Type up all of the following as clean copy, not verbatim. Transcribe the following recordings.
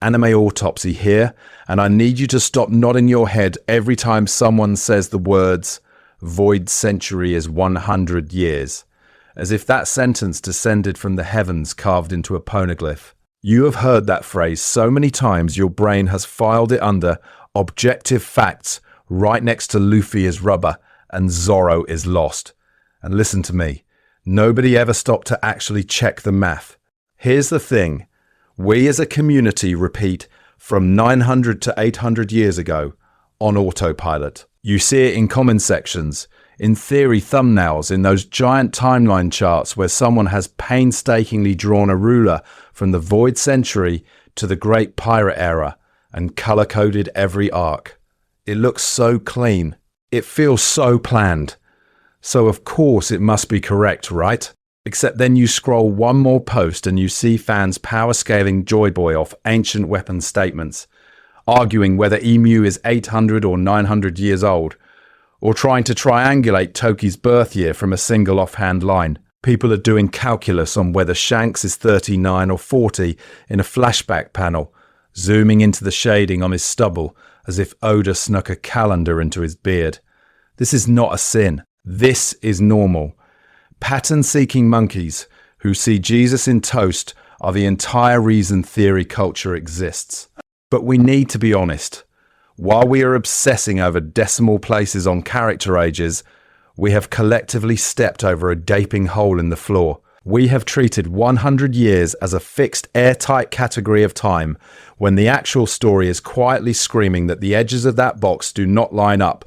Anime autopsy here, and I need you to stop nodding your head every time someone says the words, void century is 100 years, as if that sentence descended from the heavens carved into a poneglyph. You have heard that phrase so many times your brain has filed it under objective facts right next to Luffy is rubber and Zoro is lost. And listen to me, nobody ever stopped to actually check the math. Here's the thing. We as a community repeat from 900 to 800 years ago on autopilot. You see it in comment sections, in theory thumbnails, in those giant timeline charts where someone has painstakingly drawn a ruler from the Void Century to the Great Pirate Era and color-coded every arc. It looks so clean. It feels so planned. So of course it must be correct, right? Except then you scroll one more post and you see fans power scaling Joy Boy off ancient weapon statements, arguing whether Emu is 800 or 900 years old, or trying to triangulate Toki's birth year from a single offhand line. People are doing calculus on whether Shanks is 39 or 40 in a flashback panel, zooming into the shading on his stubble as if Oda snuck a calendar into his beard. This is not a sin. This is normal. Pattern-seeking monkeys who see Jesus in toast are the entire reason theory culture exists. But we need to be honest. While we are obsessing over decimal places on character ages, we have collectively stepped over a gaping hole in the floor. We have treated 100 years as a fixed airtight category of time when the actual story is quietly screaming that the edges of that box do not line up.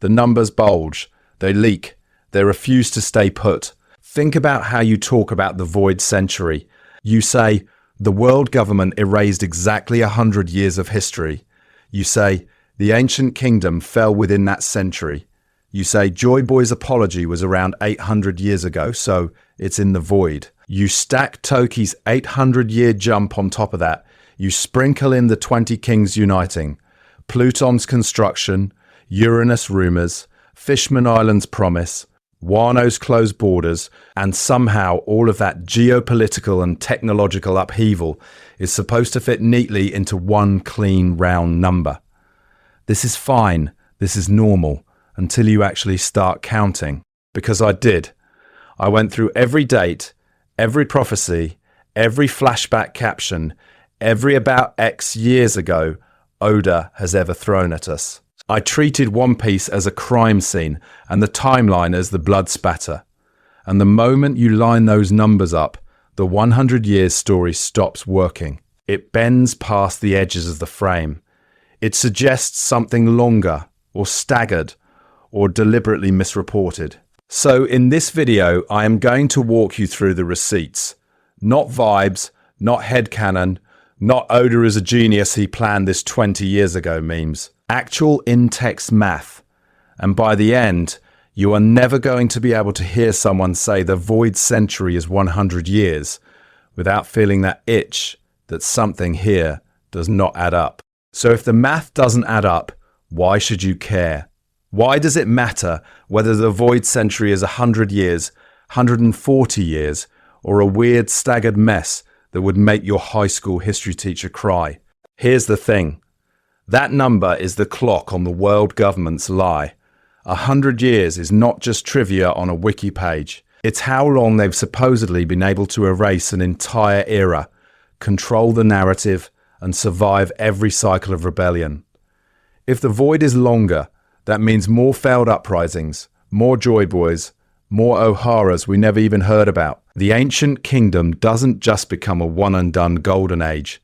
The numbers bulge, they leak, they refuse to stay put. Think about how you talk about the Void Century. You say, the world government erased exactly 100 years of history. You say, the ancient kingdom fell within that century. You say, Joy Boy's apology was around 800 years ago, so it's in the void. You stack Toki's 800-year jump on top of that. You sprinkle in the 20 kings uniting, Pluton's construction, Uranus rumors, Fishman Island's promise, Wano's closed borders, and somehow all of that geopolitical and technological upheaval is supposed to fit neatly into one clean round number. This is fine, this is normal, until you actually start counting. Because I did. I went through every date, every prophecy, every flashback caption, every about X years ago Oda has ever thrown at us. I treated One Piece as a crime scene and the timeline as the blood spatter. And the moment you line those numbers up, the 100 years story stops working. It bends past the edges of the frame. It suggests something longer, or staggered, or deliberately misreported. So in this video, I am going to walk you through the receipts. Not vibes, not headcanon, not Oda is a genius, he planned this 20 years ago memes. Actual in-text math. And by the end, you are never going to be able to hear someone say the Void Century is 100 years without feeling that itch that something here does not add up. So if the math doesn't add up, why should you care? Why does it matter whether the Void Century is 100 years, 140 years, or a weird staggered mess that would make your high school history teacher cry? Here's the thing. That number is the clock on the world government's lie. 100 years is not just trivia on a wiki page. It's how long they've supposedly been able to erase an entire era, control the narrative, and survive every cycle of rebellion. If the void is longer, that means more failed uprisings, more Joy Boys, more O'Haras we never even heard about. The ancient kingdom doesn't just become a one-and-done golden age.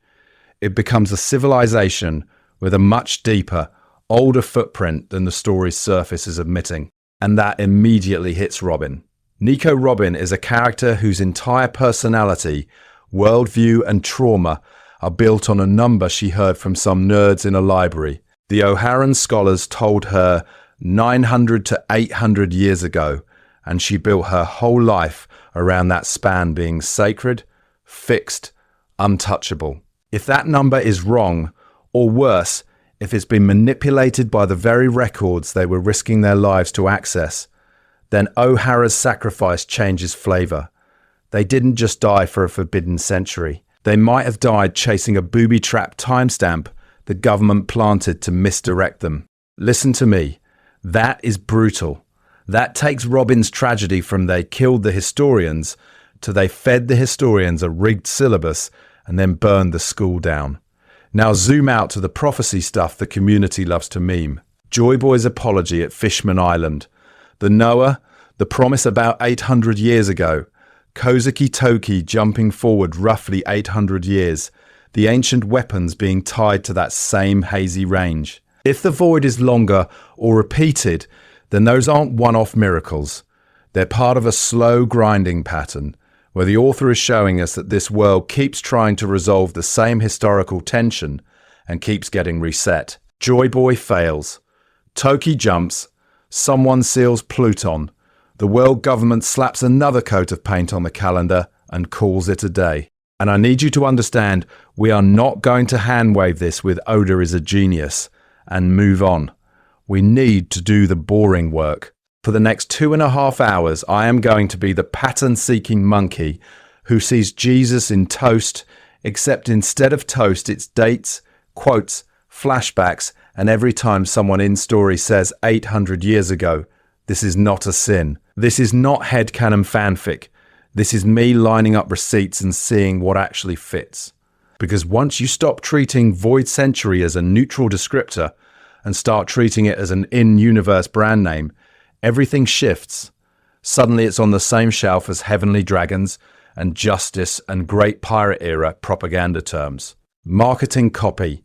It becomes a civilization with a much deeper, older footprint than the story's surface is admitting. And that immediately hits Robin. Nico Robin is a character whose entire personality, worldview and trauma are built on a number she heard from some nerds in a library. The O'Haran scholars told her 900 to 800 years ago, and she built her whole life around that span being sacred, fixed, untouchable. If that number is wrong, or worse, if it's been manipulated by the very records they were risking their lives to access, then O'Hara's sacrifice changes flavour. They didn't just die for a forbidden century. They might have died chasing a booby-trapped timestamp the government planted to misdirect them. Listen to me. That is brutal. That takes Robin's tragedy from they killed the historians to they fed the historians a rigged syllabus and then burned the school down. Now zoom out to the prophecy stuff the community loves to meme. Joy Boy's apology at Fishman Island. The Noah, the promise about 800 years ago. Kozuki Toki jumping forward roughly 800 years. The ancient weapons being tied to that same hazy range. If the void is longer or repeated, then those aren't one-off miracles. They're part of a slow grinding pattern, where the author is showing us that this world keeps trying to resolve the same historical tension and keeps getting reset. Joy Boy fails. Toki jumps. Someone seals Pluton. The world government slaps another coat of paint on the calendar and calls it a day. And I need you to understand, we are not going to handwave this with Oda is a genius and move on. We need to do the boring work. For the next 2.5 hours, I am going to be the pattern-seeking monkey who sees Jesus in toast, except instead of toast, it's dates, quotes, flashbacks, and every time someone in story says 800 years ago, this is not a sin. This is not headcanon fanfic. This is me lining up receipts and seeing what actually fits. Because once you stop treating Void Century as a neutral descriptor and start treating it as an in-universe brand name, everything shifts. Suddenly it's on the same shelf as Heavenly Dragons and Justice and Great Pirate Era propaganda terms. Marketing copy.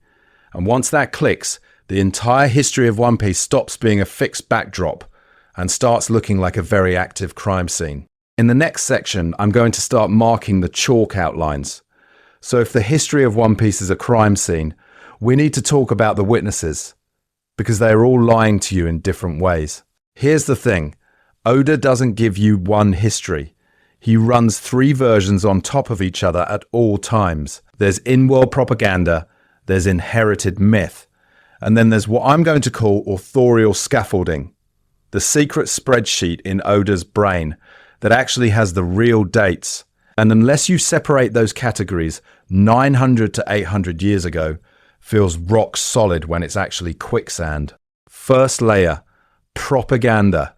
And once that clicks, the entire history of One Piece stops being a fixed backdrop and starts looking like a very active crime scene. In the next section, I'm going to start marking the chalk outlines. So if the history of One Piece is a crime scene, we need to talk about the witnesses, because they are all lying to you in different ways. Here's the thing. Oda doesn't give you one history. He runs 3 versions on top of each other at all times. There's in-world propaganda, there's inherited myth, and then there's what I'm going to call authorial scaffolding. The secret spreadsheet in Oda's brain that actually has the real dates. And unless you separate those categories, 900 to 800 years ago feels rock solid when it's actually quicksand. First layer, propaganda.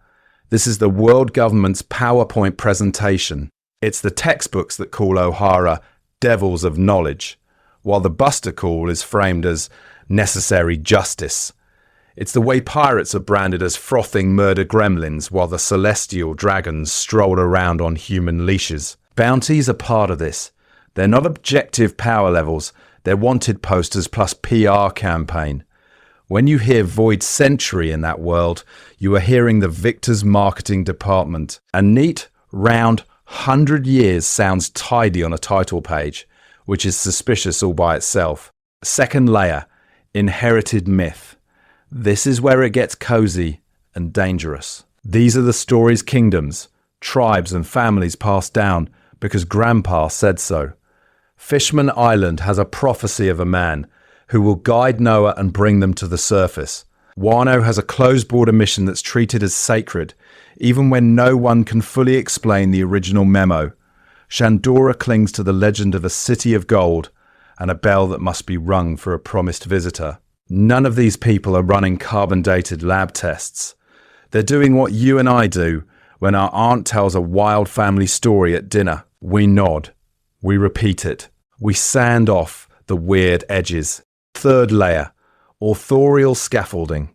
This is the world government's PowerPoint presentation. It's the textbooks that call O'Hara devils of knowledge, while the Buster Call is framed as necessary justice. It's the way pirates are branded as frothing murder gremlins while the celestial dragons stroll around on human leashes. Bounties are part of this. They're not objective power levels, they're wanted posters plus PR campaign. When you hear Void Century in that world, you are hearing the Victor's marketing department. A neat, round, 100 years sounds tidy on a title page, which is suspicious all by itself. Second layer, inherited myth. This is where it gets cozy and dangerous. These are the story's kingdoms, tribes and families passed down because Grandpa said so. Fishman Island has a prophecy of a man who will guide Noah and bring them to the surface. Wano has a closed border mission that's treated as sacred, even when no one can fully explain the original memo. Shandora clings to the legend of a city of gold and a bell that must be rung for a promised visitor. None of these people are running carbon-dated lab tests. They're doing what you and I do when our aunt tells a wild family story at dinner. We nod. We repeat it. We sand off the weird edges. Third layer, authorial scaffolding.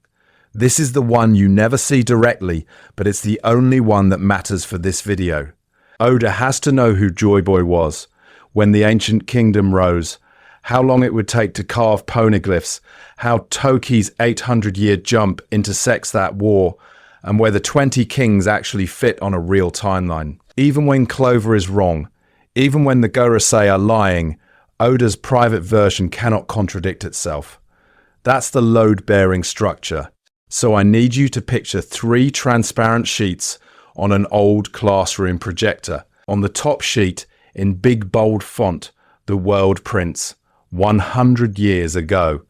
This is the one you never see directly, but it's the only one that matters for this video. Oda has to know who Joy Boy was, when the ancient kingdom rose, how long it would take to carve poneglyphs, how Toki's 800-year jump intersects that war, and whether 20 kings actually fit on a real timeline. Even when Clover is wrong, even when the Gorosei are lying, Oda's private version cannot contradict itself. That's the load-bearing structure. So I need you to picture 3 transparent sheets on an old classroom projector. On the top sheet, in big bold font, the world prints, 100 years ago.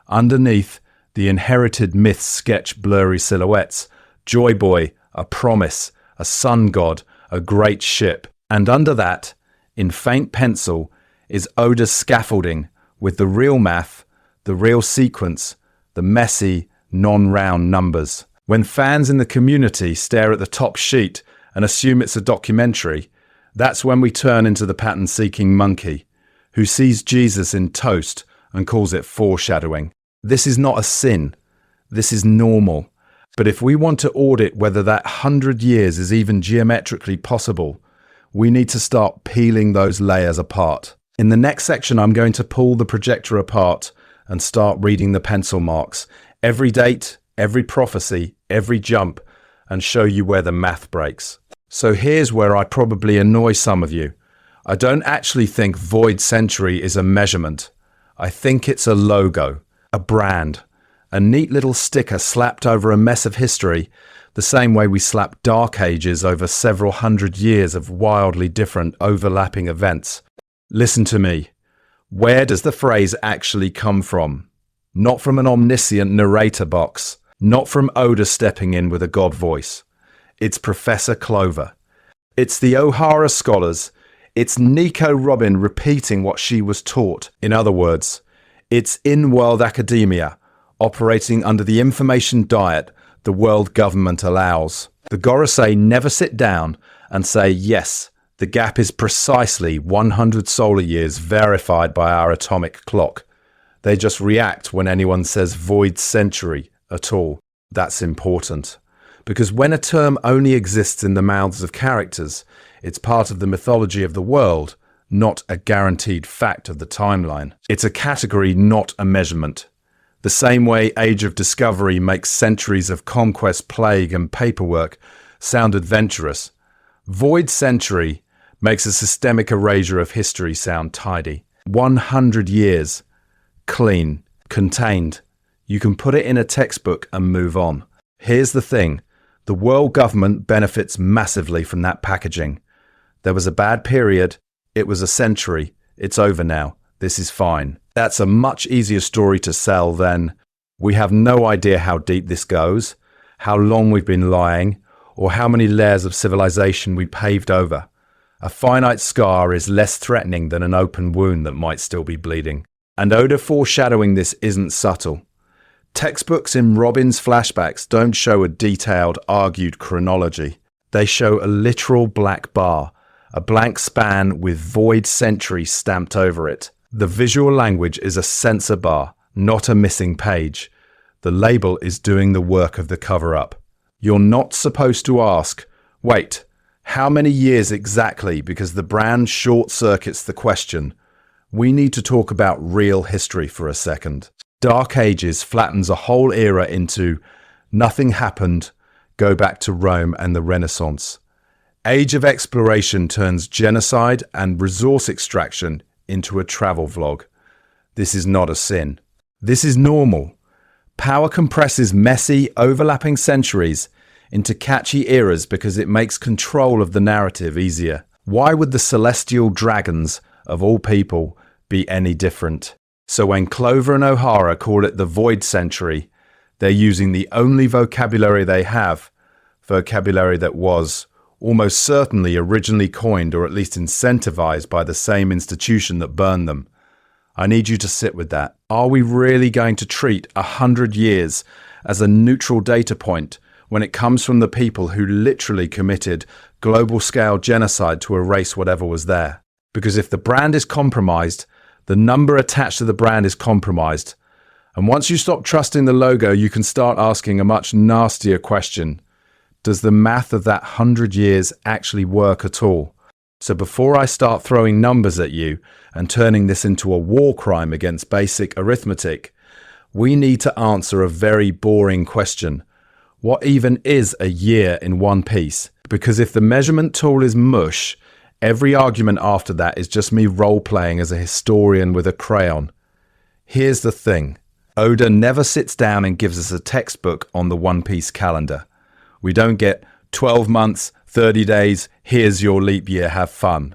Underneath, the inherited myths sketch blurry silhouettes. Joy Boy, a promise, a sun god, a great ship. And under that, in faint pencil, is Oda's scaffolding with the real math, the real sequence, the messy, non-round numbers. When fans in the community stare at the top sheet and assume it's a documentary, that's when we turn into the pattern-seeking monkey who sees Jesus in toast and calls it foreshadowing. This is not a sin. This is normal. But if we want to audit whether that 100 years is even geometrically possible, we need to start peeling those layers apart. In the next section, I'm going to pull the projector apart and start reading the pencil marks, every date, every prophecy, every jump, and show you where the math breaks. So here's where I probably annoy some of you. I don't actually think Void Century is a measurement. I think it's a logo, a brand, a neat little sticker slapped over a mess of history, the same way we slap Dark Ages over several hundred years of wildly different overlapping events. Listen to me. Where does the phrase actually come from? Not from an omniscient narrator box, not from Oda stepping in with a god voice. It's Professor Clover. It's the O'Hara scholars. It's Nico Robin repeating what she was taught. In other words, it's in-world academia, operating under the information diet the world government allows. The Gorosei never sit down and say, yes, the gap is precisely 100 solar years verified by our atomic clock. They just react when anyone says Void Century at all. That's important. Because when a term only exists in the mouths of characters, it's part of the mythology of the world, not a guaranteed fact of the timeline. It's a category, not a measurement. The same way Age of Discovery makes centuries of conquest, plague, and paperwork sound adventurous, Void Century makes a systemic erasure of history sound tidy. 100 years. Clean. Contained. You can put it in a textbook and move on. Here's the thing. The world government benefits massively from that packaging. There was a bad period. It was a century. It's over now. This is fine. That's a much easier story to sell than, we have no idea how deep this goes, how long we've been lying, or how many layers of civilization we paved over. A finite scar is less threatening than an open wound that might still be bleeding. And Oda foreshadowing this isn't subtle. Textbooks in Robin's flashbacks don't show a detailed, argued chronology. They show a literal black bar, a blank span with Void Century stamped over it. The visual language is a censor bar, not a missing page. The label is doing the work of the cover-up. You're not supposed to ask, wait, how many years exactly, because the brand short-circuits the question. We need to talk about real history for a second. Dark Ages flattens a whole era into nothing happened, go back to Rome and the Renaissance. Age of Exploration turns genocide and resource extraction into a travel vlog. This is not a sin. This is normal. Power compresses messy, overlapping centuries into catchy eras because it makes control of the narrative easier. Why would the celestial dragons, of all people, be any different? So when Clover and O'Hara call it the Void Century, they're using the only vocabulary they have, vocabulary that was almost certainly originally coined or at least incentivized by the same institution that burned them. I need you to sit with that. Are we really going to treat 100 years as a neutral data point when it comes from the people who literally committed global-scale genocide to erase whatever was there? Because if the brand is compromised, the number attached to the brand is compromised. And once you stop trusting the logo, you can start asking a much nastier question. Does the math of that 100 years actually work at all? So before I start throwing numbers at you and turning this into a war crime against basic arithmetic, we need to answer a very boring question. What even is a year in One Piece? Because if the measurement tool is mush, every argument after that is just me role-playing as a historian with a crayon. Here's the thing. Oda never sits down and gives us a textbook on the One Piece calendar. We don't get 12 months, 30 days, here's your leap year, have fun.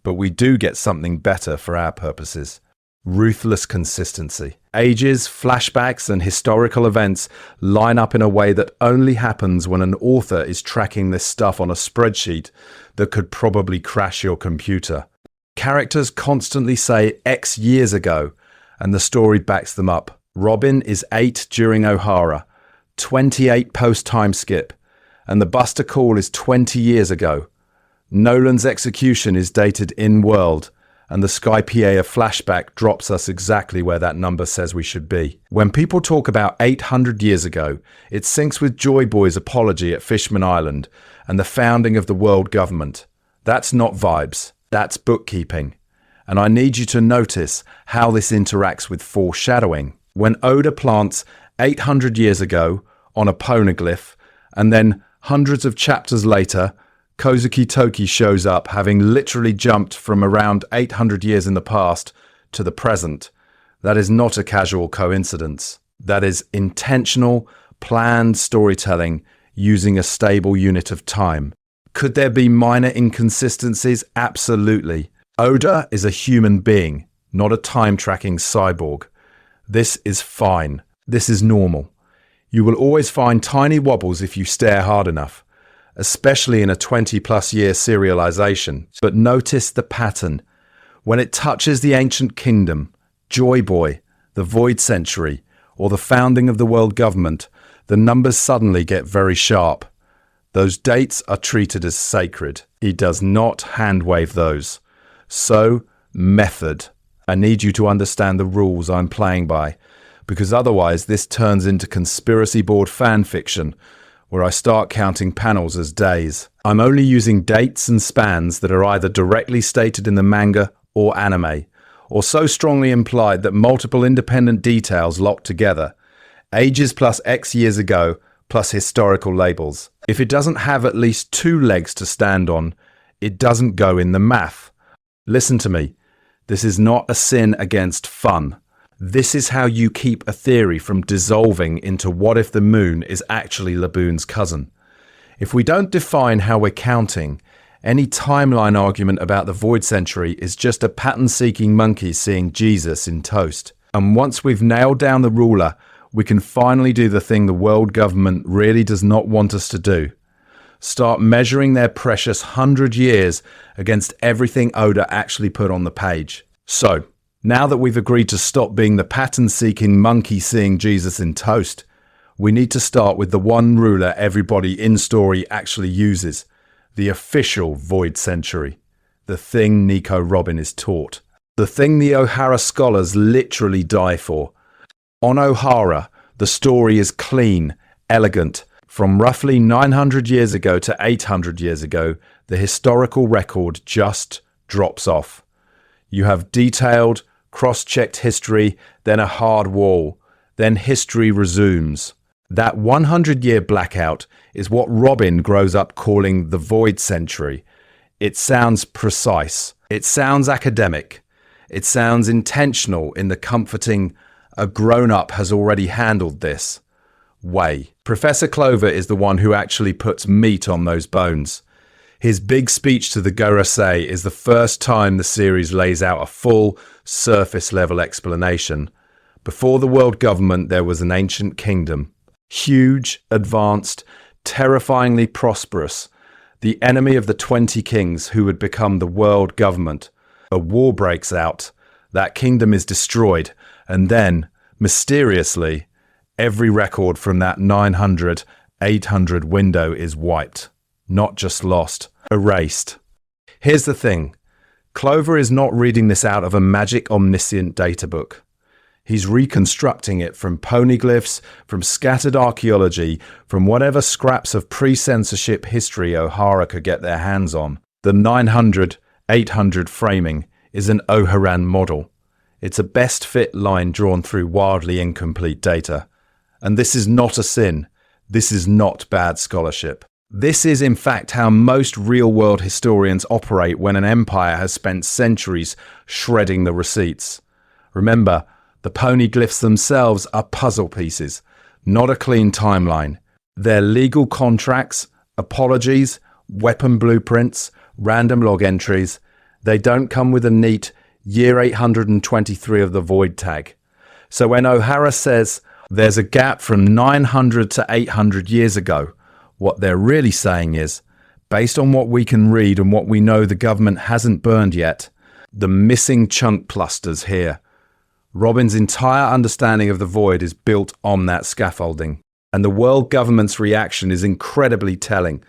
But we do get something better for our purposes. Ruthless consistency. Ages, flashbacks, and historical events line up in a way that only happens when an author is tracking this stuff on a spreadsheet that could probably crash your computer. characters constantly say X years ago, and the story backs them up. Robin is 8 during O'Hara, 28 post-time skip, and the Buster call is 20 years ago. Nolan's execution is dated in-world, and the Skypiea flashback drops us exactly where that number says we should be. When people talk about 800 years ago, it syncs with Joy Boy's apology at Fishman Island and the founding of the world government. That's not vibes, that's bookkeeping. And I need you to notice how this interacts with foreshadowing. When Oda plants 800 years ago on a poneglyph, and then hundreds of chapters later, Kozuki Toki shows up having literally jumped from around 800 years in the past to the present. That is not a casual coincidence. That is intentional, planned storytelling using a stable unit of time. Could there be minor inconsistencies? Absolutely. Oda is a human being, not a time-tracking cyborg. This is fine. This is normal. You will always find tiny wobbles if you stare hard enough, especially in a 20-plus year serialization. But notice the pattern. When it touches the ancient kingdom, Joy Boy, the Void Century, or the founding of the world government, the numbers suddenly get very sharp. Those dates are treated as sacred. He does not hand-wave those. So, method. I need you to understand the rules I'm playing by, because otherwise this turns into conspiracy board fan fiction, where I start counting panels as days. I'm only using dates and spans that are either directly stated in the manga or anime, or so strongly implied that multiple independent details lock together. Ages plus X years ago, plus historical labels. If it doesn't have at least 2 legs to stand on, it doesn't go in the math. Listen to me. This is not a sin against fun. This is how you keep a theory from dissolving into what if the moon is actually Laboon's cousin. If we don't define how we're counting, any timeline argument about the Void Century is just a pattern-seeking monkey seeing Jesus in toast. And once we've nailed down the ruler, we can finally do the thing the world government really does not want us to do. Start measuring their precious 100 years against everything Oda actually put on the page. So, now that we've agreed to stop being the pattern-seeking monkey seeing Jesus in toast, we need to start with the one ruler everybody in story actually uses, the official Void Century, the thing Nico Robin is taught, the thing the O'Hara scholars literally die for. On O'Hara, the story is clean, elegant. From roughly 900 years ago to 800 years ago, the historical record just drops off. You have detailed, cross-checked history, then a hard wall, then history resumes. That 100-year blackout is what Robin grows up calling the Void Century. It sounds precise. It sounds academic. It sounds intentional in the comforting, a grown-up has already handled this way. Professor Clover is the one who actually puts meat on those bones. His big speech to the Gorosei is the first time the series lays out a full, surface-level explanation. Before the world government, there was an ancient kingdom. Huge, advanced, terrifyingly prosperous. The enemy of the 20 kings who would become the world government. A war breaks out. That kingdom is destroyed. And then, mysteriously, every record from that 900, 800 window is wiped. Not just lost, erased. Here's the thing. Clover is not reading this out of a magic omniscient data book. He's reconstructing it from poneglyphs, from scattered archaeology, from whatever scraps of pre-censorship history O'Hara could get their hands on. The 900, 800 framing is an O'Haran model. It's a best fit line drawn through wildly incomplete data. And this is not a sin. This is not bad scholarship. This is in fact how most real-world historians operate when an empire has spent centuries shredding the receipts. Remember, the poneglyphs themselves are puzzle pieces, not a clean timeline. They're legal contracts, apologies, weapon blueprints, random log entries. They don't come with a neat year 823 of the void tag. So when O'Hara says there's a gap from 900 to 800 years ago, what they're really saying is, based on what we can read and what we know the government hasn't burned yet, The missing chunk clusters here. Robin's entire understanding of the void is built on that scaffolding. And the world government's reaction is incredibly telling.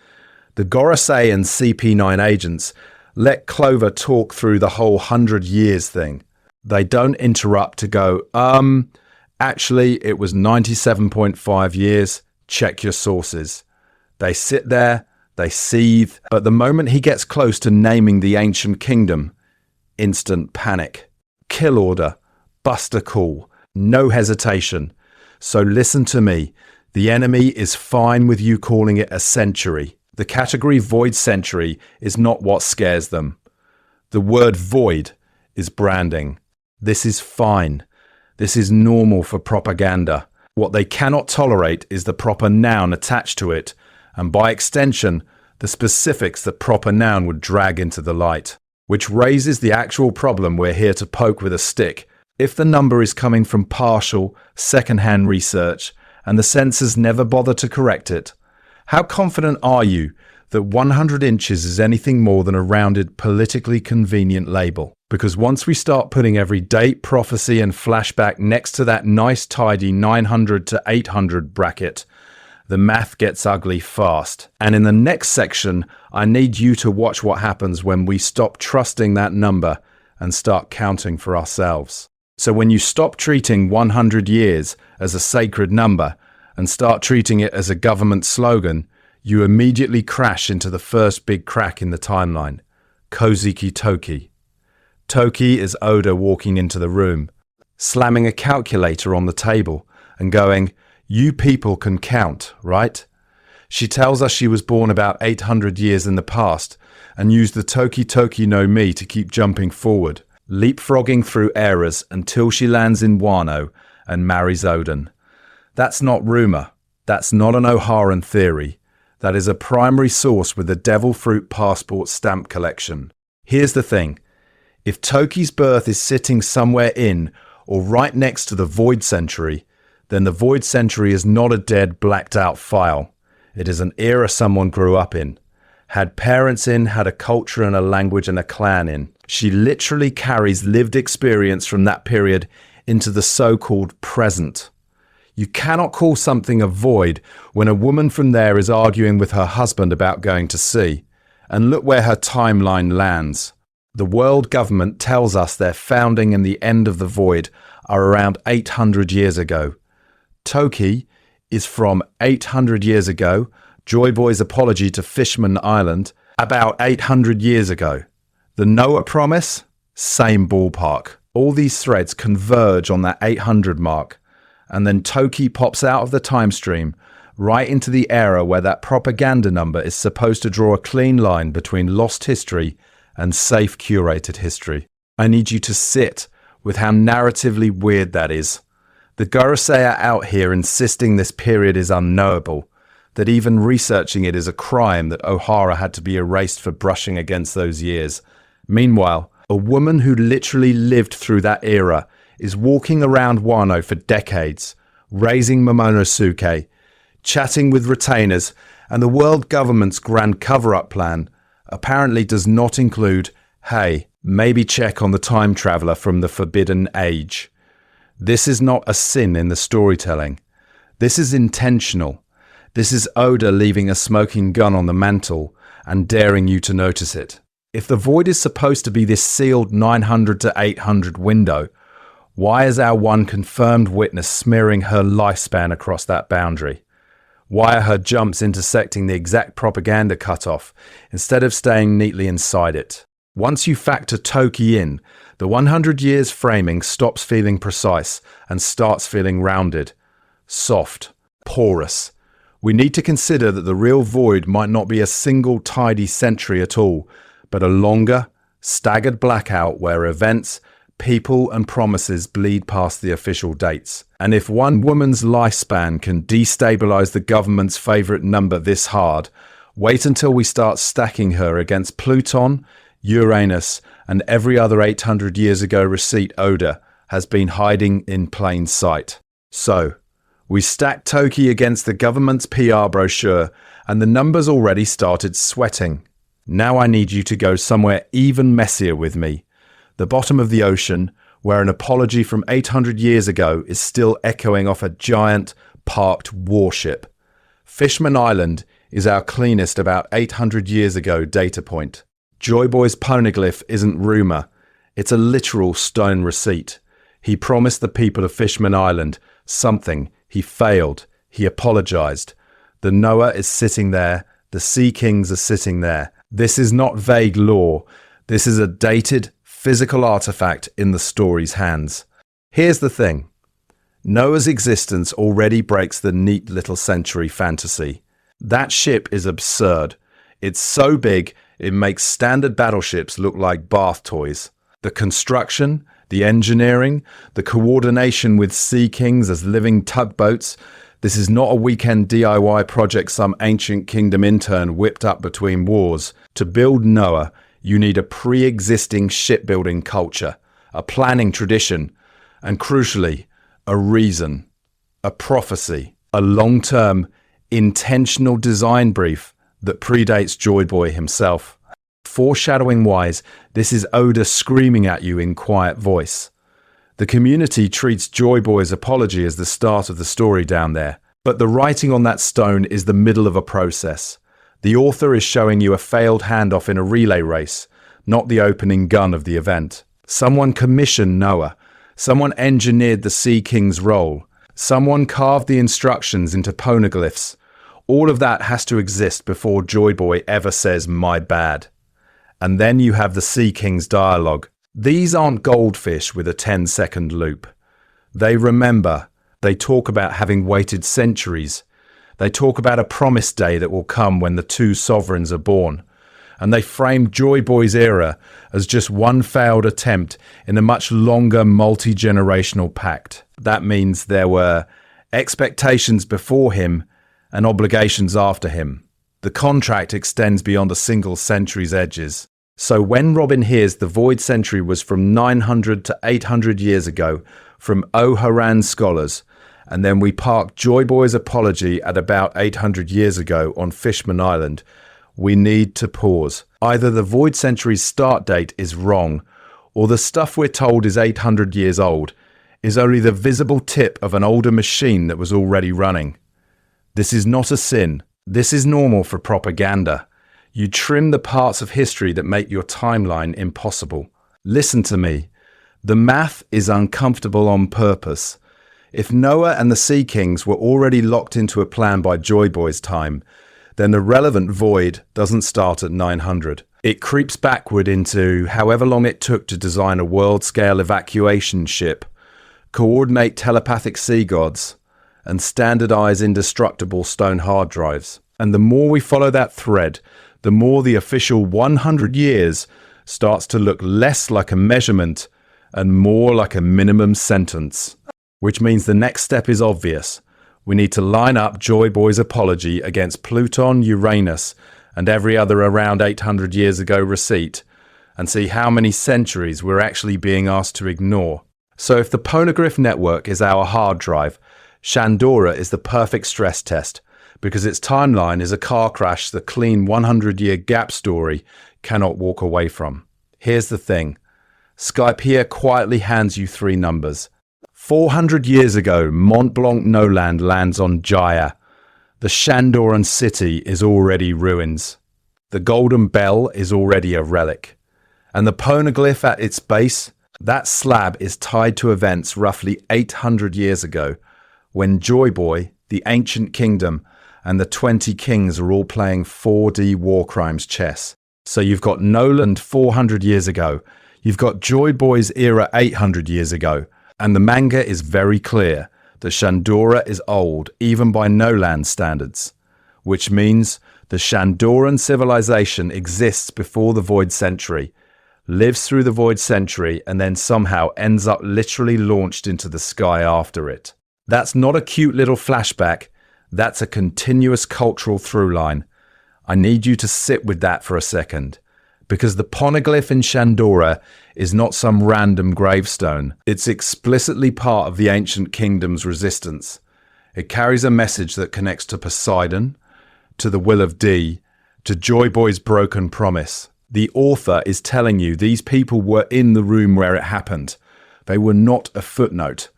The Gorosei and CP9 agents let Clover talk through the whole 100 years thing. They don't interrupt to go, actually, it was 97.5 years. Check your sources. They sit there, they seethe, but the moment he gets close to naming the ancient kingdom, instant panic. Kill order. Buster call. No hesitation. So listen to me. The enemy is fine with you calling it a century. The category void century is not what scares them. The word void is branding. This is fine. This is normal for propaganda. What they cannot tolerate is the proper noun attached to it, and by extension, the specifics the proper noun would drag into the light. Which raises the actual problem we're here to poke with a stick. If the number is coming from partial, second-hand research, and the censors never bother to correct it, how confident are you that 100 inches is anything more than a rounded, politically convenient label? Because once we start putting every date, prophecy, and flashback next to that nice, tidy 900 to 800 bracket, the math gets ugly fast. And in the next section, I need you to watch what happens when we stop trusting that number and start counting for ourselves. So when you stop treating 100 years as a sacred number and start treating it as a government slogan, you immediately crash into the first big crack in the timeline. Koziki Toki. Toki is Oda walking into the room, slamming a calculator on the table and going, "You people can count, right?" She tells us she was born about 800 years in the past and used the Toki Toki no Mi to keep jumping forward, leapfrogging through eras until she lands in Wano and marries Odin. That's not rumour. That's not an O'Haran theory. That is a primary source with the Devil Fruit passport stamp collection. Here's the thing. If Toki's birth is sitting somewhere in or right next to the Void Century, then the Void Century is not a dead, blacked-out file. It is an era someone grew up in, had parents in, had a culture and a language and a clan in. She literally carries lived experience from that period into the so-called present. You cannot call something a void when a woman from there is arguing with her husband about going to sea. And look where her timeline lands. The world government tells us their founding and the end of the void are around 800 years ago. Toki is from 800 years ago, Joy Boy's apology to Fishman Island, about 800 years ago. The Noah promise, same ballpark. All these threads converge on that 800 mark, and then Toki pops out of the time stream right into the era where that propaganda number is supposed to draw a clean line between lost history and safe curated history. I need you to sit with how narratively weird that is. The Gorosei are out here insisting this period is unknowable, that even researching it is a crime, that O'Hara had to be erased for brushing against those years. Meanwhile, a woman who literally lived through that era is walking around Wano for decades, raising Momonosuke, chatting with retainers, and the world government's grand cover-up plan apparently does not include, hey, maybe check on the time traveller from the Forbidden Age. This is not a sin in the storytelling. This is intentional. This is Oda leaving a smoking gun on the mantle and daring you to notice it. If the void is supposed to be this sealed 900 to 800 window, why is our one confirmed witness smearing her lifespan across that boundary? Why are her jumps intersecting the exact propaganda cutoff instead of staying neatly inside it? Once you factor Toki in, the 100 years framing stops feeling precise and starts feeling rounded, soft, porous. We need to consider that the real void might not be a single tidy century at all, but a longer, staggered blackout where events, people and promises bleed past the official dates. And if one woman's lifespan can destabilize the government's favorite number this hard, wait until we start stacking her against Pluton, Uranus, and every other 800 years ago receipt Oda has been hiding in plain sight. So, we stacked Toki against the government's PR brochure, and the numbers already started sweating. Now I need you to go somewhere even messier with me. the bottom of the ocean, where an apology from 800 years ago is still echoing off a giant, parked warship. Fishman Island is our cleanest about 800 years ago data point. Joy Boy's poneglyph isn't rumour, it's a literal stone receipt. He promised the people of Fishman Island something. He failed. He apologised. The Noah is sitting there. The Sea Kings are sitting there. This is not vague lore. This is a dated, physical artifact in the story's hands. Here's the thing. Noah's existence already breaks the neat little century fantasy. That ship is absurd. It's so big, it makes standard battleships look like bath toys. The construction, the engineering, the coordination with Sea Kings as living tugboats. This is not a weekend DIY project some ancient kingdom intern whipped up between wars. To build Noah, you need a pre-existing shipbuilding culture, a planning tradition, and crucially, a reason, a prophecy, a long-term, intentional design brief that predates Joy Boy himself. Foreshadowing-wise, this is Oda screaming at you in quiet voice. The community treats Joy Boy's apology as the start of the story down there, but the writing on that stone is the middle of a process. The author is showing you a failed handoff in a relay race, not the opening gun of the event. Someone commissioned Noah. Someone engineered the Sea King's role. Someone carved the instructions into poneglyphs. All of that has to exist before Joy Boy ever says, "my bad." And then you have the Sea King's dialogue. These aren't goldfish with a 10-second loop. They remember. They talk about having waited centuries. They talk about a promise day that will come when the two sovereigns are born. And they frame Joy Boy's era as just one failed attempt in a much longer multi-generational pact. That means there were expectations before him and obligations after him. The contract extends beyond a single century's edges. So when Robin hears the Void Century was from 900 to 800 years ago, from O'Haran scholars, and then we park Joy Boy's apology at about 800 years ago on Fishman Island, we need to pause. Either the Void Century's start date is wrong, or the stuff we're told is 800 years old is only the visible tip of an older machine that was already running. This is not a sin. This is normal for propaganda. You trim the parts of history that make your timeline impossible. Listen to me. The math is uncomfortable on purpose. If Noah and the Sea Kings were already locked into a plan by Joy Boy's time, then the relevant void doesn't start at 900. It creeps backward into however long it took to design a world-scale evacuation ship, coordinate telepathic sea gods, and standardize indestructible stone hard drives. And the more we follow that thread, the more the official 100 years starts to look less like a measurement and more like a minimum sentence. Which means the next step is obvious. We need to line up Joy Boy's apology against Pluton, Uranus, and every other around 800 years ago receipt, and see how many centuries we're actually being asked to ignore. So if the Poneglyph network is our hard drive, Shandora is the perfect stress test, because its timeline is a car crash the clean 100-year gap story cannot walk away from. Here's the thing. Skype here quietly hands you three numbers. 400 years ago, Mont Blanc Noland lands on Jaya. The Shandoran city is already ruins. The Golden Bell is already a relic. And the poneglyph at its base, that slab is tied to events roughly 800 years ago, when Joy Boy, the ancient kingdom, and the 20 kings are all playing 4D war crimes chess. So you've got Noland 400 years ago, you've got Joy Boy's era 800 years ago, and the manga is very clear that Shandora is old, even by Noland standards, which means the Shandoran civilization exists before the Void Century, lives through the Void Century, and then somehow ends up literally launched into the sky after it. That's not a cute little flashback, that's a continuous cultural through line. I need you to sit with that for a second. Because the poneglyph in Shandora is not some random gravestone. It's explicitly part of the ancient kingdom's resistance. It carries a message that connects to Poseidon, to the will of D, to Joy Boy's broken promise. The author is telling you these people were in the room where it happened. They were not a footnote.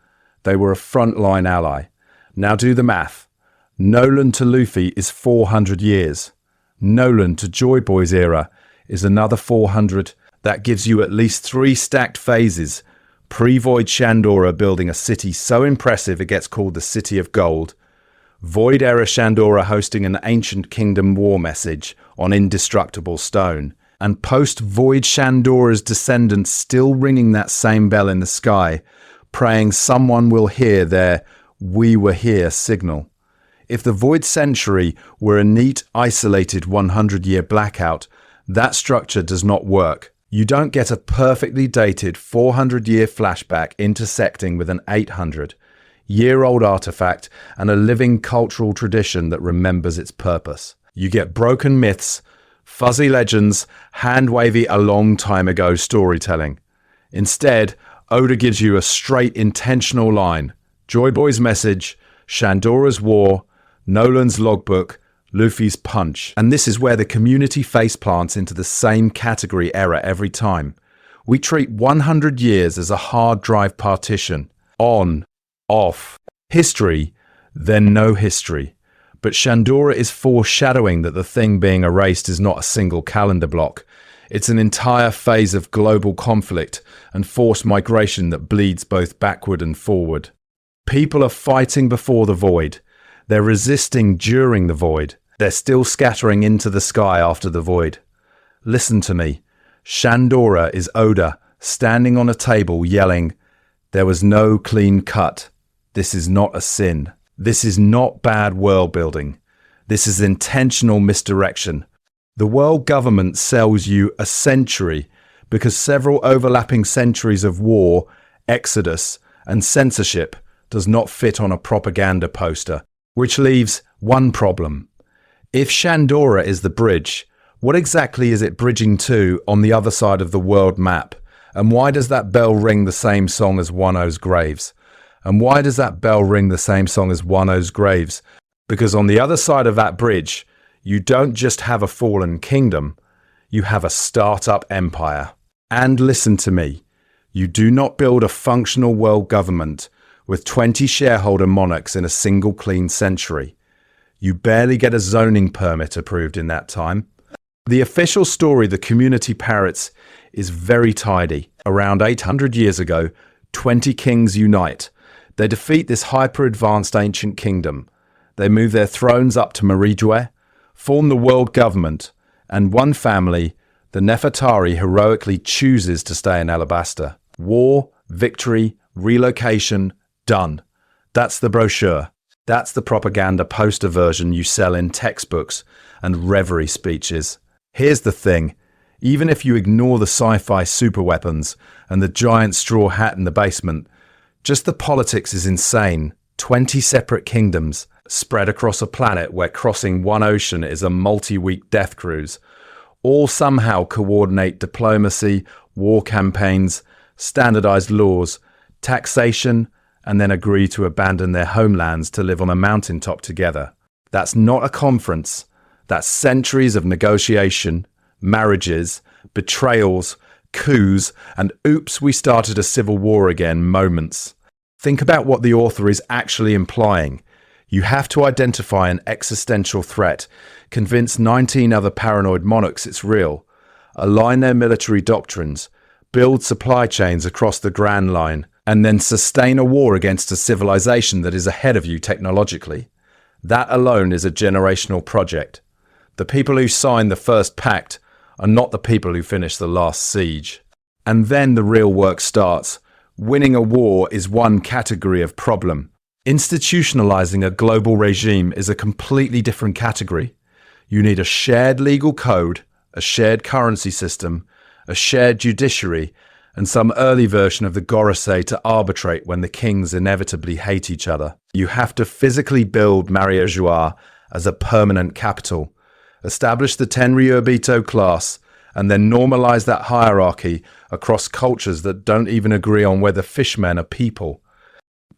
They were a frontline ally. Now do the math. Nolan to Luffy is 400 years. Nolan to Joy Boy's era is another 400. That gives you at least 3 stacked phases. Pre-Void Shandora building a city so impressive it gets called the City of Gold. Void era Shandora hosting an ancient kingdom war message on indestructible stone. And post-Void Shandora's descendants still ringing that same bell in the sky, praying someone will hear their "we were here" signal. If the Void Century were a neat, isolated 100-year blackout, that structure does not work. You don't get a perfectly dated 400-year flashback intersecting with an 800-year-old artifact and a living cultural tradition that remembers its purpose. You get broken myths, fuzzy legends, hand-wavy a long time ago storytelling. Instead, Oda gives you a straight intentional line. Joy Boy's message, Shandora's war, Nolan's logbook, Luffy's punch. And this is where the community faceplants into the same category error every time. We treat 100 years as a hard drive partition. On, off, history, then no history. But Shandora is foreshadowing that the thing being erased is not a single calendar block. It's an entire phase of global conflict and forced migration that bleeds both backward and forward. People are fighting before the void. They're resisting during the void. They're still scattering into the sky after the void. Listen to me. Shandora is Oda standing on a table yelling, "There was no clean cut. This is not a sin. This is not bad world building. This is intentional misdirection. The world government sells you a century because several overlapping centuries of war, exodus, and censorship does not fit on a propaganda poster, which leaves one problem. If Shandora is the bridge, what exactly is it bridging to on the other side of the world map? And why does that bell ring the same song as Wano's graves? And why does that bell ring the same song as Wano's graves? Because on the other side of that bridge, you don't just have a fallen kingdom, you have a start-up empire. And listen to me, you do not build a functional world government with 20 shareholder monarchs in a single clean century. You barely get a zoning permit approved in that time. The official story the community parrots is very tidy. Around 800 years ago, 20 kings unite. They defeat this hyper-advanced ancient kingdom. They move their thrones up to Meridue, form the world government, and one family, the Nefertari, heroically chooses to stay in Alabasta. War, victory, relocation, done. That's the brochure. That's the propaganda poster version you sell in textbooks and reverie speeches. Here's the thing. Even if you ignore the sci-fi superweapons and the giant straw hat in the basement, just the politics is insane. 20 separate kingdoms spread across a planet where crossing one ocean is a multi-week death cruise. All somehow coordinate diplomacy, war campaigns, standardized laws, taxation, and then agree to abandon their homelands to live on a mountaintop together. That's not a conference. That's centuries of negotiation, marriages, betrayals, coups, and oops, we started a civil war again moments. Think about what the author is actually implying. You have to identify an existential threat, convince 19 other paranoid monarchs it's real, align their military doctrines, build supply chains across the Grand Line, and then sustain a war against a civilization that is ahead of you technologically. That alone is a generational project. The people who signed the first pact are not the people who finished the last siege. And then the real work starts. Winning a war is one category of problem. Institutionalizing a global regime is a completely different category. You need a shared legal code, a shared currency system, a shared judiciary, and some early version of the Gorosei to arbitrate when the kings inevitably hate each other. You have to physically build Mariajoa as a permanent capital, establish the Tenryubito class, and then normalize that hierarchy across cultures that don't even agree on whether fishmen are people.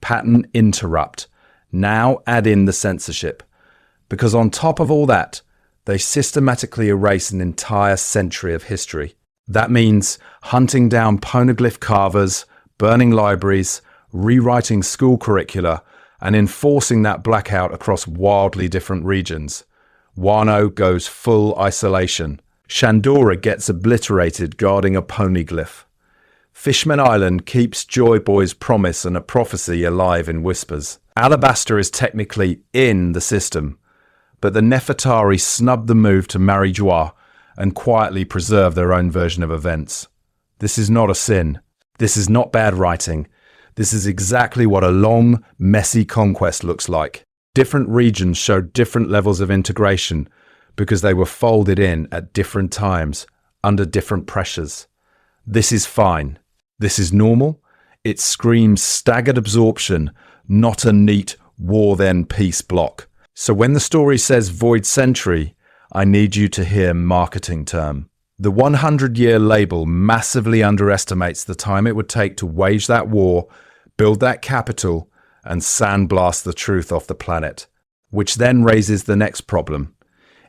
Pattern interrupt. Now add in the censorship. Because on top of all that, They systematically erase an entire century of history. That means hunting down poneglyph carvers, burning libraries, rewriting school curricula, and enforcing that blackout across wildly different regions. Wano goes full isolation. Shandora gets obliterated guarding a poneglyph. Fishman Island keeps Joy Boy's promise and a prophecy alive in whispers. Alabaster is technically in the system, but the Nefertari snubbed the move to marry Joie and quietly preserve their own version of events. This is not a sin. This is not bad writing. This is exactly what a long, messy conquest looks like. Different regions showed different levels of integration because they were folded in at different times, under different pressures. This is fine. This is normal. It screams staggered absorption, not a neat war then peace block. So when the story says void century, I need you to hear marketing term. The 100-year label massively underestimates the time it would take to wage that war, build that capital, and sandblast the truth off the planet. Which then raises the next problem.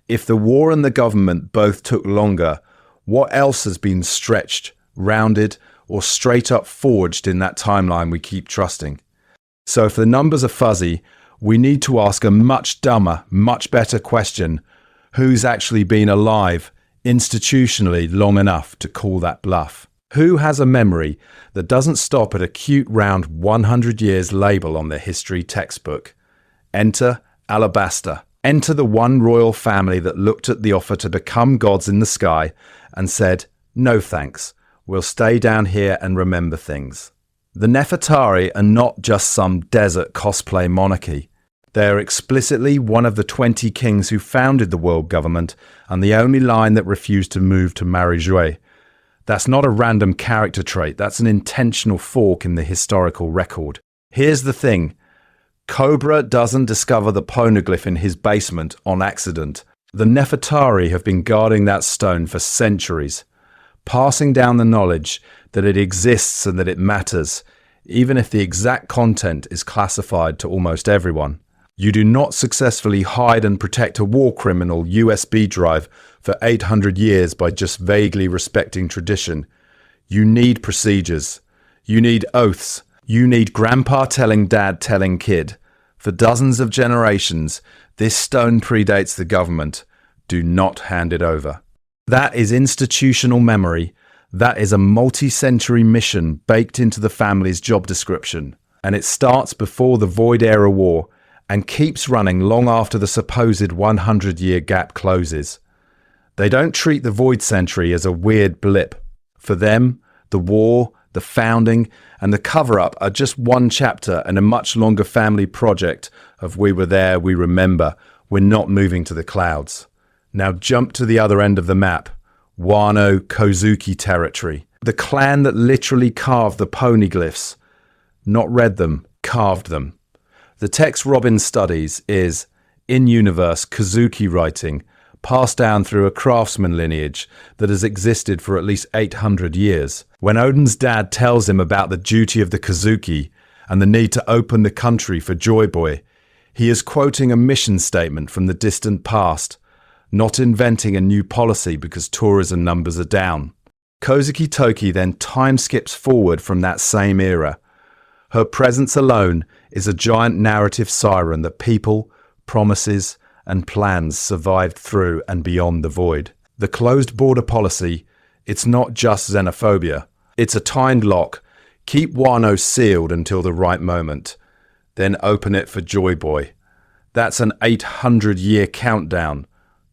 If the war and the government both took longer, what else has been stretched, rounded, or straight up forged in that timeline we keep trusting? So if the numbers are fuzzy, we need to ask a much dumber, much better question. Who's actually been alive institutionally long enough to call that bluff? Who has a memory that doesn't stop at a cute round 100 years label on their history textbook? Enter Alabaster. Enter the one royal family that looked at the offer to become gods in the sky and said, no thanks, we'll stay down here and remember things. The Nefertari are not just some desert cosplay monarchy. They are explicitly one of the 20 kings who founded the world government and the only line that refused to move to Marie-Jouet. That's not a random character trait, that's an intentional fork in the historical record. Here's the thing. Cobra doesn't discover the poneglyph in his basement on accident. The Nefertari have been guarding that stone for centuries, passing down the knowledge that it exists and that it matters, even if the exact content is classified to almost everyone. You do not successfully hide and protect a war criminal USB drive for 800 years by just vaguely respecting tradition. You need procedures. You need oaths. You need grandpa telling dad telling kid. For dozens of generations, this stone predates the government. Do not hand it over. That is institutional memory. That is a multi-century mission baked into the family's job description. And it starts before the Void Era War and keeps running long after the supposed 100-year gap closes. They don't treat the Void Century as a weird blip. For them, the war, the founding, and the cover-up are just one chapter in a much longer family project of we were there, we remember, we're not moving to the clouds. Now jump to the other end of the map, Wano Kozuki territory. The clan that literally carved the poneglyphs, not read them, carved them. The text Robin studies is, in-universe Kozuki writing, passed down through a craftsman lineage that has existed for at least 800 years. When Odin's dad tells him about the duty of the Kozuki and the need to open the country for Joy Boy, he is quoting a mission statement from the distant past, not inventing a new policy because tourism numbers are down. Kozuki Toki then time skips forward from that same era. Her presence alone is a giant narrative siren that people, promises, and plans survived through and beyond the void. The closed border policy, it's not just xenophobia. It's a timed lock. Keep Wano sealed until the right moment. Then open it for Joy Boy. That's an 800-year countdown,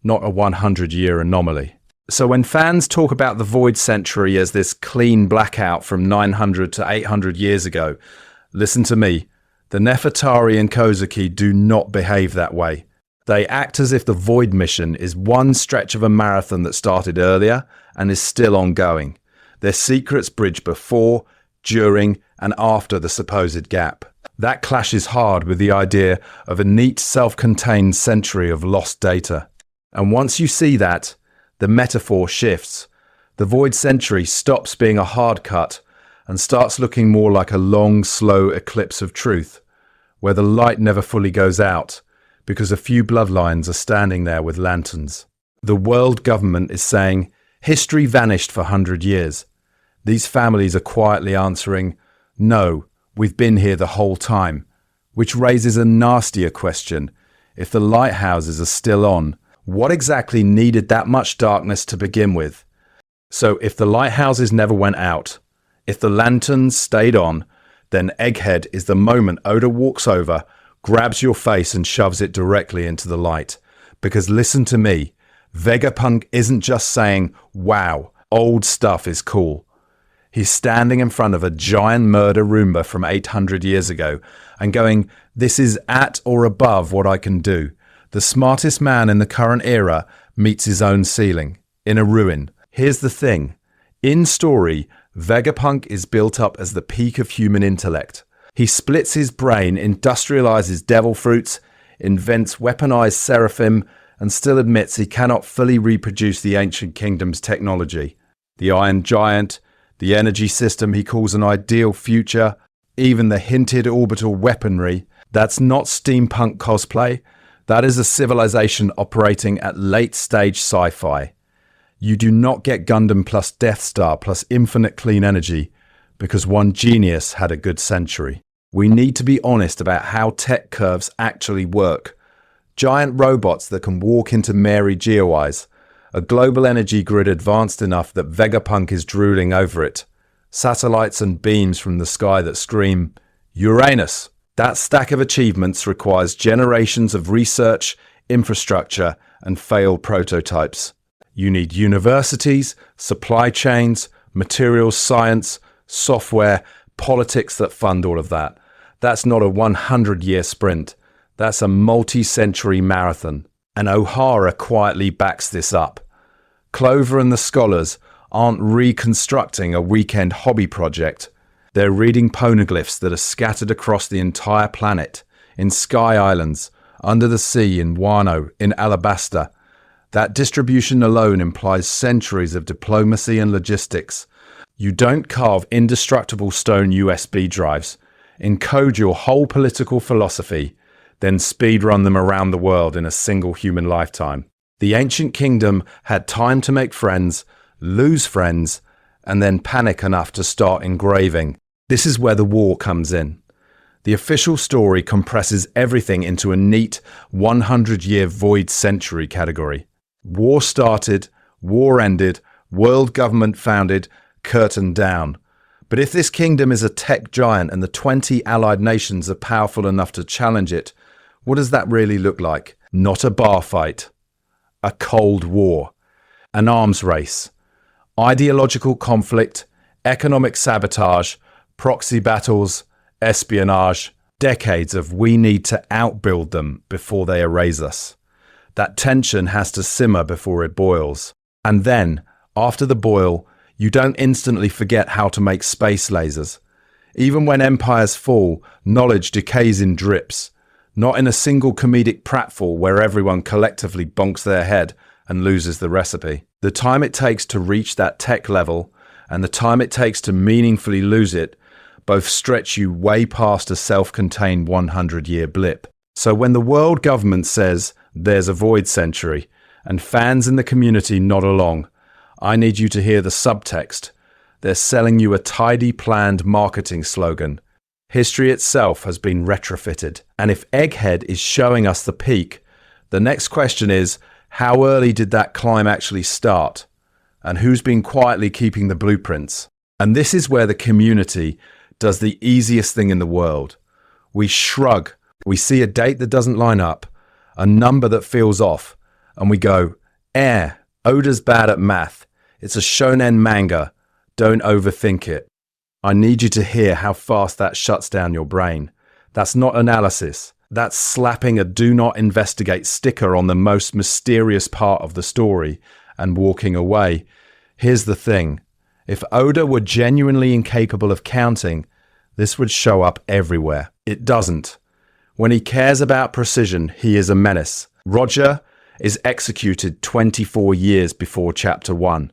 not a 100-year anomaly. So when fans talk about the Void Century as this clean blackout from 900 to 800 years ago, listen to me. The Nefertari and Kozuki do not behave that way. They act as if the Void mission is one stretch of a marathon that started earlier and is still ongoing. Their secrets bridge before, during, and after the supposed gap. That clashes hard with the idea of a neat, self-contained century of lost data. And once you see that, the metaphor shifts. The Void Century stops being a hard cut and starts looking more like a long, slow eclipse of truth, where the light never fully goes out, because a few bloodlines are standing there with lanterns. The world government is saying, history vanished for 100 years. These families are quietly answering, no, we've been here the whole time. Which raises a nastier question. If the lighthouses are still on, what exactly needed that much darkness to begin with? So if the lighthouses never went out, if the lanterns stayed on, then Egghead is the moment Oda walks over, grabs your face and shoves it directly into the light. Because listen to me, Vegapunk isn't just saying, wow, old stuff is cool. He's standing in front of a giant murder Roomba from 800 years ago and going, this is at or above what I can do. The smartest man in the current era meets his own ceiling, in a ruin. Here's the thing. In story, Vegapunk is built up as the peak of human intellect. He splits his brain, industrializes devil fruits, invents weaponized seraphim, and still admits he cannot fully reproduce the ancient kingdom's technology. The Iron Giant, the energy system he calls an ideal future, even the hinted orbital weaponry, that's not steampunk cosplay. That is a civilization operating at late-stage sci-fi. You do not get Gundam plus Death Star plus infinite clean energy because one genius had a good century. We need to be honest about how tech curves actually work. Giant robots that can walk into Mary Geoise. A global energy grid advanced enough that Vegapunk is drooling over it. Satellites and beams from the sky that scream, Uranus! That stack of achievements requires generations of research, infrastructure, and failed prototypes. You need universities, supply chains, materials science, software, politics that fund all of that. That's not a 100-year sprint. That's a multi-century marathon. And O'Hara quietly backs this up. Clover and the scholars aren't reconstructing a weekend hobby project. They're reading poneglyphs that are scattered across the entire planet, in Sky Islands, under the sea in Wano, in Alabasta. That distribution alone implies centuries of diplomacy and logistics. You don't carve indestructible stone USB drives, encode your whole political philosophy, then speedrun them around the world in a single human lifetime. The ancient kingdom had time to make friends, lose friends, and then panic enough to start engraving. This is where the war comes in. The official story compresses everything into a neat 100-year void century category. War started, war ended, world government founded, curtain down. But if this kingdom is a tech giant and the 20 allied nations are powerful enough to challenge it, what does that really look like? Not a bar fight. A cold war. An arms race. Ideological conflict, economic sabotage, proxy battles, espionage, decades of we need to outbuild them before they erase us. That tension has to simmer before it boils. And then, after the boil, you don't instantly forget how to make space lasers. Even when empires fall, knowledge decays in drips. Not in a single comedic pratfall where everyone collectively bonks their head and loses the recipe. The time it takes to reach that tech level and the time it takes to meaningfully lose it both stretch you way past a self-contained 100-year blip. So when the world government says there's a void century and fans in the community nod along, I need you to hear the subtext. They're selling you a tidy planned marketing slogan. History itself has been retrofitted. And if Egghead is showing us the peak, the next question is, how early did that climb actually start? And who's been quietly keeping the blueprints? And this is where the community does the easiest thing in the world. We shrug. We see a date that doesn't line up, a number that feels off, and we go, Oda's bad at math. It's a shonen manga. Don't overthink it. I need you to hear how fast that shuts down your brain. That's not analysis. That's slapping a do not investigate sticker on the most mysterious part of the story and walking away. Here's the thing. If Oda were genuinely incapable of counting, this would show up everywhere. It doesn't. When he cares about precision, he is a menace. Roger is executed 24 years before Chapter 1.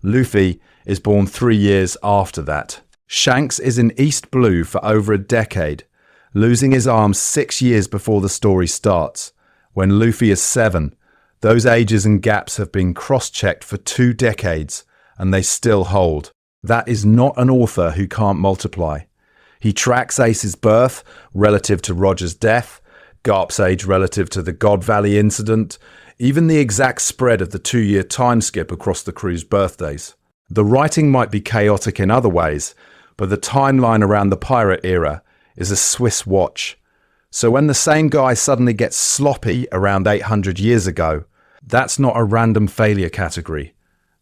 Luffy is born 3 years after that. Shanks is in East Blue for over a decade, losing his arm 6 years before the story starts. When Luffy is 7, Those ages and gaps have been cross-checked for 2 decades, and they still hold. That is not an author who can't multiply. He tracks Ace's birth relative to Roger's death, Garp's age relative to the God Valley incident, even the exact spread of the 2-year time skip across the crew's birthdays. The writing might be chaotic in other ways, but the timeline around the pirate era is a Swiss watch. So when the same guy suddenly gets sloppy around 800 years ago, that's not a random failure category.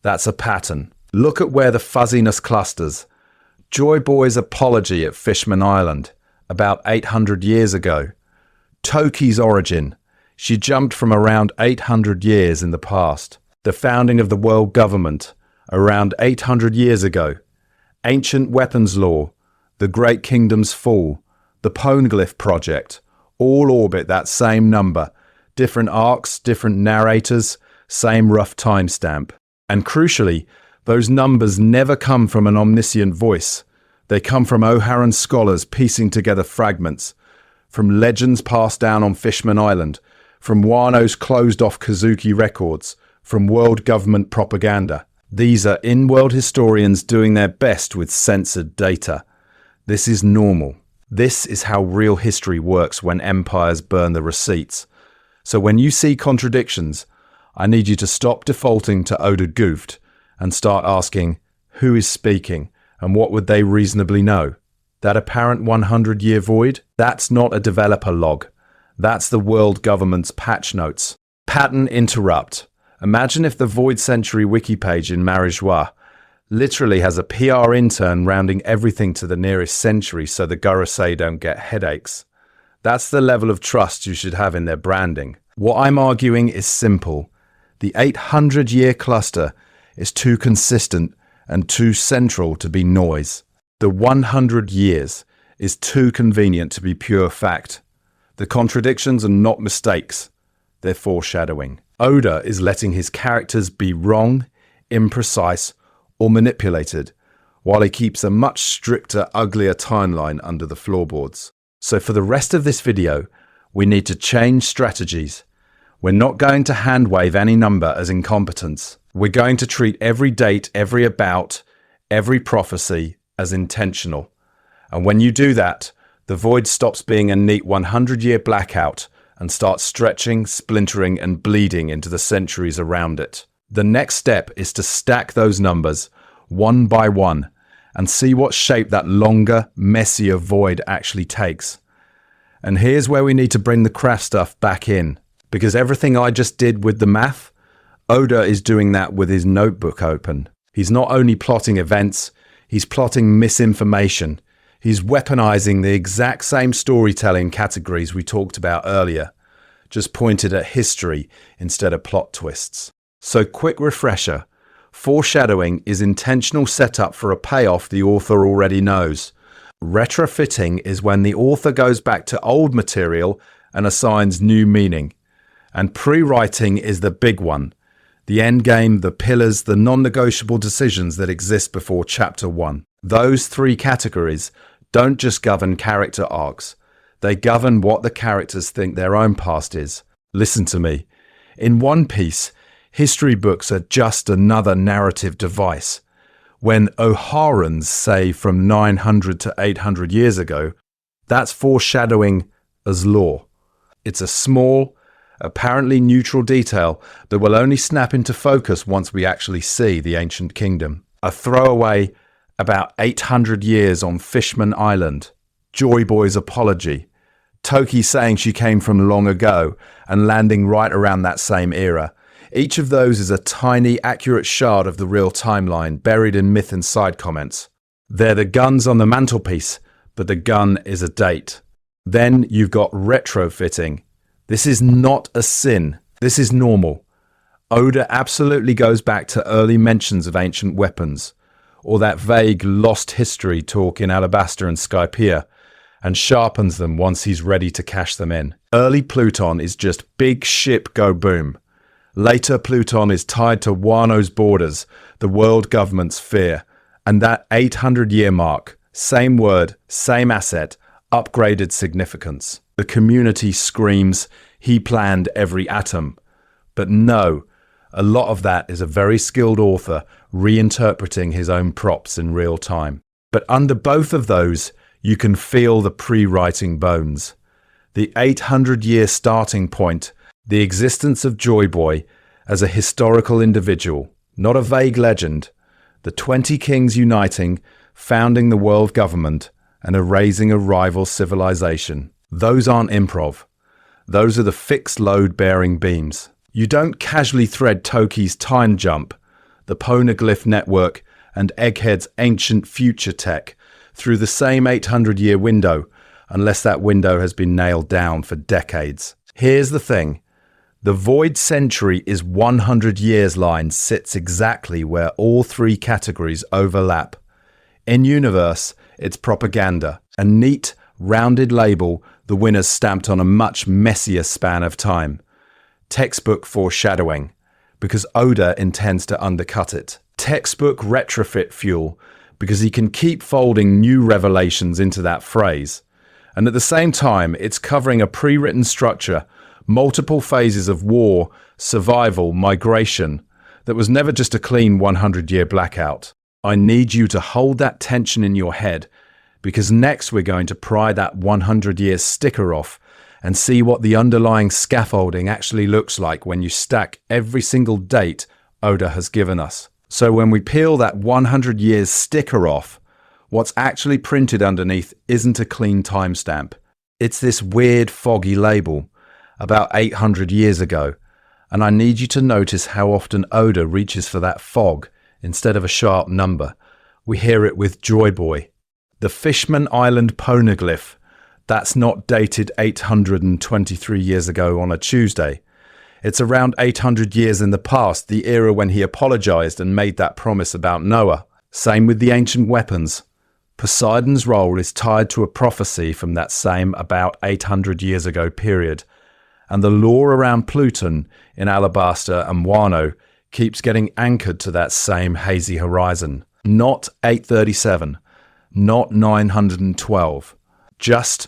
That's a pattern. Look at where the fuzziness clusters. Joy Boy's apology at Fishman Island, about 800 years ago. Toki's origin. She jumped from around 800 years in the past. The founding of the world government, around 800 years ago. Ancient weapons law, the Great Kingdom's fall, the Poneglyph project, all orbit that same number. Different arcs, different narrators, same rough timestamp. And crucially, those numbers never come from an omniscient voice. They come from O'Haran scholars piecing together fragments, from legends passed down on Fishman Island, from Wano's closed-off Kazuki records, from world government propaganda. These are in-world historians doing their best with censored data. This is normal. This is how real history works when empires burn the receipts. So when you see contradictions, I need you to stop defaulting to Oda goofed and start asking, who is speaking and what would they reasonably know? That apparent 100-year void? That's not a developer log. That's the world government's patch notes. Pattern interrupt. Imagine if the Void Century wiki page in Marijois literally has a PR intern rounding everything to the nearest century so the Gorosei don't get headaches. That's the level of trust you should have in their branding. What I'm arguing is simple. The 800-year cluster is too consistent and too central to be noise. The 100 years is too convenient to be pure fact. The contradictions are not mistakes. They're foreshadowing. Oda is letting his characters be wrong, imprecise, or manipulated, while he keeps a much stricter, uglier timeline under the floorboards. So for the rest of this video, we need to change strategies. We're not going to handwave any number as incompetence. We're going to treat every date, every about, every prophecy as intentional. And when you do that, the void stops being a neat 100-year blackout and starts stretching, splintering, and bleeding into the centuries around it. The next step is to stack those numbers one by one and see what shape that longer, messier void actually takes. And here's where we need to bring the craft stuff back in, because everything I just did with the math, Oda is doing that with his notebook open. He's not only plotting events, he's plotting misinformation. He's weaponizing the exact same storytelling categories we talked about earlier, just pointed at history instead of plot twists. So quick refresher, foreshadowing is intentional setup for a payoff the author already knows. Retrofitting is when the author goes back to old material and assigns new meaning. And pre-writing is the big one. The endgame, the pillars, the non-negotiable decisions that exist before chapter 1. Those 3 categories don't just govern character arcs. They govern what the characters think their own past is. Listen to me. In One Piece, history books are just another narrative device. When O'Harans say from 900 to 800 years ago, that's foreshadowing as lore. It's a small, apparently neutral detail that will only snap into focus once we actually see the ancient kingdom. A throwaway about 800 years on Fishman Island, Joy Boy's apology, Toki saying she came from long ago and landing right around that same era. Each of those is a tiny, accurate shard of the real timeline buried in myth and side comments. They're the guns on the mantelpiece, but the gun is a date. Then you've got retrofitting. This is not a sin. This is normal. Oda absolutely goes back to early mentions of ancient weapons, or that vague lost history talk in Alabasta and Skypiea, and sharpens them once he's ready to cash them in. Early Pluton is just big ship go boom. Later Pluton is tied to Wano's borders, the world government's fear, and that 800-year mark, same word, same asset, upgraded significance. The community screams, he planned every atom. But no, a lot of that is a very skilled author reinterpreting his own props in real time. But under both of those, you can feel the pre-writing bones. The 800-year starting point, the existence of Joy Boy as a historical individual, not a vague legend, the 20 kings uniting, founding the world government, and erasing a rival civilization. Those aren't improv. Those are the fixed load-bearing beams. You don't casually thread Toki's time jump, the Poneglyph network, and Egghead's ancient future tech through the same 800-year window, unless that window has been nailed down for decades. Here's the thing. The Void Century is 100 years line sits exactly where all three categories overlap. In universe, it's propaganda, a neat, rounded label the winner's stamped on a much messier span of time. Textbook foreshadowing, because Oda intends to undercut it. Textbook retrofit fuel, because he can keep folding new revelations into that phrase. And at the same time, it's covering a pre-written structure, multiple phases of war, survival, migration, that was never just a clean 100-year blackout. I need you to hold that tension in your head, because next we're going to pry that 100-year sticker off and see what the underlying scaffolding actually looks like when you stack every single date Oda has given us. So when we peel that 100 years sticker off, what's actually printed underneath isn't a clean timestamp. It's this weird foggy label, about 800 years ago, and I need you to notice how often Oda reaches for that fog instead of a sharp number. We hear it with Joy Boy. The Fishman Island Poneglyph, that's not dated 823 years ago on a Tuesday. It's around 800 years in the past, the era when he apologized and made that promise about Noah. Same with the ancient weapons. Poseidon's role is tied to a prophecy from that same about 800 years ago period. And the lore around Pluton in Alabaster and Wano keeps getting anchored to that same hazy horizon. Not 837, not 912, just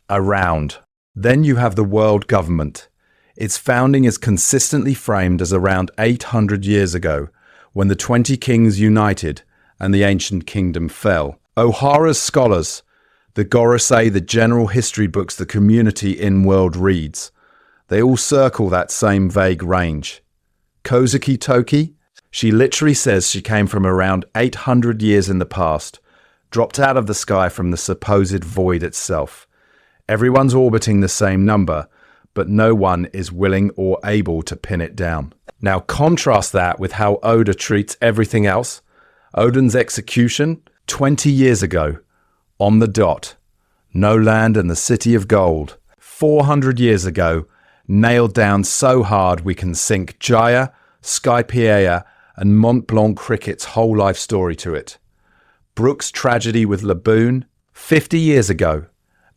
around. Then you have the world government. Its founding is consistently framed as around 800 years ago, when the 20 kings united and the ancient kingdom fell. O'Hara's scholars, the Gorosei, the general history books the community in-world reads, they all circle that same vague range. Kozuki Toki, she literally says she came from around 800 years in the past, dropped out of the sky from the supposed void itself. Everyone's orbiting the same number, but no one is willing or able to pin it down. Now contrast that with how Oda treats everything else. Oden's execution, 20 years ago, on the dot. No land and the city of gold. 400 years ago, nailed down so hard we can sink Jaya, Skypiea, and Mont Blanc cricket's whole life story to it. Brooks' tragedy with Laboon, 50 years ago.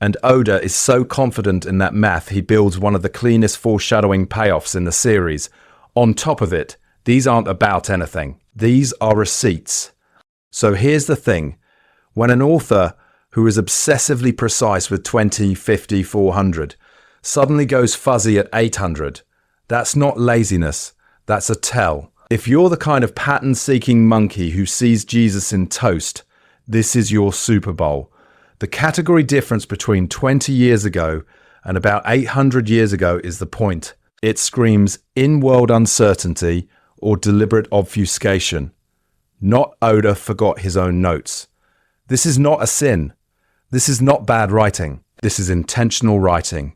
And Oda is so confident in that math he builds one of the cleanest foreshadowing payoffs in the series. On top of it, these aren't about anything. These are receipts. So here's the thing. When an author who is obsessively precise with 20, 50, 400 suddenly goes fuzzy at 800, that's not laziness, that's a tell. If you're the kind of pattern-seeking monkey who sees Jesus in toast, this is your Super Bowl. The category difference between 20 years ago and about 800 years ago is the point. It screams in-world uncertainty or deliberate obfuscation. Not Oda forgot his own notes. This is not a sin. This is not bad writing. This is intentional writing.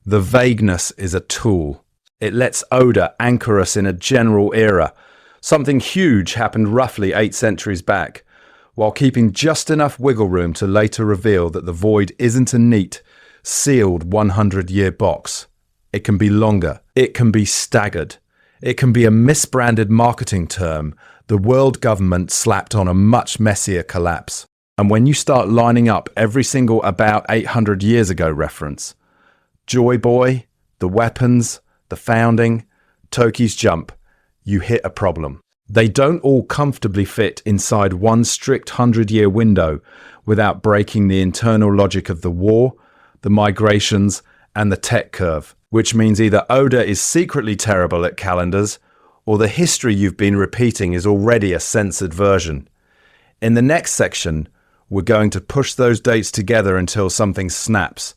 The vagueness is a tool. It lets Oda anchor us in a general era. Something huge happened roughly 8 centuries back, while keeping just enough wiggle room to later reveal that the void isn't a neat, sealed 100-year box. It can be longer. It can be staggered. It can be a misbranded marketing term the world government slapped on a much messier collapse. And when you start lining up every single about 800 years ago reference, Joy Boy, the weapons, the founding, Toki's jump, you hit a problem. They don't all comfortably fit inside one strict 100-year window without breaking the internal logic of the war, the migrations, and the tech curve, which means either Oda is secretly terrible at calendars, or the history you've been repeating is already a censored version. In the next section, we're going to push those dates together until something snaps.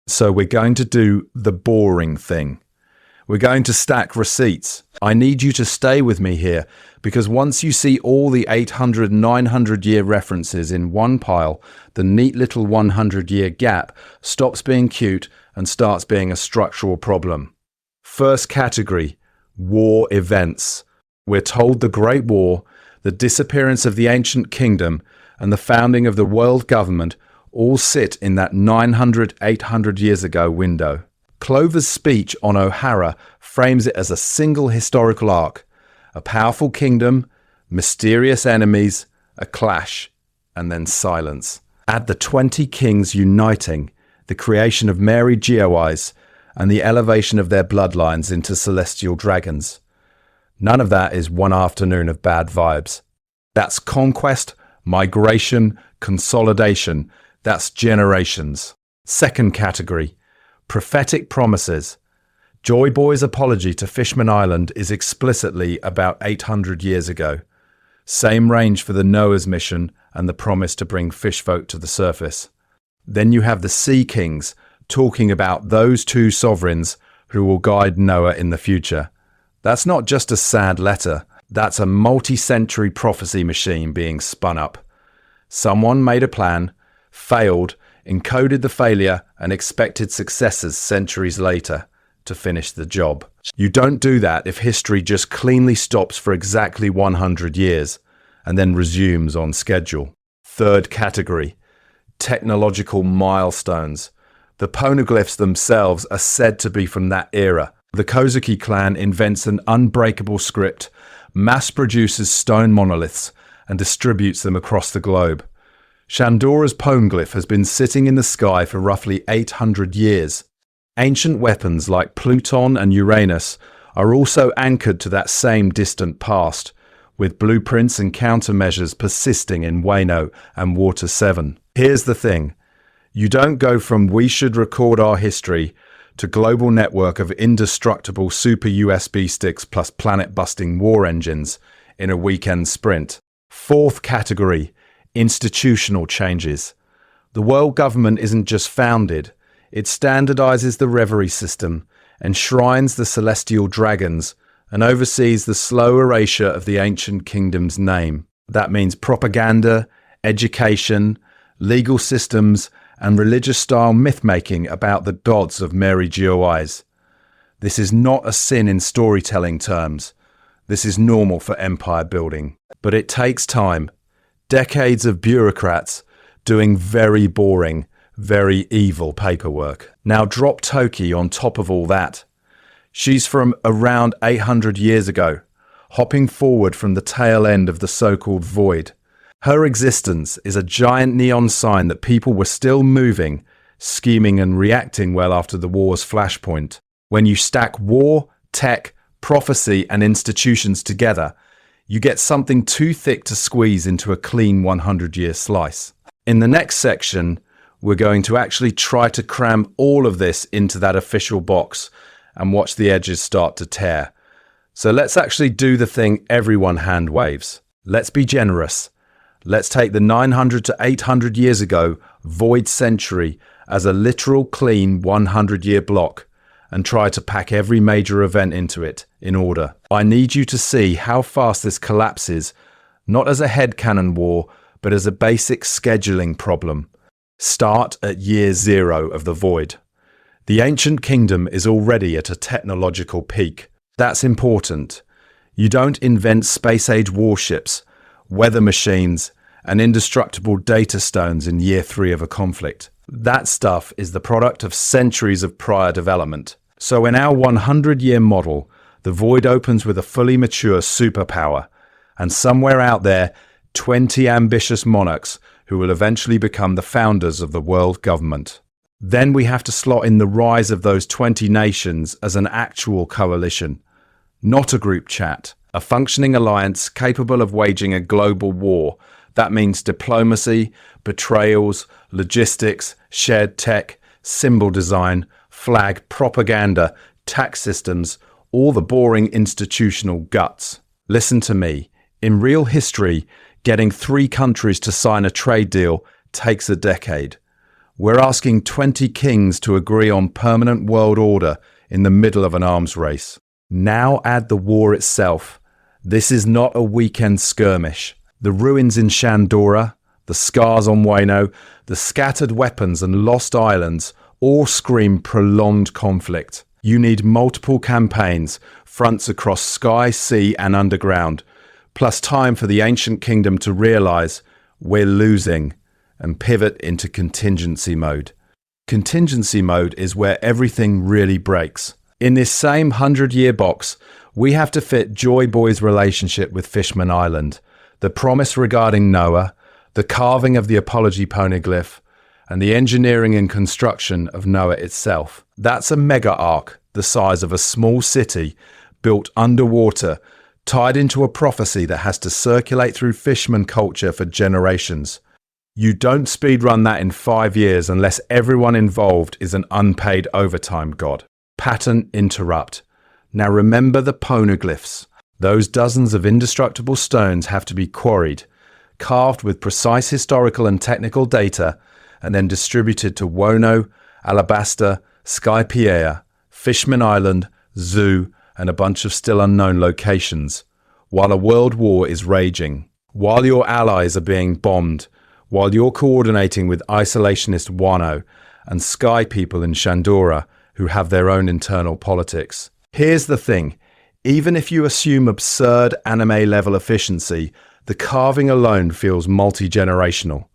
So we're going to do the boring thing. We're going to stack receipts. I need you to stay with me here, because once you see all the 800, 900-year references in one pile, the neat little 100-year gap stops being cute and starts being a structural problem. First category, war events. We're told the Great War, the disappearance of the ancient kingdom, and the founding of the world government all sit in that 900, 800 years ago window. Clover's speech on O'Hara frames it as a single historical arc, a powerful kingdom, mysterious enemies, a clash, and then silence. Add the 20 kings uniting, the creation of Mary Geoise, and the elevation of their bloodlines into celestial dragons. None of that is one afternoon of bad vibes. That's conquest, migration, consolidation. That's generations. Second category, prophetic promises. Joy Boy's apology to Fishman Island is explicitly about 800 years ago. Same range for the Noah's mission and the promise to bring fishfolk to the surface. Then you have the Sea Kings talking about those two sovereigns who will guide Noah in the future. That's not just a sad letter. That's a multi-century prophecy machine being spun up. Someone made a plan, failed, encoded the failure, and expected successors centuries later to finish the job. You don't do that if history just cleanly stops for exactly 100 years and then resumes on schedule. Third category, technological milestones. The Poneglyphs themselves are said to be from that era. The Kozuki clan invents an unbreakable script, mass-produces stone monoliths, and distributes them across the globe. Shandora's Poneglyph has been sitting in the sky for roughly 800 years. Ancient weapons like Pluton and Uranus are also anchored to that same distant past, with blueprints and countermeasures persisting in Wano and Water 7. Here's the thing. You don't go from "we should record our history" to global network of indestructible super USB sticks plus planet-busting war engines in a weekend sprint. Fourth category, institutional changes. The world government isn't just founded, it standardizes the reverie system, enshrines the celestial dragons, and oversees the slow erasure of the ancient kingdom's name. That means propaganda, education, legal systems, and religious-style myth-making about the gods of Mary Geoise. This is not a sin in storytelling terms. This is normal for empire building. But it takes time. Decades of bureaucrats doing very boring, very evil paperwork. Now drop Toki on top of all that. She's from around 800 years ago, hopping forward from the tail end of the so-called void. Her existence is a giant neon sign that people were still moving, scheming and reacting well after the war's flashpoint. When you stack war, tech, prophecy and institutions together, you get something too thick to squeeze into a clean 100-year slice. In the next section, we're going to actually try to cram all of this into that official box and watch the edges start to tear. So let's actually do the thing everyone hand waves. Let's be generous. Let's take the 900 to 800 years ago void century as a literal clean 100-year block and try to pack every major event into it in order. I need you to see how fast this collapses, not as a headcanon war, but as a basic scheduling problem. Start at year 0 of the void. The ancient kingdom is already at a technological peak. That's important. You don't invent space-age warships, weather machines, and indestructible data stones in year 3 of a conflict. That stuff is the product of centuries of prior development. So in our 100-year model, the void opens with a fully mature superpower, and somewhere out there, 20 ambitious monarchs who will eventually become the founders of the world government. Then we have to slot in the rise of those 20 nations as an actual coalition, not a group chat, a functioning alliance capable of waging a global war. That means diplomacy, betrayals, logistics, shared tech, symbol design, flag, propaganda, tax systems, all the boring institutional guts. Listen to me. In real history, getting 3 countries to sign a trade deal takes a decade. We're asking 20 kings to agree on permanent world order in the middle of an arms race. Now add the war itself. This is not a weekend skirmish. The ruins in Shandora, the scars on Wano, the scattered weapons and lost islands all scream prolonged conflict. You need multiple campaigns, fronts across sky, sea and underground, plus time for the ancient kingdom to realize we're losing and pivot into contingency mode. Contingency mode is where everything really breaks. In this same 100-year box, we have to fit Joy Boy's relationship with Fishman Island, the promise regarding Noah, the carving of the Apology Poneglyph, and the engineering and construction of Noah itself. That's a mega arc the size of a small city built underwater, tied into a prophecy that has to circulate through Fishman culture for generations. You don't speedrun that in 5 years unless everyone involved is an unpaid overtime god. Pattern interrupt. Now remember the poneglyphs. Those dozens of indestructible stones have to be quarried, carved with precise historical and technical data, and then distributed to Wono, Alabaster, Skypiea, Fishman Island, Zoo, and a bunch of still unknown locations, while a world war is raging, while your allies are being bombed, while you're coordinating with isolationist Wano and Sky people in Shandora who have their own internal politics. Here's the thing, even if you assume absurd anime-level efficiency, the carving alone feels multi-generational.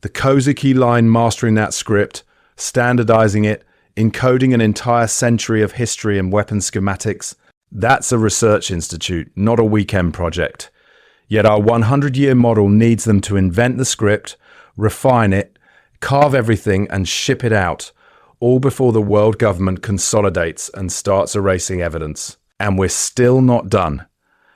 The Kozuki line mastering that script, standardizing it, encoding an entire century of history and weapon schematics, that's a research institute, not a weekend project. Yet our 100-year model needs them to invent the script, refine it, carve everything and ship it out, all before the world government consolidates and starts erasing evidence. And we're still not done.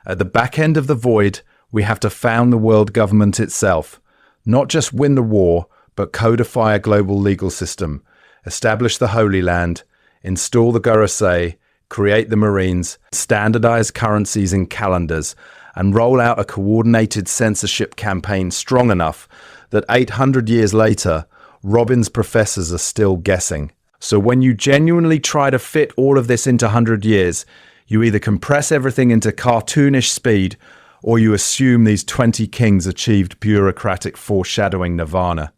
At the back end of the void, we have to found the world government itself. Not just win the war, but codify a global legal system, establish the Holy Land, install the Gorosei, create the Marines, standardize currencies and calendars, and roll out a coordinated censorship campaign strong enough that 800 years later, Robin's professors are still guessing. So when you genuinely try to fit all of this into 100 years, you either compress everything into cartoonish speed, or you assume these 20 kings achieved bureaucratic foreshadowing nirvana.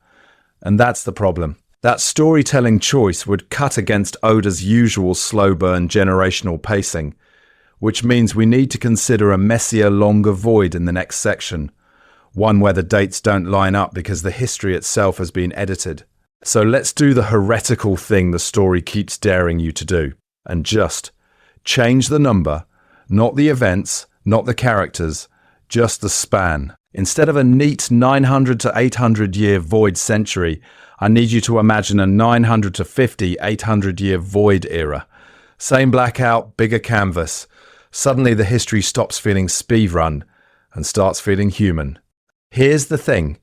And that's the problem. That storytelling choice would cut against Oda's usual slow burn generational pacing, which means we need to consider a messier, longer void in the next section, one where the dates don't line up because the history itself has been edited. So let's do the heretical thing the story keeps daring you to do, and just change the number, not the events, not the characters, just the span. Instead of a neat 900 to 800 year void century, I need you to imagine a 900 to 50, 800 year void era. Same blackout, bigger canvas. Suddenly the history stops feeling speedrun and starts feeling human. Here's the thing.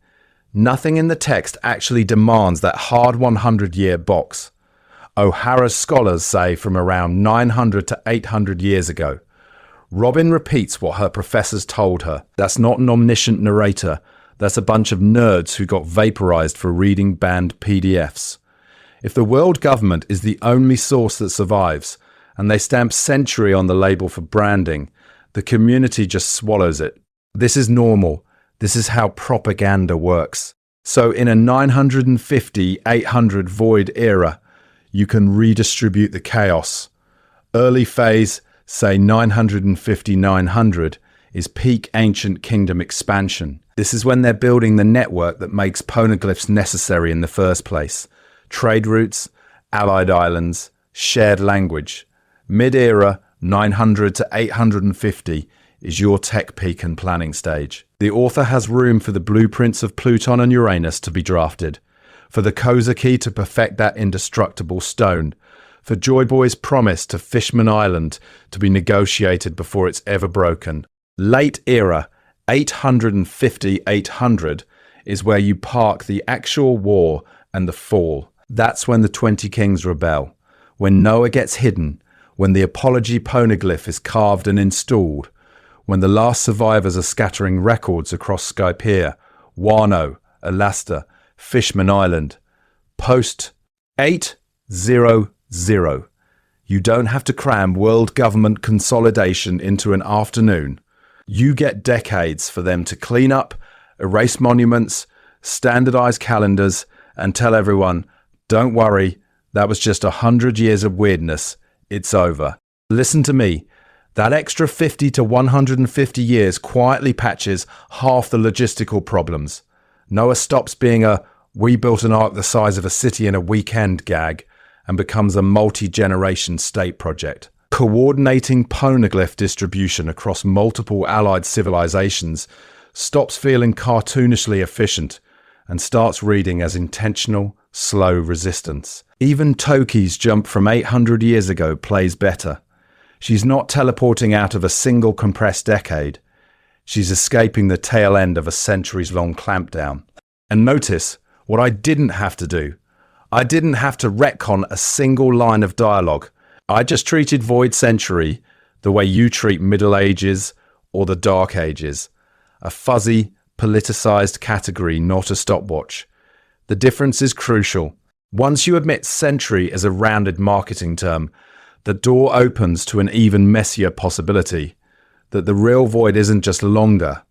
Nothing in the text actually demands that hard 100-year box. O'Hara's scholars say from around 900 to 800 years ago. Robin repeats what her professors told her. That's not an omniscient narrator. That's a bunch of nerds who got vaporized for reading banned PDFs. If the world government is the only source that survives, and they stamp century on the label for branding, the community just swallows it. This is normal. This is how propaganda works. So in a 950, 800 void era, you can redistribute the chaos. Early phase, say 950, 900, is peak ancient kingdom expansion. This is when they're building the network that makes poneglyphs necessary in the first place. Trade routes, allied islands, shared language. Mid-era, 900 to 850, is your tech peak and planning stage. The author has room for the blueprints of Pluton and Uranus to be drafted, for the Kozuki to perfect that indestructible stone, for Joy Boy's promise to Fishman Island to be negotiated before it's ever broken. Late era, 850-800, is where you park the actual war and the fall. That's when the 20 kings rebel, when Noah gets hidden, when the apology poneglyph is carved and installed, when the last survivors are scattering records across Skypiea, Wano, Alasta, Fishman Island. Post 800. You don't have to cram world government consolidation into an afternoon. You get decades for them to clean up, erase monuments, standardize calendars, and tell everyone, don't worry, that was just 100 years of weirdness. It's over. Listen to me. That extra 50 to 150 years quietly patches half the logistical problems. Noah stops being a "we built an ark the size of a city in a weekend" gag and becomes a multi-generation state project. Coordinating poneglyph distribution across multiple allied civilizations stops feeling cartoonishly efficient and starts reading as intentional, slow resistance. Even Toki's jump from 800 years ago plays better. She's not teleporting out of a single compressed decade. She's escaping the tail end of a centuries-long clampdown. And notice what I didn't have to do. I didn't have to retcon a single line of dialogue. I just treated Void Century the way you treat Middle Ages or the Dark Ages. A fuzzy, politicized category, not a stopwatch. The difference is crucial. Once you admit century as a rounded marketing term, the door opens to an even messier possibility, that the real void isn't just longer,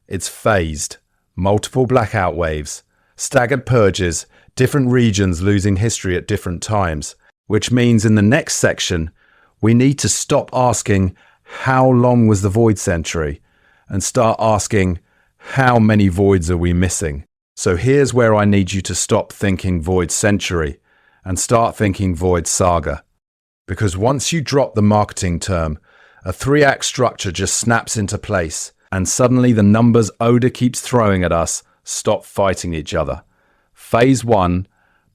it's phased. Multiple blackout waves, staggered purges, different regions losing history at different times, which means in the next section, we need to stop asking, how long was the void century? And start asking, how many voids are we missing? So here's where I need you to stop thinking void century and start thinking void saga. Because once you drop the marketing term, a 3-act structure just snaps into place, and suddenly the numbers Oda keeps throwing at us stop fighting each other. Phase 1,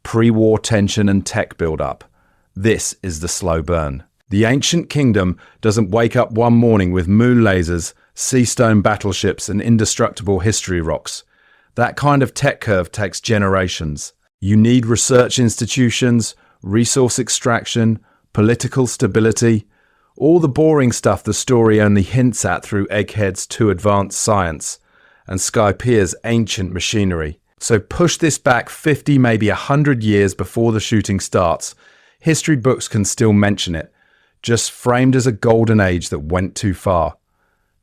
pre-war tension and tech build-up. This is the slow burn. The ancient kingdom doesn't wake up one morning with moon lasers, seastone battleships, and indestructible history rocks. That kind of tech curve takes generations. You need research institutions, resource extraction, political stability, all the boring stuff the story only hints at through Egghead's too advanced science and Skypiea's ancient machinery. So push this back 50, maybe 100 years before the shooting starts. History books can still mention it, just framed as a golden age that went too far.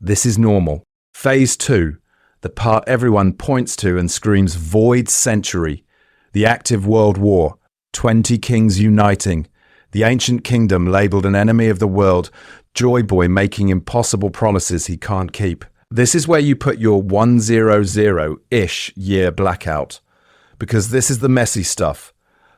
This is normal. Phase 2, the part everyone points to and screams Void Century, the active world war, 20 kings uniting, the ancient kingdom labelled an enemy of the world, Joy Boy making impossible promises he can't keep. This is where you put your 100-ish year blackout, because this is the messy stuff.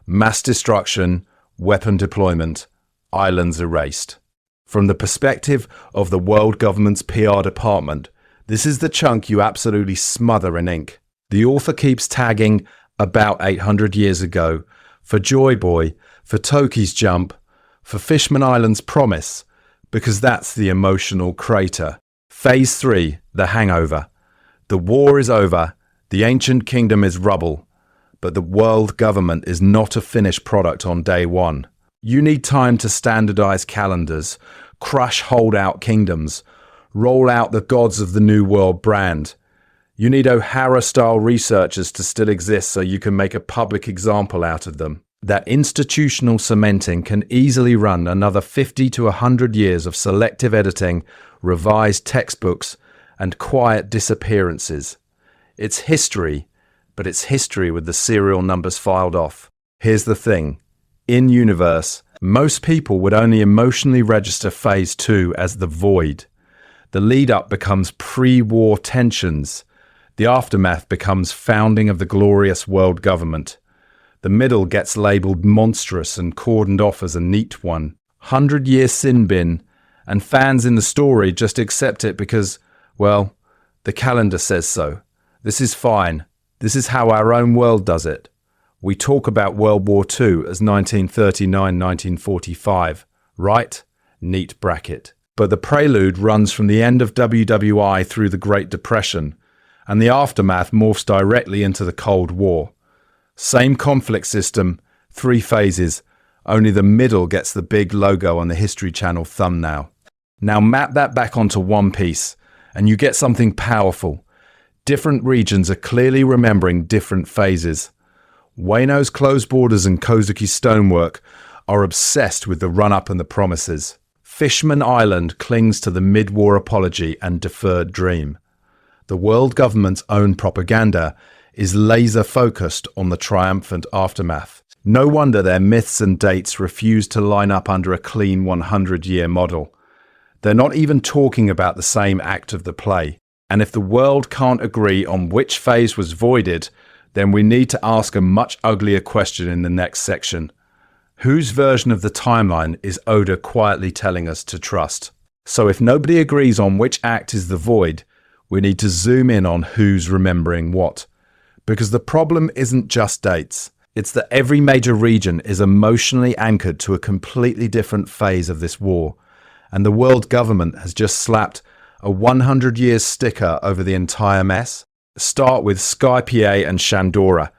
Mass destruction, weapon deployment, islands erased. From the perspective of the world government's PR department, this is the chunk you absolutely smother in ink. The author keeps tagging about 800 years ago for Joy Boy, for Toki's jump, for Fishman Island's promise, because that's the emotional crater. Phase 3, the hangover. The war is over, the ancient kingdom is rubble, but the world government is not a finished product on day one. You need time to standardize calendars, crush holdout kingdoms, roll out the gods of the New World brand. You need O'Hara-style researchers to still exist so you can make a public example out of them. That institutional cementing can easily run another 50 to 100 years of selective editing, revised textbooks, and quiet disappearances. It's history, but it's history with the serial numbers filed off. Here's the thing. In universe, most people would only emotionally register Phase 2 as the void. The lead-up becomes pre-war tensions. The aftermath becomes founding of the glorious world government. The middle gets labelled monstrous and cordoned off as a neat one. 100-year sin bin, and fans in the story just accept it because, well, the calendar says so. This is fine. This is how our own world does it. We talk about World War II as 1939-1945, right? Neat bracket. But the prelude runs from the end of WWI through the Great Depression, and the aftermath morphs directly into the Cold War. Same conflict system, 3 phases, Only the middle gets the big logo on the History Channel thumbnail. Now map that back onto one piece, and you get something powerful. Different regions are clearly remembering different phases. Wano's closed borders and Kozuki stonework are obsessed with the run-up and the promises. Fishman Island clings to the mid-war apology and deferred dream. The world government's own propaganda is laser-focused on the triumphant aftermath. No wonder their myths and dates refuse to line up under a clean 100-year model. They're not even talking about the same act of the play. And if the world can't agree on which phase was voided, then we need to ask a much uglier question in the next section. Whose version of the timeline is Oda quietly telling us to trust? So if nobody agrees on which act is the void, we need to zoom in on who's remembering what. Because the problem isn't just dates. It's that every major region is emotionally anchored to a completely different phase of this war. And the world government has just slapped a 100-year sticker over the entire mess. Start with Skypiea and Shandora.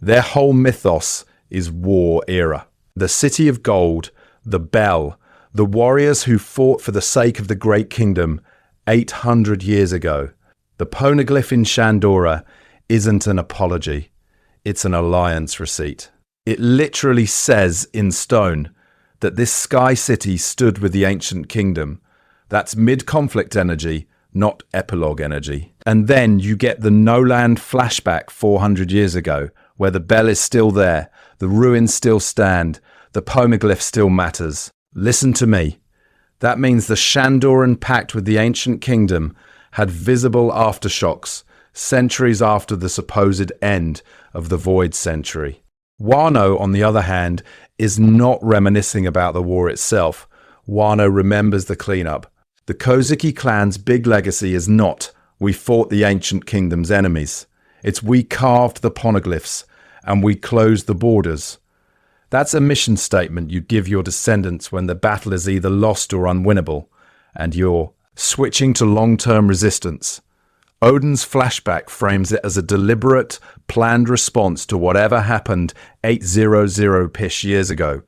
Their whole mythos is war era. The City of Gold, the Bell, the warriors who fought for the sake of the Great Kingdom 800 years ago. The Poneglyph in Shandora isn't an apology. It's an alliance receipt. It literally says in stone that this sky city stood with the ancient kingdom. That's mid-conflict energy, not epilogue energy. And then you get the no-land flashback 400 years ago, where the bell is still there, the ruins still stand, the poneglyph still matters. Listen to me. That means the Shandoran pact with the ancient kingdom had visible aftershocks, centuries after the supposed end of the Void Century. Wano, on the other hand, is not reminiscing about the war itself. Wano remembers the cleanup. The Kozuki clan's big legacy is not, we fought the ancient kingdom's enemies. It's we carved the poneglyphs and we closed the borders. That's a mission statement you'd give your descendants when the battle is either lost or unwinnable, and you're switching to long-term resistance. Odin's flashback frames it as a deliberate, planned response to whatever happened 800-ish years ago.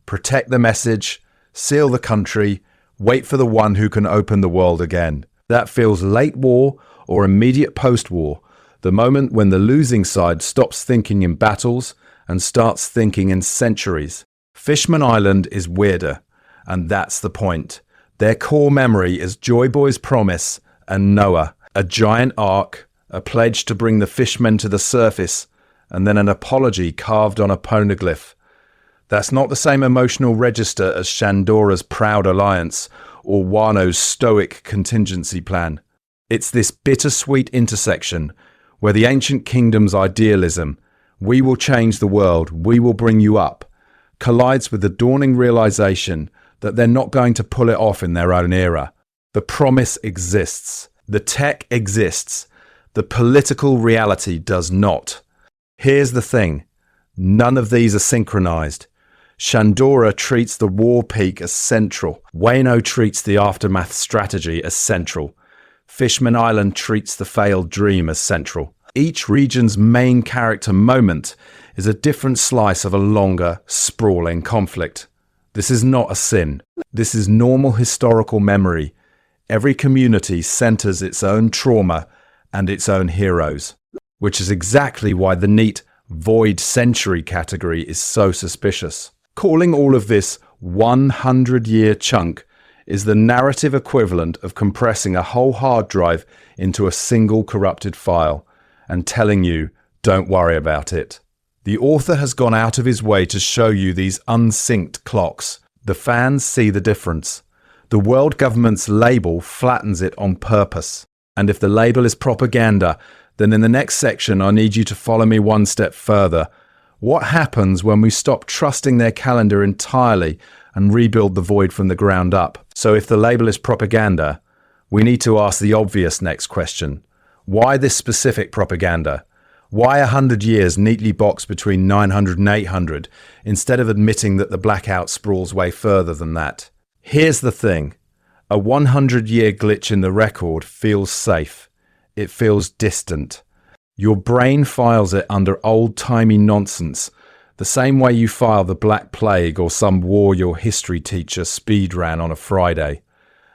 Protect the message, seal the country, wait for the one who can open the world again. That feels late war or immediate post-war, the moment when the losing side stops thinking in battles and starts thinking in centuries. Fishman Island is weirder, and that's the point. Their core memory is Joy Boy's promise and Noah, a giant ark, a pledge to bring the fishmen to the surface, and then an apology carved on a poneglyph. That's not the same emotional register as Shandora's proud alliance or Wano's stoic contingency plan. It's this bittersweet intersection where the ancient kingdom's idealism, we will change the world, we will bring you up, collides with the dawning realization that they're not going to pull it off in their own era. The promise exists. The tech exists. The political reality does not. Here's the thing. None of these are synchronized. Shandora treats the war peak as central. Wano treats the aftermath strategy as central. Fishman Island treats the failed dream as central. Each region's main character moment is a different slice of a longer, sprawling conflict. This is not a sin. This is normal historical memory. Every community centers its own trauma and its own heroes, which is exactly why the neat Void Century category is so suspicious. Calling all of this 100-year chunk is the narrative equivalent of compressing a whole hard drive into a single corrupted file and telling you, don't worry about it. The author has gone out of his way to show you these unsynced clocks. The fans see the difference. The world government's label flattens it on purpose. And if the label is propaganda, then in the next section I need you to follow me one step further. What happens when we stop trusting their calendar entirely and rebuild the void from the ground up? So if the label is propaganda, we need to ask the obvious next question. Why this specific propaganda? Why 100 years neatly boxed between 900 and 800 instead of admitting that the blackout sprawls way further than that? Here's the thing. A 100-year glitch in the record feels safe. It feels distant. Your brain files it under old-timey nonsense The same way you file the Black Plague or some war your history teacher speed ran on a Friday.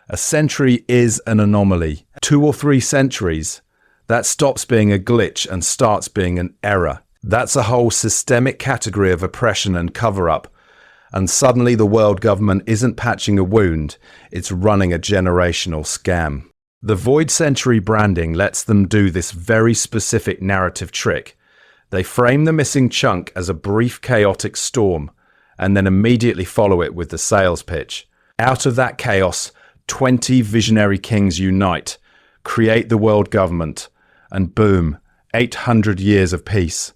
A century is an anomaly. 2 or 3 centuries, that stops being a glitch and starts being an error. That's a whole systemic category of oppression and cover-up. And suddenly the world government isn't patching a wound, it's running a generational scam. The Void Century branding lets them do this very specific narrative trick. They frame the missing chunk as a brief chaotic storm, and then immediately follow it with the sales pitch. Out of that chaos, 20 visionary kings unite, create the world government, and boom, 800 years of peace.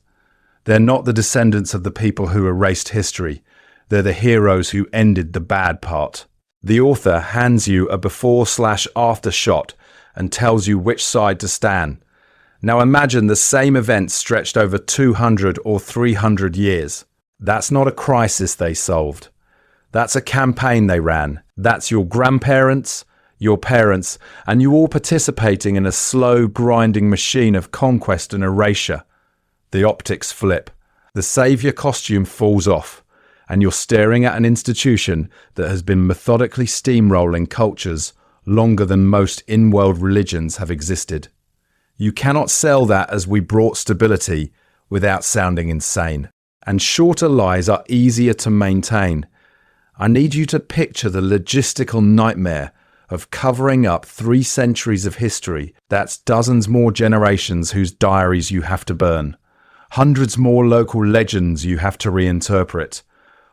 They're not the descendants of the people who erased history. They're the heroes who ended the bad part. The author hands you a before/after shot and tells you which side to stand. Now imagine the same event stretched over 200 or 300 years. That's not a crisis they solved. That's a campaign they ran. That's your grandparents, your parents, and you all participating in a slow grinding machine of conquest and erasure. The optics flip. The savior costume falls off, and you're staring at an institution that has been methodically steamrolling cultures longer than most in-world religions have existed. You cannot sell that as we brought stability without sounding insane. And shorter lies are easier to maintain. I need you to picture the logistical nightmare of covering up 3 centuries of history. That's dozens more generations whose diaries you have to burn. Hundreds more local legends you have to reinterpret.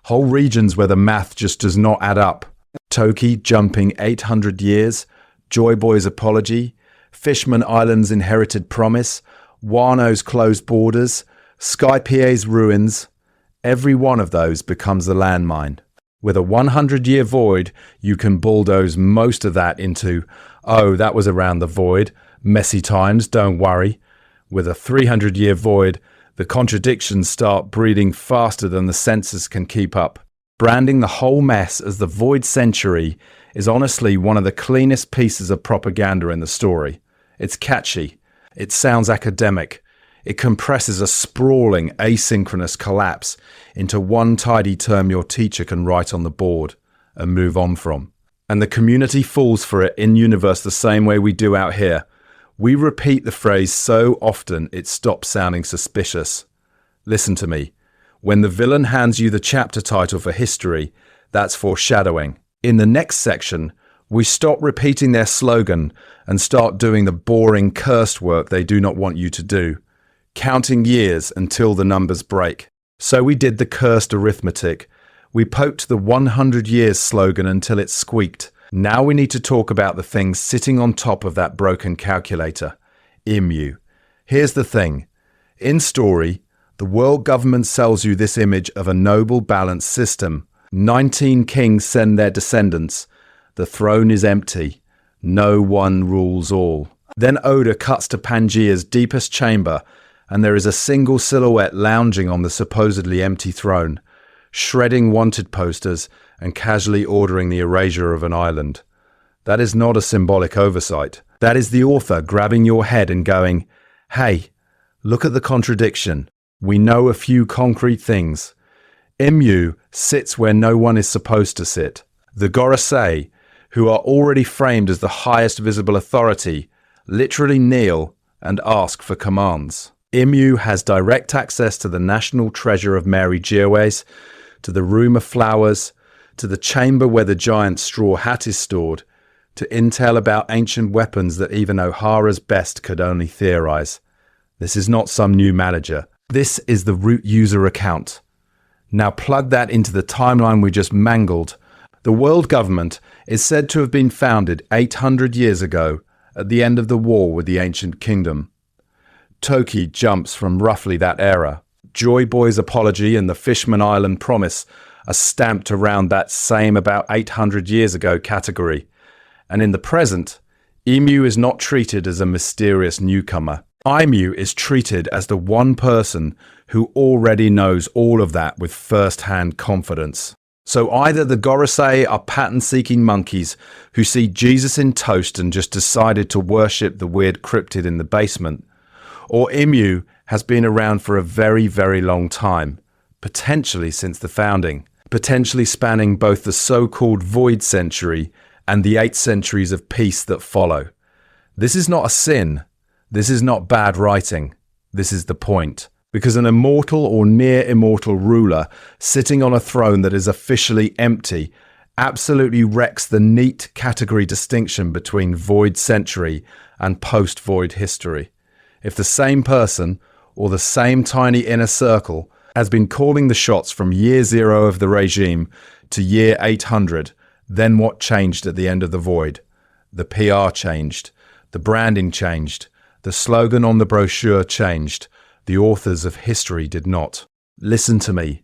Whole regions where the math just does not add up. Toki jumping 800 years, Joy Boy's apology, Fishman Island's inherited promise, Wano's closed borders, Skypie's ruins. Every one of those becomes a landmine. With a 100-year void, you can bulldoze most of that into, oh, that was around the void, messy times, don't worry. With a 300-year void, the contradictions start breeding faster than the sensors can keep up. Branding the whole mess as the Void Century is honestly one of the cleanest pieces of propaganda in the story. It's catchy. It sounds academic. It compresses a sprawling, asynchronous collapse into one tidy term your teacher can write on the board and move on from. And the community falls for it in universe the same way we do out here. We repeat the phrase so often it stops sounding suspicious. Listen to me. When the villain hands you the chapter title for history, that's foreshadowing. In the next section, we stop repeating their slogan and start doing the boring, cursed work they do not want you to do, counting years until the numbers break. So we did the cursed arithmetic. We poked the 100 years slogan until it squeaked. Now we need to talk about the thing sitting on top of that broken calculator. IMU. Here's the thing. In story, the world government sells you this image of a noble, balanced system. 19 kings send their descendants. The throne is empty. No one rules all. Then Oda cuts to Pangea's deepest chamber, and there is a single silhouette lounging on the supposedly empty throne, shredding wanted posters and casually ordering the erasure of an island. That is not a symbolic oversight. That is the author grabbing your head and going, hey, look at the contradiction. We know a few concrete things. Imyu sits where no one is supposed to sit. The Gorosei, who are already framed as the highest visible authority, literally kneel and ask for commands. Imyu has direct access to the national treasure of Mary Geowes, to the room of flowers, to the chamber where the giant straw hat is stored, to intel about ancient weapons that even O'Hara's best could only theorize. This is not some new manager. This is the root user account. Now plug that into the timeline we just mangled. The world government is said to have been founded 800 years ago at the end of the war with the ancient kingdom. Toki jumps from roughly that era. Joy Boy's apology and the Fishman Island promise are stamped around that same about 800 years ago category. And in the present, Emu is not treated as a mysterious newcomer. Imu is treated as the one person who already knows all of that with first-hand confidence. So either the Gorosei are pattern-seeking monkeys who see Jesus in toast and just decided to worship the weird cryptid in the basement, or Imu has been around for a very, very long time, potentially since the founding, potentially spanning both the so-called void century and the 8 centuries of peace that follow. This is not a sin. This is not bad writing. This is the point. Because an immortal or near immortal ruler sitting on a throne that is officially empty absolutely wrecks the neat category distinction between void century and post-void history. If the same person, or the same tiny inner circle, has been calling the shots from year 0 of the regime to year 800, then what changed at the end of the void? The PR changed. The branding changed. The slogan on the brochure changed. The authors of history did not. Listen to me.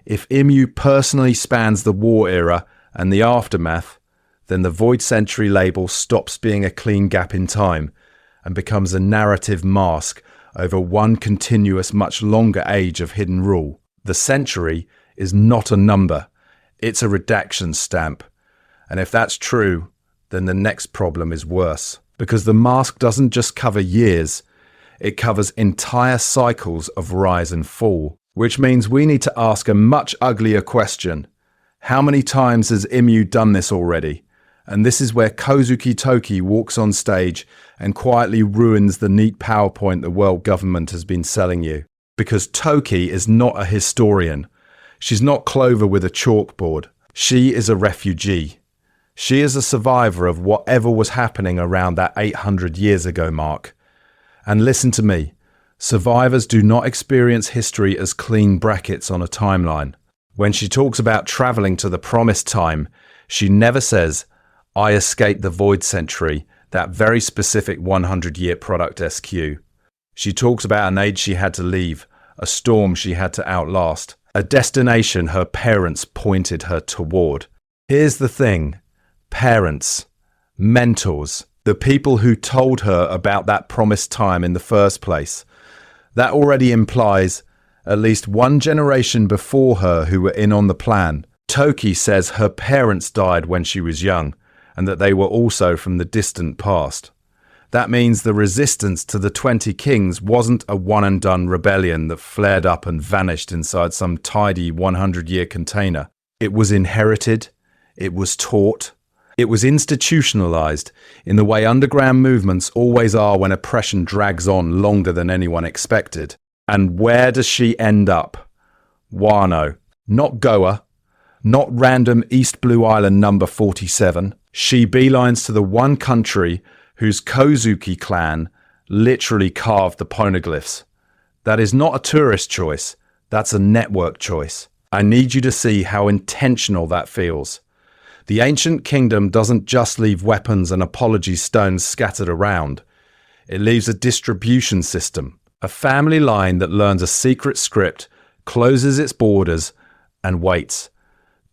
If Imu personally spans the war era and the aftermath, then the void century label stops being a clean gap in time and becomes a narrative mask over one continuous, much longer age of hidden rule. The century is not a number. It's a redaction stamp. And if that's true, then the next problem is worse. Because the mask doesn't just cover years, it covers entire cycles of rise and fall. Which means we need to ask a much uglier question. How many times has Imu done this already? And this is where Kozuki Toki walks on stage and quietly ruins the neat PowerPoint the world government has been selling you. Because Toki is not a historian. She's not Clover with a chalkboard. She is a refugee. She is a survivor of whatever was happening around that 800 years ago mark. And listen to me, survivors do not experience history as clean brackets on a timeline. When she talks about travelling to the promised time, she never says, I escaped the void century, that very specific 100-year product SQ. She talks about an age she had to leave, a storm she had to outlast, a destination her parents pointed her toward. Here's the thing. Parents, mentors, the people who told her about that promised time in the first place. That already implies at least one generation before her who were in on the plan. Toki says her parents died when she was young, and that they were also from the distant past. That means the resistance to the 20 Kings wasn't a one-and-done rebellion that flared up and vanished inside some tidy 100-year container. It was inherited, it was taught, it was institutionalized in the way underground movements always are when oppression drags on longer than anyone expected. And where does she end up? Wano. Not Goa. Not random East Blue Island number 47. She beelines to the one country whose Kozuki clan literally carved the poneglyphs. That is not a tourist choice. That's a network choice. I need you to see how intentional that feels. The ancient kingdom doesn't just leave weapons and apology stones scattered around. It leaves a distribution system, a family line that learns a secret script, closes its borders, and waits.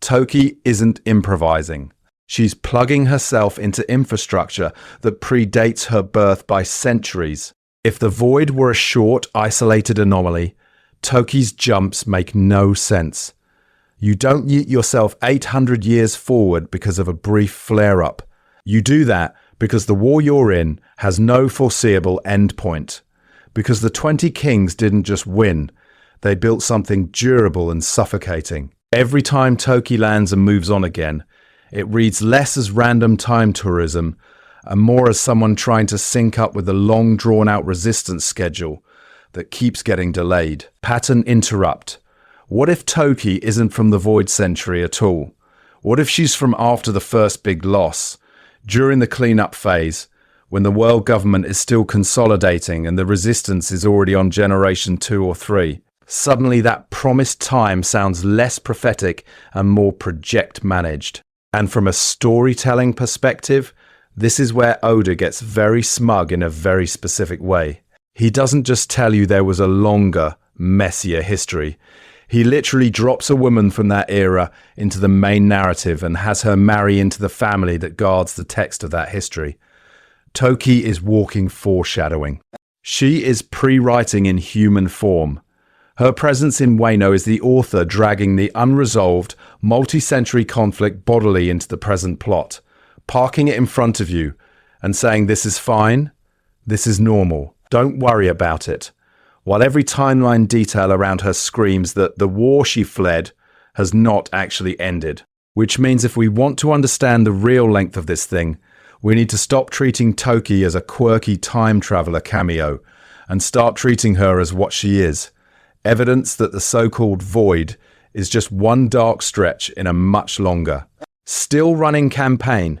Toki isn't improvising. She's plugging herself into infrastructure that predates her birth by centuries. If the void were a short, isolated anomaly, Toki's jumps make no sense. You don't yeet yourself 800 years forward because of a brief flare-up. You do that because the war you're in has no foreseeable endpoint. Because the 20 Kings didn't just win, they built something durable and suffocating. Every time Toki lands and moves on again, it reads less as random time tourism and more as someone trying to sync up with the long drawn-out resistance schedule that keeps getting delayed. Pattern interrupt. What if Toki isn't from the Void Century at all? What if she's from after the first big loss, during the cleanup phase, when the world government is still consolidating and the resistance is already on generation 2 or 3? Suddenly that promised time sounds less prophetic and more project managed. And from a storytelling perspective, this is where Oda gets very smug in a very specific way. He doesn't just tell you there was a longer, messier history. He literally drops a woman from that era into the main narrative and has her marry into the family that guards the text of that history. Toki is walking foreshadowing. She is pre-writing in human form. Her presence in Wano is the author dragging the unresolved, multi-century conflict bodily into the present plot, parking it in front of you and saying this is fine, this is normal, don't worry about it. while every timeline detail around her screams that the war she fled has not actually ended. Which means if we want to understand the real length of this thing, we need to stop treating Toki as a quirky time traveler cameo and start treating her as what she is, evidence that the so-called void is just one dark stretch in a much longer, still running campaign.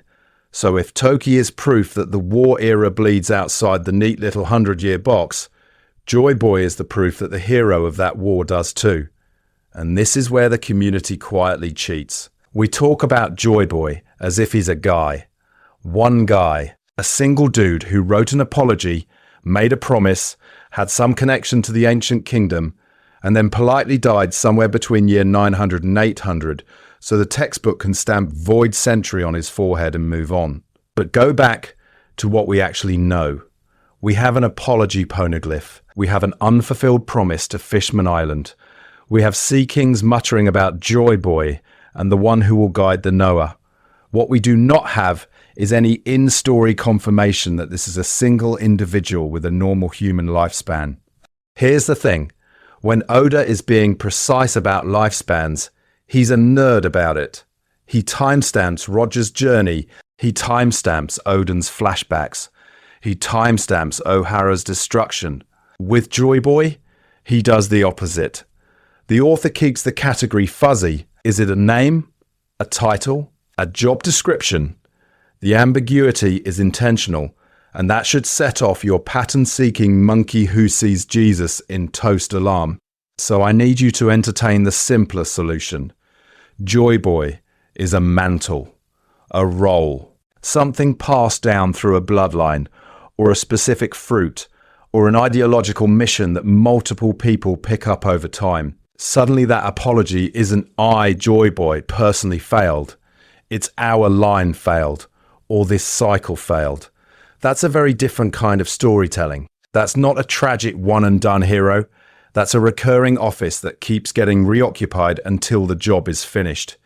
So if Toki is proof that the war era bleeds outside the neat little 100-year box, Joy Boy is the proof that the hero of that war does too. And this is where the community quietly cheats. We talk about Joy Boy as if he's a guy. One guy, a single dude who wrote an apology, made a promise, had some connection to the ancient kingdom, and then politely died somewhere between year 900 and 800, so the textbook can stamp Void Century on his forehead and move on. But go back to what we actually know. We have an apology poneglyph. We have an unfulfilled promise to Fishman Island. We have Sea Kings muttering about Joy Boy and the one who will guide the Noah. What we do not have is any in-story confirmation that this is a single individual with a normal human lifespan. Here's the thing. When Oda is being precise about lifespans, he's a nerd about it. He timestamps Roger's journey. He timestamps Odin's flashbacks. He timestamps O'Hara's destruction. With Joy Boy, he does the opposite. The author keeps the category fuzzy. Is it a name, a title, a job description? The ambiguity is intentional, and that should set off your pattern-seeking monkey who sees Jesus in toast alarm. So I need you to entertain the simpler solution. Joy Boy is a mantle, a role, something passed down through a bloodline, or a specific fruit, or an ideological mission that multiple people pick up over time. Suddenly that apology isn't I, Joy Boy, personally failed. It's our line failed, or this cycle failed. That's a very different kind of storytelling. That's not a tragic one-and-done hero. That's a recurring office that keeps getting reoccupied until the job is finished.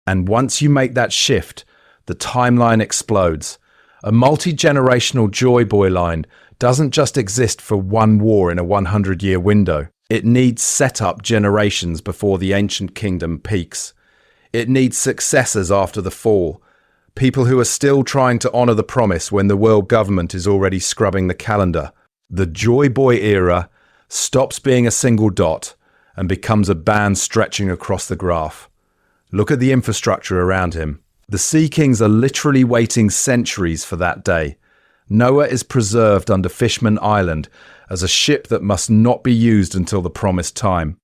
And once you make that shift, the timeline explodes. A multi-generational Joy Boy line doesn't just exist for one war in a 100-year window. It needs set-up generations before the ancient kingdom peaks. It needs successors after the fall. People who are still trying to honour the promise when the world government is already scrubbing the calendar. The Joy Boy era stops being a single dot and becomes a band stretching across the graph. Look at the infrastructure around him. The Sea Kings are literally waiting centuries for that day. Noah is preserved under Fishman Island as a ship that must not be used until the promised time.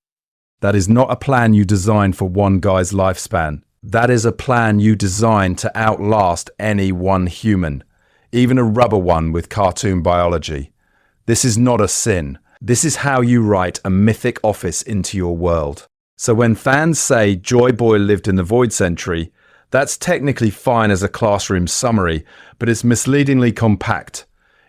That is not a plan you design for one guy's lifespan. That is a plan you design to outlast any one human, even a rubber one with cartoon biology. This is not a sin. This is how you write a mythic office into your world. So when fans say Joy Boy lived in the Void Century, that's technically fine as a classroom summary, but it's misleadingly compact.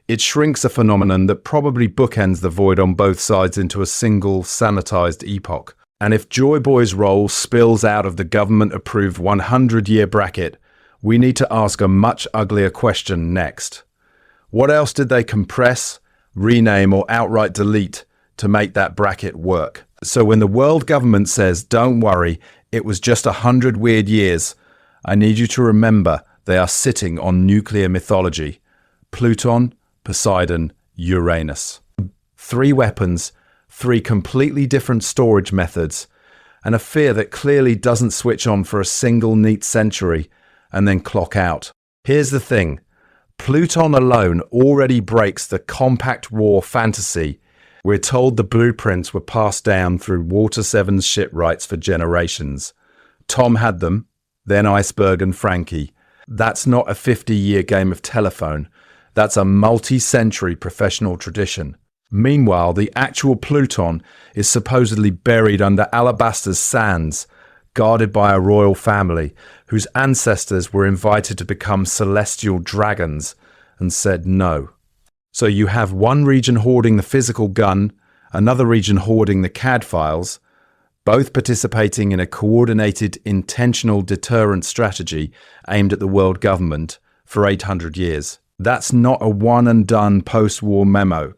It shrinks a phenomenon that probably bookends the void on both sides into a single, sanitized epoch. And if Joy Boy's role spills out of the government-approved 100-year bracket, we need to ask a much uglier question next. What else did they compress, rename, or outright delete to make that bracket work? So when the world government says, don't worry, it was just 100 weird years, I need you to remember they are sitting on nuclear mythology. Pluton, Poseidon, Uranus. 3 weapons, 3 completely different storage methods, and a fear that clearly doesn't switch on for a single neat century and then clock out. Here's the thing. Pluton alone already breaks the compact war fantasy. We're told the blueprints were passed down through Water 7's shipwrights for generations. Tom had them, then Iceberg and Frankie. That's not a 50-year game of telephone. That's a multi-century professional tradition. Meanwhile, the actual Pluton is supposedly buried under alabaster sands, guarded by a royal family whose ancestors were invited to become celestial dragons and said no. So you have one region hoarding the physical gun, another region hoarding the CAD files, both participating in a coordinated, intentional deterrent strategy aimed at the world government for 800 years. That's not a one-and-done post-war memo.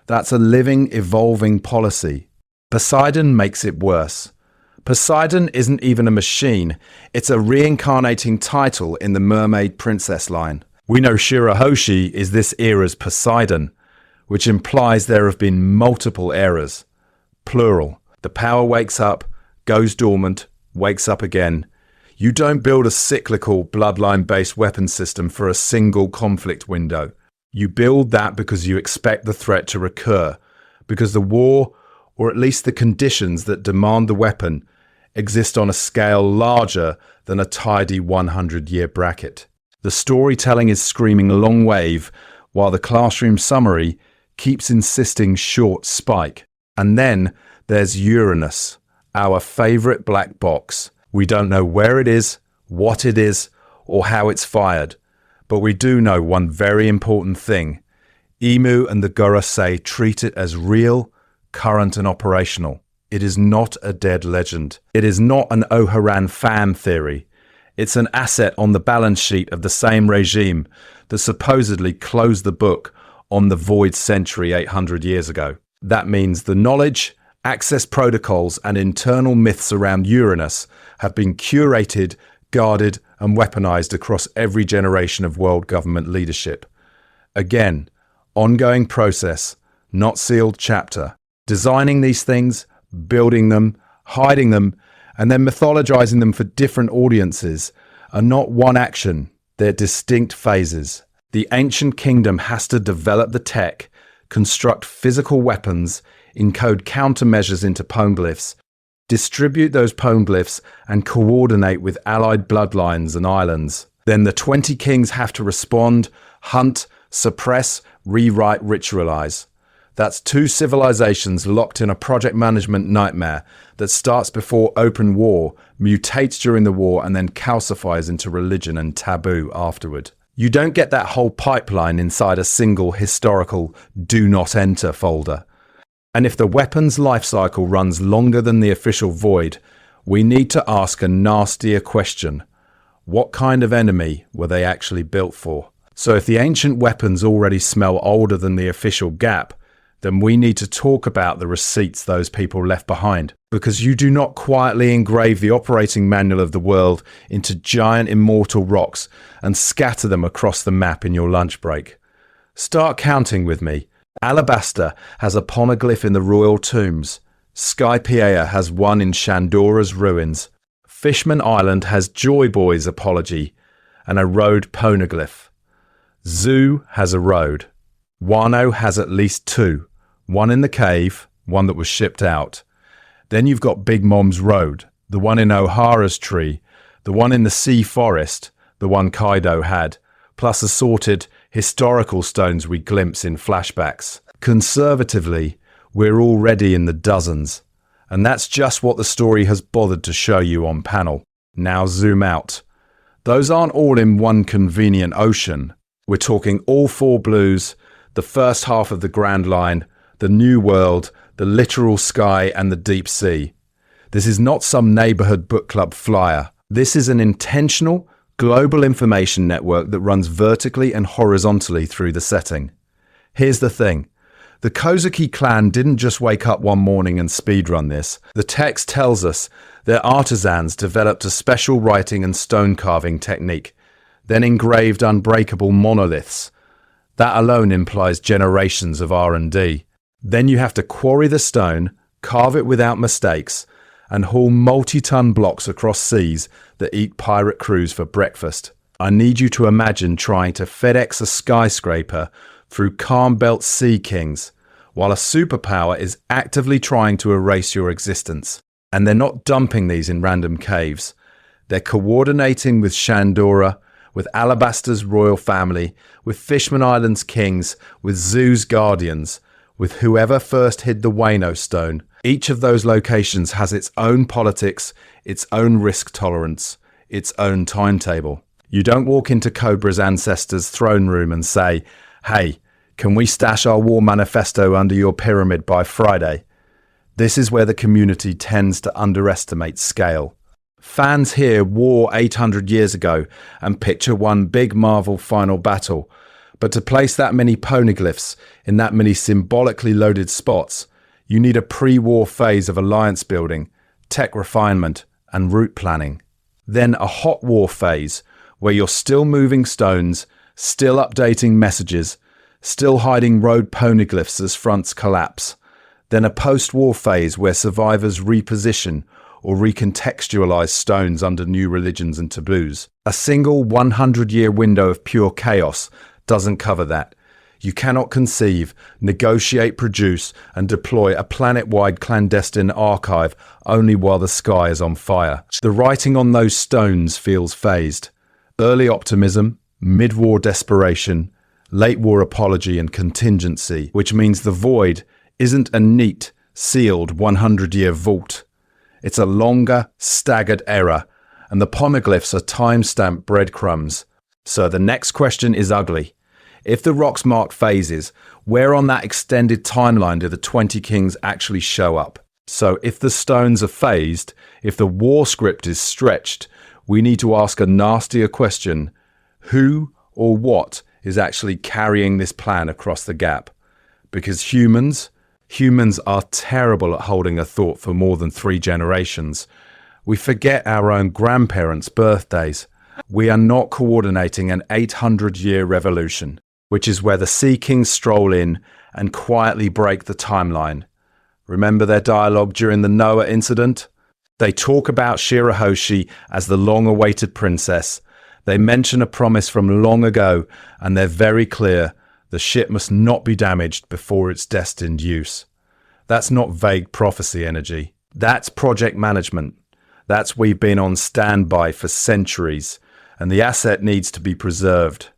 That's a living, evolving policy. Poseidon makes it worse. Poseidon isn't even a machine, it's a reincarnating title in the mermaid princess line. We know Shirahoshi is this era's Poseidon, which implies there have been multiple eras. Plural. The power wakes up, goes dormant, wakes up again. You don't build a cyclical bloodline-based weapon system for a single conflict window. You build that because you expect the threat to recur, because the war, or at least the conditions that demand the weapon, exist on a scale larger than a tidy 100-year bracket. The storytelling is screaming long wave, while the classroom summary keeps insisting short spike. And then there's Uranus, our favourite black box. We don't know where it is, what it is, or how it's fired. But we do know one very important thing. Emu and the Gorosei treat it as real, current and operational. It is not a dead legend. It is not an Oharan fan theory. It's an asset on the balance sheet of the same regime that supposedly closed the book on the void century 800 years ago. That means the knowledge, access protocols and internal myths around Uranus have been curated, guarded and weaponized across every generation of world government leadership. Again, ongoing process, not sealed chapter. Designing these things, building them, hiding them, and then mythologizing them for different audiences are not one action, they're distinct phases. The ancient kingdom has to develop the tech, construct physical weapons, encode countermeasures into poneglyphs, distribute those poneglyphs and coordinate with allied bloodlines and islands. Then the 20 kings have to respond, hunt, suppress, rewrite, ritualize. That's 2 civilizations locked in a project management nightmare that starts before open war, mutates during the war, and then calcifies into religion and taboo afterward. You don't get that whole pipeline inside a single historical do not enter folder. And if the weapon's life cycle runs longer than the official void, we need to ask a nastier question. What kind of enemy were they actually built for? So if the ancient weapons already smell older than the official gap, then we need to talk about the receipts those people left behind. Because you do not quietly engrave the operating manual of the world into giant immortal rocks and scatter them across the map in your lunch break. Start counting with me. Alabaster has a poneglyph in the royal tombs. Skypiea has one in Shandora's ruins. Fishman Island has Joy Boy's apology and a road poneglyph. Zu has a road. Wano has at least 2. One in the cave, one that was shipped out. Then you've got Big Mom's Road, the one in O'Hara's tree, the one in the sea forest, the one Kaido had, plus assorted historical stones we glimpse in flashbacks. Conservatively, we're already in the dozens. And that's just what the story has bothered to show you on panel. Now zoom out. Those aren't all in one convenient ocean. We're talking all 4 blues, the first half of the Grand Line, the New World, the literal sky and the deep sea. This is not some neighborhood book club flyer. This is an intentional, global information network that runs vertically and horizontally through the setting. Here's the thing. The Kozuki clan didn't just wake up one morning and speedrun this. The text tells us their artisans developed a special writing and stone carving technique, then engraved unbreakable monoliths. That alone implies generations of R&D. Then you have to quarry the stone, carve it without mistakes, and haul multi-ton blocks across seas that eat pirate crews for breakfast. I need you to imagine trying to FedEx a skyscraper through calm belt sea kings, while a superpower is actively trying to erase your existence. And they're not dumping these in random caves. They're coordinating with Shandora, with Alabaster's royal family, with Fishman Island's kings, with Zu's guardians, with whoever first hid the Wano stone. Each of those locations has its own politics, its own risk tolerance, its own timetable. You don't walk into Cobra's ancestors' throne room and say, "Hey, can we stash our war manifesto under your pyramid by Friday?" This is where the community tends to underestimate scale. Fans hear war 800 years ago and picture one big Marvel final battle, But to place that many poneglyphs in that many symbolically loaded spots, you need a pre-war phase of alliance building, tech refinement, and route planning. Then a hot war phase where you're still moving stones, still updating messages, still hiding road poneglyphs as fronts collapse. Then a post-war phase where survivors reposition or recontextualize stones under new religions and taboos. A single 100-year window of pure chaos doesn't cover that. You cannot conceive, negotiate, produce, and deploy a planet-wide clandestine archive only while the sky is on fire. The writing on those stones feels phased. Early optimism, mid-war desperation, late-war apology and contingency, which means the void isn't a neat, sealed 100-year vault. It's a longer, staggered era, and the poneglyphs are time-stamped breadcrumbs. So the next question is ugly. If the rocks mark phases, where on that extended timeline do the 20 kings actually show up? So if the stones are phased, if the war script is stretched, we need to ask a nastier question. Who or what is actually carrying this plan across the gap? Because humans are terrible at holding a thought for more than 3 generations. We forget our own grandparents' birthdays. We are not coordinating an 800-year revolution, which is where the Sea Kings stroll in and quietly break the timeline. Remember their dialogue during the Noah incident? They talk about Shirahoshi as the long-awaited princess. They mention a promise from long ago, and they're very clear the ship must not be damaged before its destined use. That's not vague prophecy energy. That's project management. That's we've been on standby for centuries, and the asset needs to be preserved.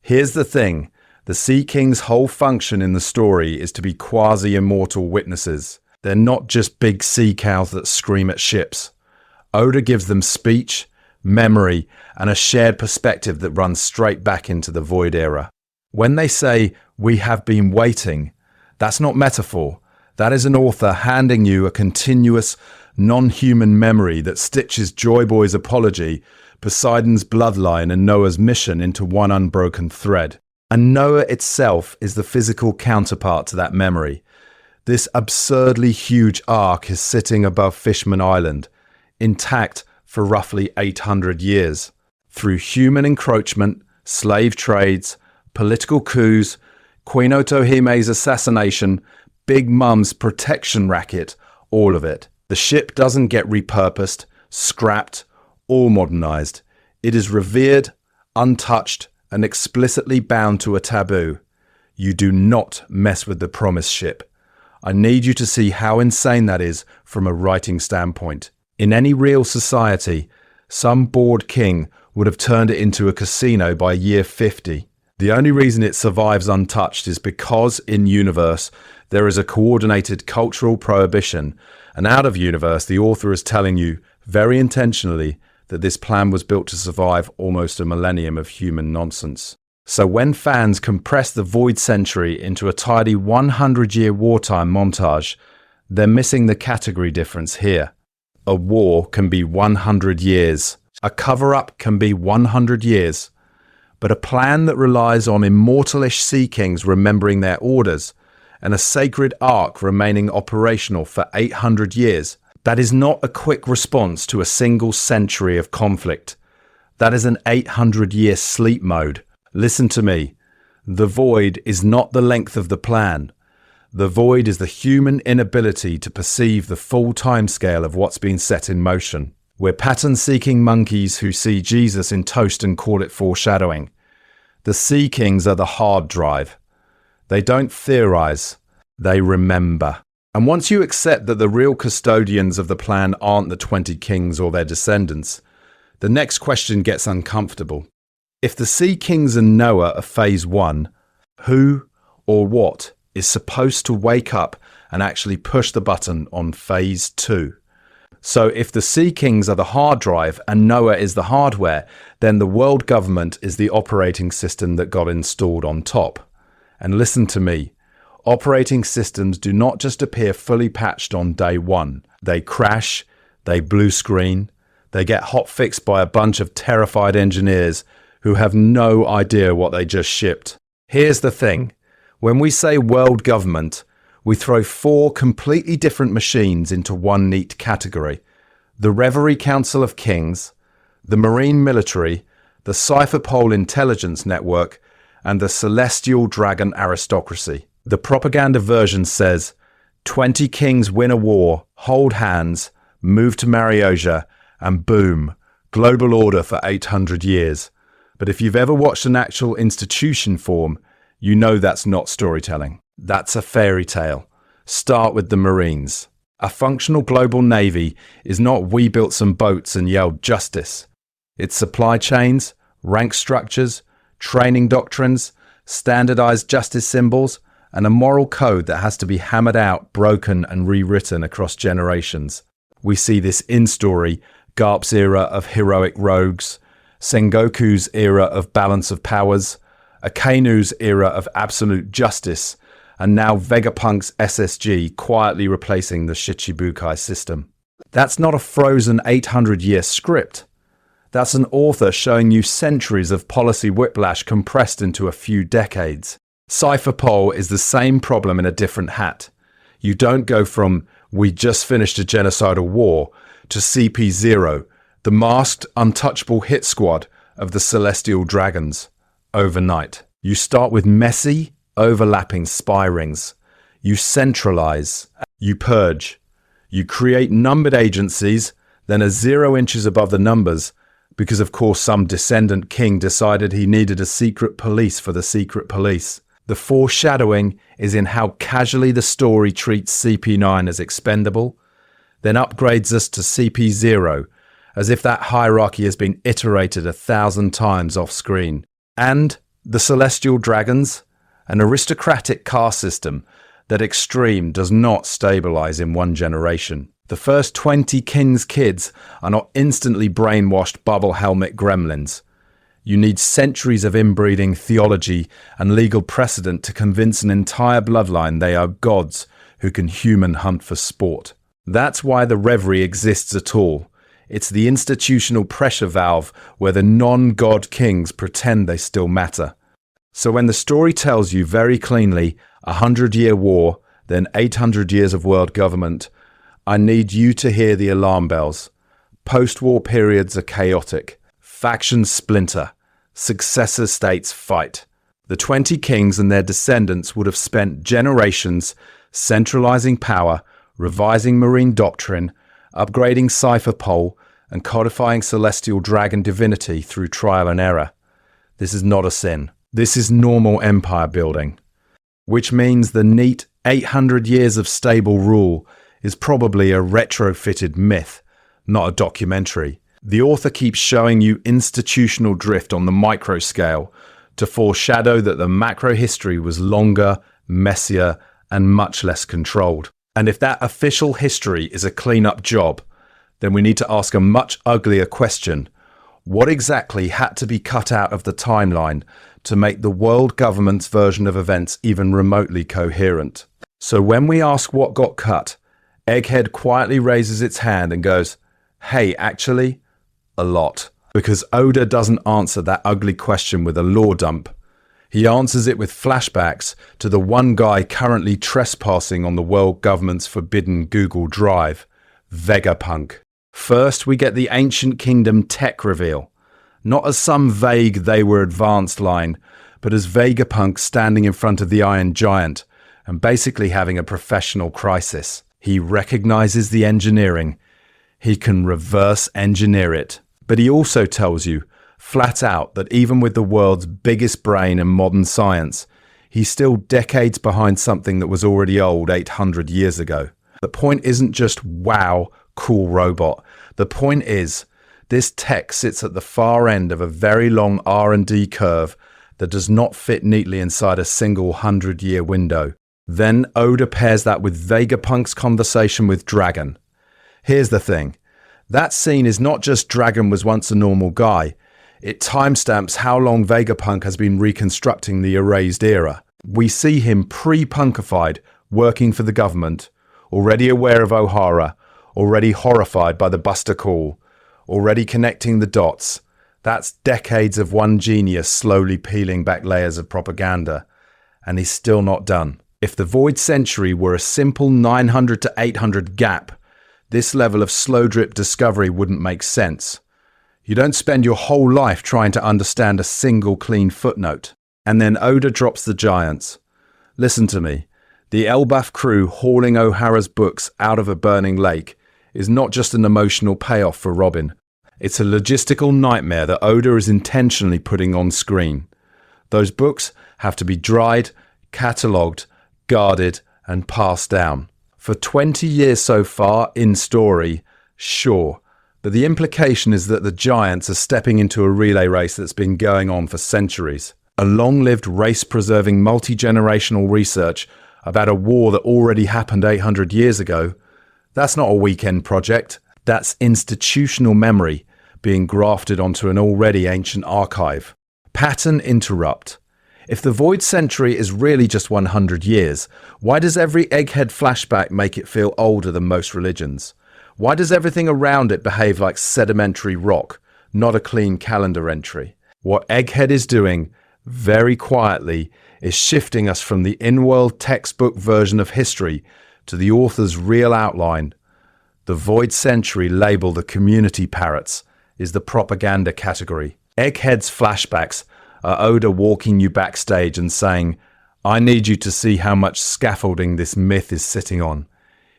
Here's the thing. The Sea King's whole function in the story is to be quasi-immortal witnesses. They're not just big sea cows that scream at ships. Oda gives them speech, memory, and a shared perspective that runs straight back into the Void era. When they say, "We have been waiting," that's not metaphor. That is an author handing you a continuous, non-human memory that stitches Joy Boy's apology, Poseidon's bloodline, and Noah's mission into one unbroken thread. And Noah itself is the physical counterpart to that memory. This absurdly huge ark is sitting above Fishman Island, intact for roughly 800 years. Through human encroachment, slave trades, political coups, Queen Otohime's assassination, Big Mum's protection racket, all of it. The ship doesn't get repurposed, scrapped, or modernized. It is revered, untouched, and explicitly bound to a taboo. You do not mess with the promised ship. I need you to see how insane that is from a writing standpoint. In any real society, some bored king would have turned it into a casino by year 50. The only reason it survives untouched is because in universe there is a coordinated cultural prohibition, and out of universe the author is telling you very intentionally that this plan was built to survive almost a millennium of human nonsense. So when fans compress the Void Century into a tidy 100-year wartime montage, they're missing the category difference here. A war can be 100 years. A cover-up can be 100 years. But a plan that relies on immortalish Sea Kings remembering their orders and a sacred ark remaining operational for 800 years, that is not a quick response to a single century of conflict. That is an 800-year sleep mode. Listen to me. The void is not the length of the plan. The void is the human inability to perceive the full timescale of what's been set in motion. We're pattern-seeking monkeys who see Jesus in toast and call it foreshadowing. The Sea Kings are the hard drive. They don't theorize, they remember. And once you accept that the real custodians of the plan aren't the 20 kings or their descendants, the next question gets uncomfortable. If the Sea Kings and Noah are phase 1, who or what is supposed to wake up and actually push the button on phase 2? So if the Sea Kings are the hard drive and Noah is the hardware, then the world government is the operating system that got installed on top. And listen to me, operating systems do not just appear fully patched on day 1. They crash, they blue screen, they get hotfixed by a bunch of terrified engineers who have no idea what they just shipped. Here's the thing. When we say world government, we throw four completely different machines into one neat category. The Reverie Council of Kings, the Marine Military, the Cipher Pole Intelligence Network, and the Celestial Dragon Aristocracy. The propaganda version says, 20 kings win a war, hold hands, move to Mariosia, and boom, global order for 800 years. But if you've ever watched an actual institution form, you know that's not storytelling. That's a fairy tale. Start with the Marines. A functional global navy is not we built some boats and yelled justice. It's supply chains, rank structures, training doctrines, standardized justice symbols, and a moral code that has to be hammered out, broken, and rewritten across generations. We see this in story, Garp's era of heroic rogues, Sengoku's era of balance of powers, Akainu's era of absolute justice, and now Vegapunk's SSG quietly replacing the Shichibukai system. That's not a frozen 800-year script. That's an author showing you centuries of policy whiplash compressed into a few decades. Cipher Pole is the same problem in a different hat. You don't go from, we just finished a genocidal war, to CP0, the masked, untouchable hit squad of the Celestial Dragons, overnight. You start with messy, overlapping spy rings. You centralize, you purge. You create numbered agencies, then are 0 inches above the numbers, because of course some descendant king decided he needed a secret police for the secret police. The foreshadowing is in how casually the story treats CP9 as expendable, then upgrades us to CP0, as if that hierarchy has been iterated 1,000 times off screen. And the Celestial Dragons, an aristocratic caste system that extreme does not stabilize in one generation. The first 20 king's kids are not instantly brainwashed bubble helmet gremlins. You need centuries of inbreeding, theology, and legal precedent to convince an entire bloodline they are gods who can human hunt for sport. That's why the Reverie exists at all. It's the institutional pressure valve where the non-god kings pretend they still matter. So when the story tells you very cleanly 100-year war, then 800 years of world government, I need you to hear the alarm bells. Post-war periods are chaotic. Factions splinter. Successor states fight. The 20 kings and their descendants would have spent generations centralizing power, revising marine doctrine, upgrading Cipher Pole, and codifying celestial dragon divinity through trial and error. This is not a sin. This is normal empire building. Which means the neat 800 years of stable rule is probably a retrofitted myth, not a documentary. The author keeps showing you institutional drift on the micro scale to foreshadow that the macro history was longer, messier, and much less controlled. And if that official history is a clean-up job, then we need to ask a much uglier question. What exactly had to be cut out of the timeline to make the world government's version of events even remotely coherent? So when we ask what got cut, Egghead quietly raises its hand and goes, hey, actually, a lot. Because Oda doesn't answer that ugly question with a lore dump. He answers it with flashbacks to the one guy currently trespassing on the world government's forbidden Google Drive, Vegapunk. First, we get the Ancient Kingdom tech reveal. Not as some vague they were advanced line, but as Vegapunk standing in front of the Iron Giant and basically having a professional crisis. He recognizes the engineering. He can reverse engineer it. But he also tells you, flat out, that even with the world's biggest brain in modern science, he's still decades behind something that was already old 800 years ago. The point isn't just, wow, cool robot. The point is, this tech sits at the far end of a very long R&D curve that does not fit neatly inside a single 100-year window. Then Oda pairs that with Vegapunk's conversation with Dragon. Here's the thing. That scene is not just Dragon was once a normal guy. It timestamps how long Vegapunk has been reconstructing the erased era. We see him pre-punkified, working for the government, already aware of O'Hara, already horrified by the Buster Call, already connecting the dots. That's decades of one genius slowly peeling back layers of propaganda, and he's still not done. If the void century were a simple 900 to 800 gap, this level of slow drip discovery wouldn't make sense. You don't spend your whole life trying to understand a single clean footnote. And then Oda drops the giants. Listen to me. The Elbaf crew hauling O'Hara's books out of a burning lake is not just an emotional payoff for Robin. It's a logistical nightmare that Oda is intentionally putting on screen. Those books have to be dried, catalogued, guarded, and passed down. For 20 years so far in story, sure, but the implication is that the giants are stepping into a relay race that's been going on for centuries. A long-lived, race-preserving, multi-generational research about a war that already happened 800 years ago. That's not a weekend project. That's institutional memory being grafted onto an already ancient archive. Pattern interrupt. If the void century is really just 100 years, why does every egghead flashback make it feel older than most religions? Why does everything around it behave like sedimentary rock, not a clean calendar entry? What Egghead is doing, very quietly, is shifting us from the in-world textbook version of history to the author's real outline. The void century, labelled the community parrots, is the propaganda category. Egghead's flashbacks are Oda walking you backstage and saying, I need you to see how much scaffolding this myth is sitting on.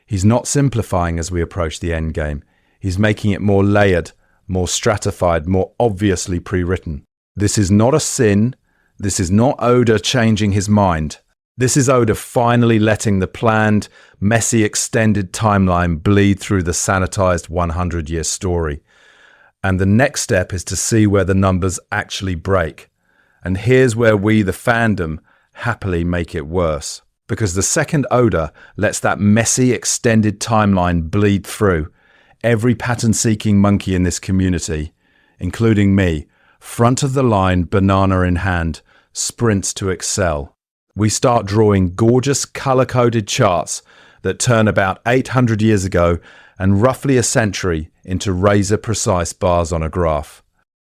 He's not simplifying as we approach the endgame. He's making it more layered, more stratified, more obviously pre-written. This is not a sin. This is not Oda changing his mind. This is Oda finally letting the planned, messy, extended timeline bleed through the sanitized 100-year story. And the next step is to see where the numbers actually break. And here's where we, the fandom, happily make it worse. Because the second Oda lets that messy, extended timeline bleed through, every pattern-seeking monkey in this community, including me, front of the line, banana in hand, sprints to excel. We start drawing gorgeous, color-coded charts that turn about 800 years ago and roughly a century into razor-precise bars on a graph.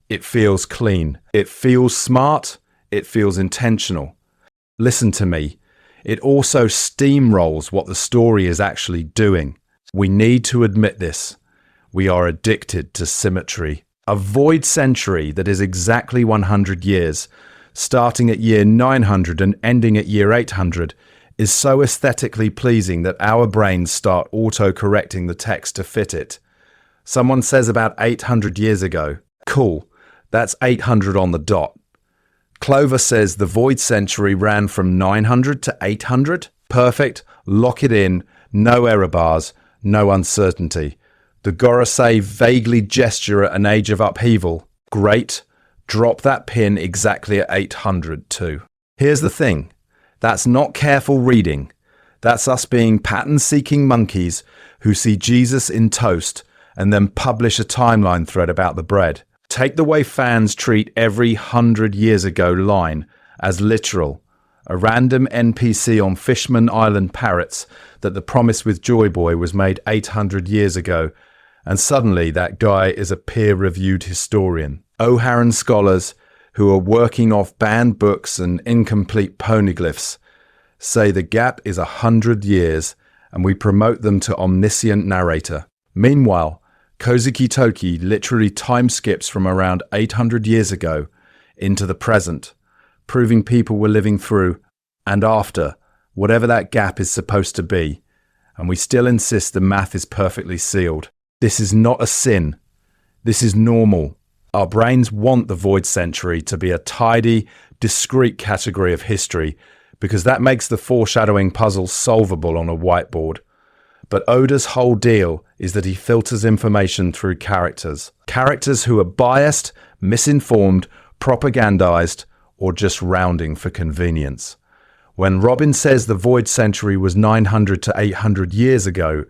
It feels clean. It feels smart. It feels intentional. Listen to me. It also steamrolls what the story is actually doing. We need to admit this. We are addicted to symmetry. A void century that is exactly 100 years, starting at year 900 and ending at year 800, is so aesthetically pleasing that our brains start auto-correcting the text to fit it. Someone says about 800 years ago. Cool, that's 800 on the dot. Clover says the void century ran from 900 to 800. Perfect, lock it in, no error bars, no uncertainty. The Gorosei vaguely gesture at an age of upheaval. Great, drop that pin exactly at 800 too. Here's the thing, that's not careful reading. That's us being pattern-seeking monkeys who see Jesus in toast and then publish a timeline thread about the bread. Take the way fans treat every 100 years ago line as literal, a random NPC on Fishman Island parrots that the promise with Joy Boy was made 800 years ago, and suddenly that guy is a peer-reviewed historian. O'Haran scholars who are working off banned books and incomplete poneglyphs say the gap is 100 years, and we promote them to omniscient narrator. Meanwhile, Kozuki Toki literally time skips from around 800 years ago into the present, proving people were living through and after whatever that gap is supposed to be, and we still insist the math is perfectly sealed. This is not a sin. This is normal. Our brains want the void century to be a tidy, discrete category of history because that makes the foreshadowing puzzle solvable on a whiteboard. But Oda's whole deal is that he filters information through characters. Characters who are biased, misinformed, propagandized, or just rounding for convenience. When Robin says the void century was 900 to 800 years ago,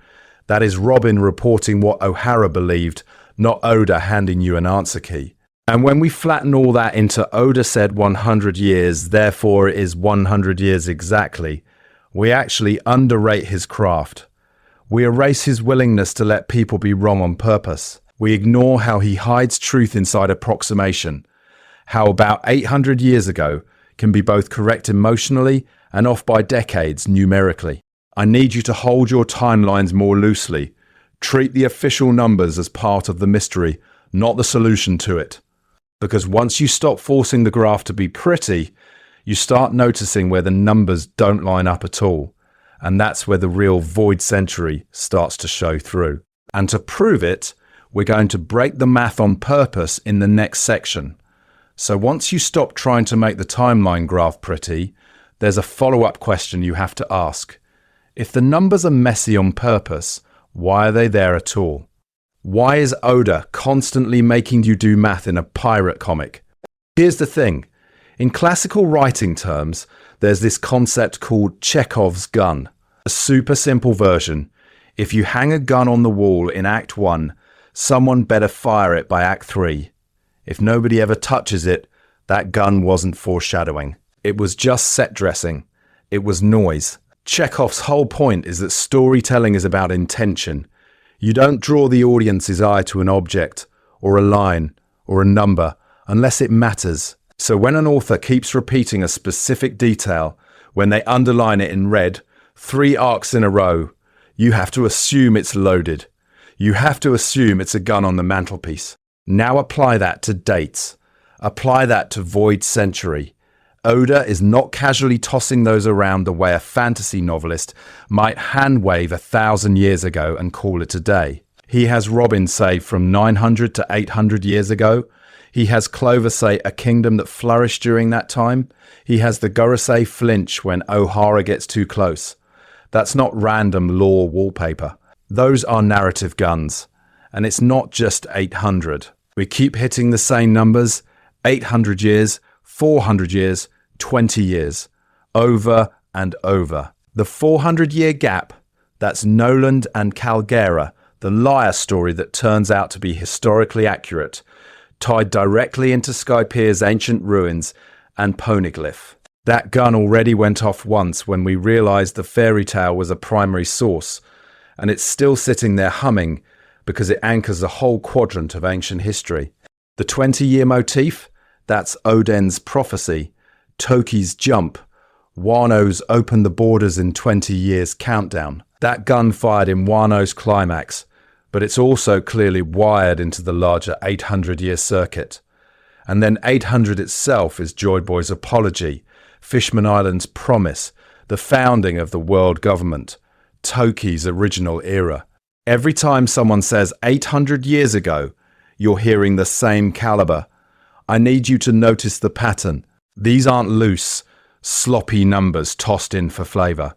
that is Robin reporting what O'Hara believed, not Oda handing you an answer key. And when we flatten all that into Oda said 100 years, therefore it is 100 years exactly, we actually underrate his craft. We erase his willingness to let people be wrong on purpose. We ignore how he hides truth inside approximation, how about 800 years ago can be both correct emotionally and off by decades numerically. I need you to hold your timelines more loosely. Treat the official numbers as part of the mystery, not the solution to it. Because once you stop forcing the graph to be pretty, you start noticing where the numbers don't line up at all. And that's where the real void century starts to show through. And to prove it, we're going to break the math on purpose in the next section. So once you stop trying to make the timeline graph pretty, there's a follow-up question you have to ask. If the numbers are messy on purpose, why are they there at all? Why is Oda constantly making you do math in a pirate comic? Here's the thing. In classical writing terms, there's this concept called Chekhov's gun. A super simple version. If you hang a gun on the wall in Act 1, someone better fire it by Act 3. If nobody ever touches it, that gun wasn't foreshadowing. It was just set dressing. It was noise. Chekhov's whole point is that storytelling is about intention. You don't draw the audience's eye to an object, or a line, or a number, unless it matters. So when an author keeps repeating a specific detail, when they underline it in red, 3 arcs in a row, you have to assume it's loaded. You have to assume it's a gun on the mantelpiece. Now apply that to dates. Apply that to void century. Oda is not casually tossing those around the way a fantasy novelist might hand-wave 1,000 years ago and call it a day. He has Robin say from 900 to 800 years ago. He has Clover say a kingdom that flourished during that time. He has the Gorosei flinch when O'Hara gets too close. That's not random lore wallpaper. Those are narrative guns. And it's not just 800. We keep hitting the same numbers, 800 years, 400 years, 20 years, over and over. The 400-year gap, that's Noland and Calgera, the liar story that turns out to be historically accurate, tied directly into Skypier's ancient ruins and Poneglyph. That gun already went off once when we realized the fairy tale was a primary source, and it's still sitting there humming because it anchors a whole quadrant of ancient history. The 20-year motif, that's Oden's prophecy, Toki's jump, Wano's open the borders in 20 years countdown. That gun fired in Wano's climax, but it's also clearly wired into the larger 800-year circuit. And then 800 itself is Joy Boy's apology, Fishman Island's promise, the founding of the world government, Toki's original era. Every time someone says 800 years ago, you're hearing the same caliber. I need you to notice the pattern. These aren't loose, sloppy numbers tossed in for flavor.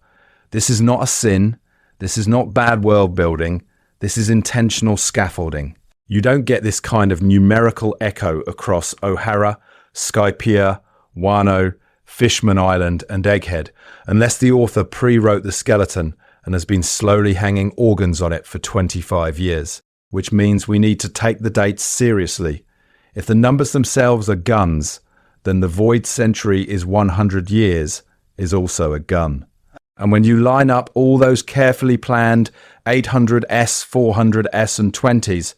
This is not a sin. This is not bad world building. This is intentional scaffolding. You don't get this kind of numerical echo across O'Hara, Skypiea, Wano, Fishman Island, and Egghead unless the author pre-wrote the skeleton and has been slowly hanging organs on it for 25 years, which means we need to take the dates seriously. If the numbers themselves are guns, then the void century is 100 years is also a gun. And when you line up all those carefully planned 800S, 400S and 20s,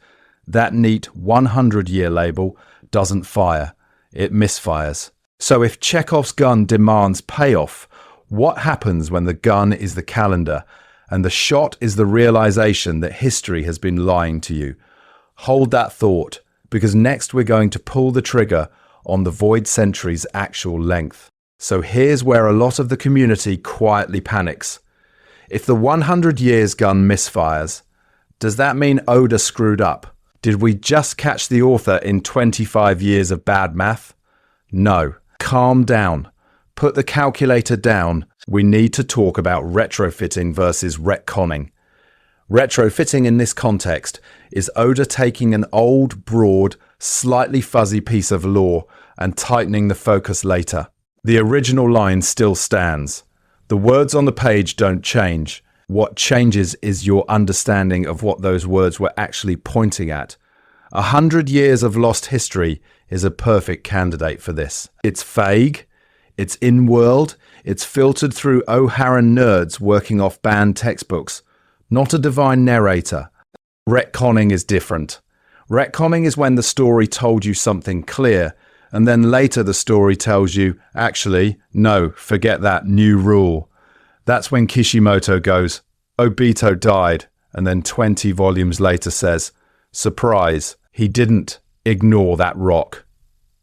that neat 100-year label doesn't fire, it misfires. So if Chekhov's gun demands payoff, what happens when the gun is the calendar and the shot is the realization that history has been lying to you? Hold that thought, because next we're going to pull the trigger on the void century's actual length. So here's where a lot of the community quietly panics. If the 100 years gun misfires, does that mean Oda screwed up? Did we just catch the author in 25 years of bad math? No. Calm down. Put the calculator down. We need to talk about retrofitting versus retconning. Retrofitting in this context is Oda taking an old, broad, slightly fuzzy piece of lore and tightening the focus later. The original line still stands. The words on the page don't change. What changes is your understanding of what those words were actually pointing at. 100 years of lost history is a perfect candidate for this. It's vague, it's in-world, it's filtered through O'Haran nerds working off banned textbooks, not a divine narrator. Retconning is different. Retconning is when the story told you something clear, and then later the story tells you, actually, no, forget that, new rule. That's when Kishimoto goes, Obito died, and then 20 volumes later says, surprise, he didn't. Ignore that rock.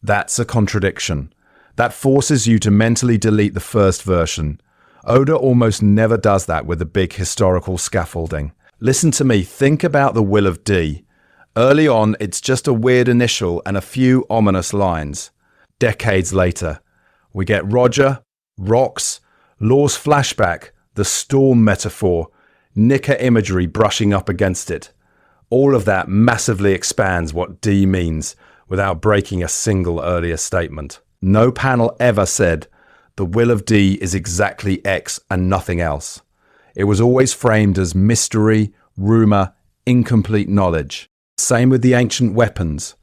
That's a contradiction. That forces you to mentally delete the first version. Oda almost never does that with the big historical scaffolding. Listen to me, think about the Will of D. Early on, it's just a weird initial and a few ominous lines. Decades later, we get Roger, rocks, Law's flashback, the storm metaphor, Nika imagery brushing up against it. All of that massively expands what D means without breaking a single earlier statement. No panel ever said, the Will of D is exactly X and nothing else. It was always framed as mystery, rumor, incomplete knowledge. Same with the ancient weapons.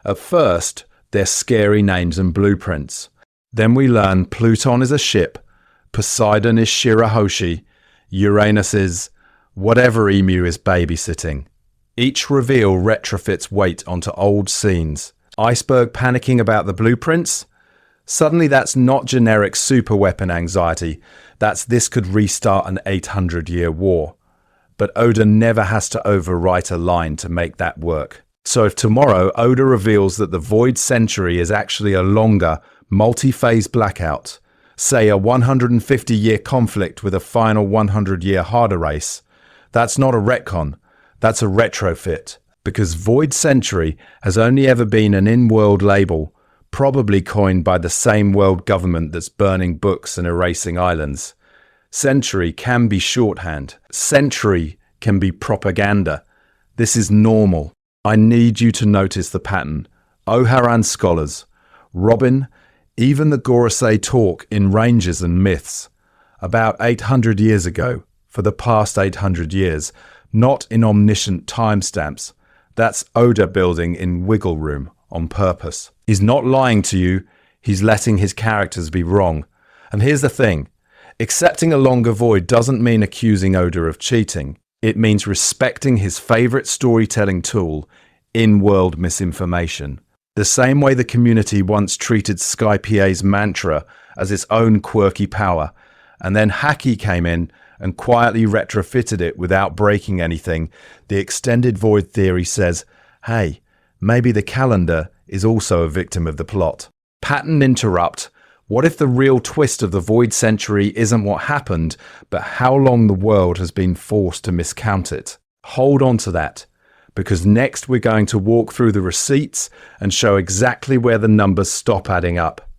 At first, they're scary names and blueprints. Then we learn Pluton is a ship, Poseidon is Shirahoshi, Uranus is whatever Emu is babysitting. Each reveal retrofits weight onto old scenes. Iceberg panicking about the blueprints? Suddenly that's not generic superweapon anxiety. That's this could restart an 800-year war. But Oda never has to overwrite a line to make that work. So if tomorrow Oda reveals that the Void Century is actually a longer, multi-phase blackout, say a 150-year conflict with a final 100-year harder race, that's not a retcon, that's a retrofit. Because Void Century has only ever been an in-world label, probably coined by the same world government that's burning books and erasing islands. Century can be shorthand. Century can be propaganda. This is normal. I need you to notice the pattern. Oharan scholars, Robin, even the Gorosei talk in Ranges and Myths. About 800 years ago, for the past 800 years, not in omniscient timestamps. That's Oda building in wiggle room on purpose. He's not lying to you, he's letting his characters be wrong. And here's the thing, accepting a longer void doesn't mean accusing Oda of cheating. It means respecting his favourite storytelling tool, in-world misinformation. The same way the community once treated Skypie's mantra as its own quirky power, and then Haki came in and quietly retrofitted it without breaking anything, the extended void theory says, hey, maybe the calendar is also a victim of the plot. Pattern interrupt. What if the real twist of the Void Century isn't what happened, but how long the world has been forced to miscount it? Hold on to that, because next we're going to walk through the receipts and show exactly where the numbers stop adding up.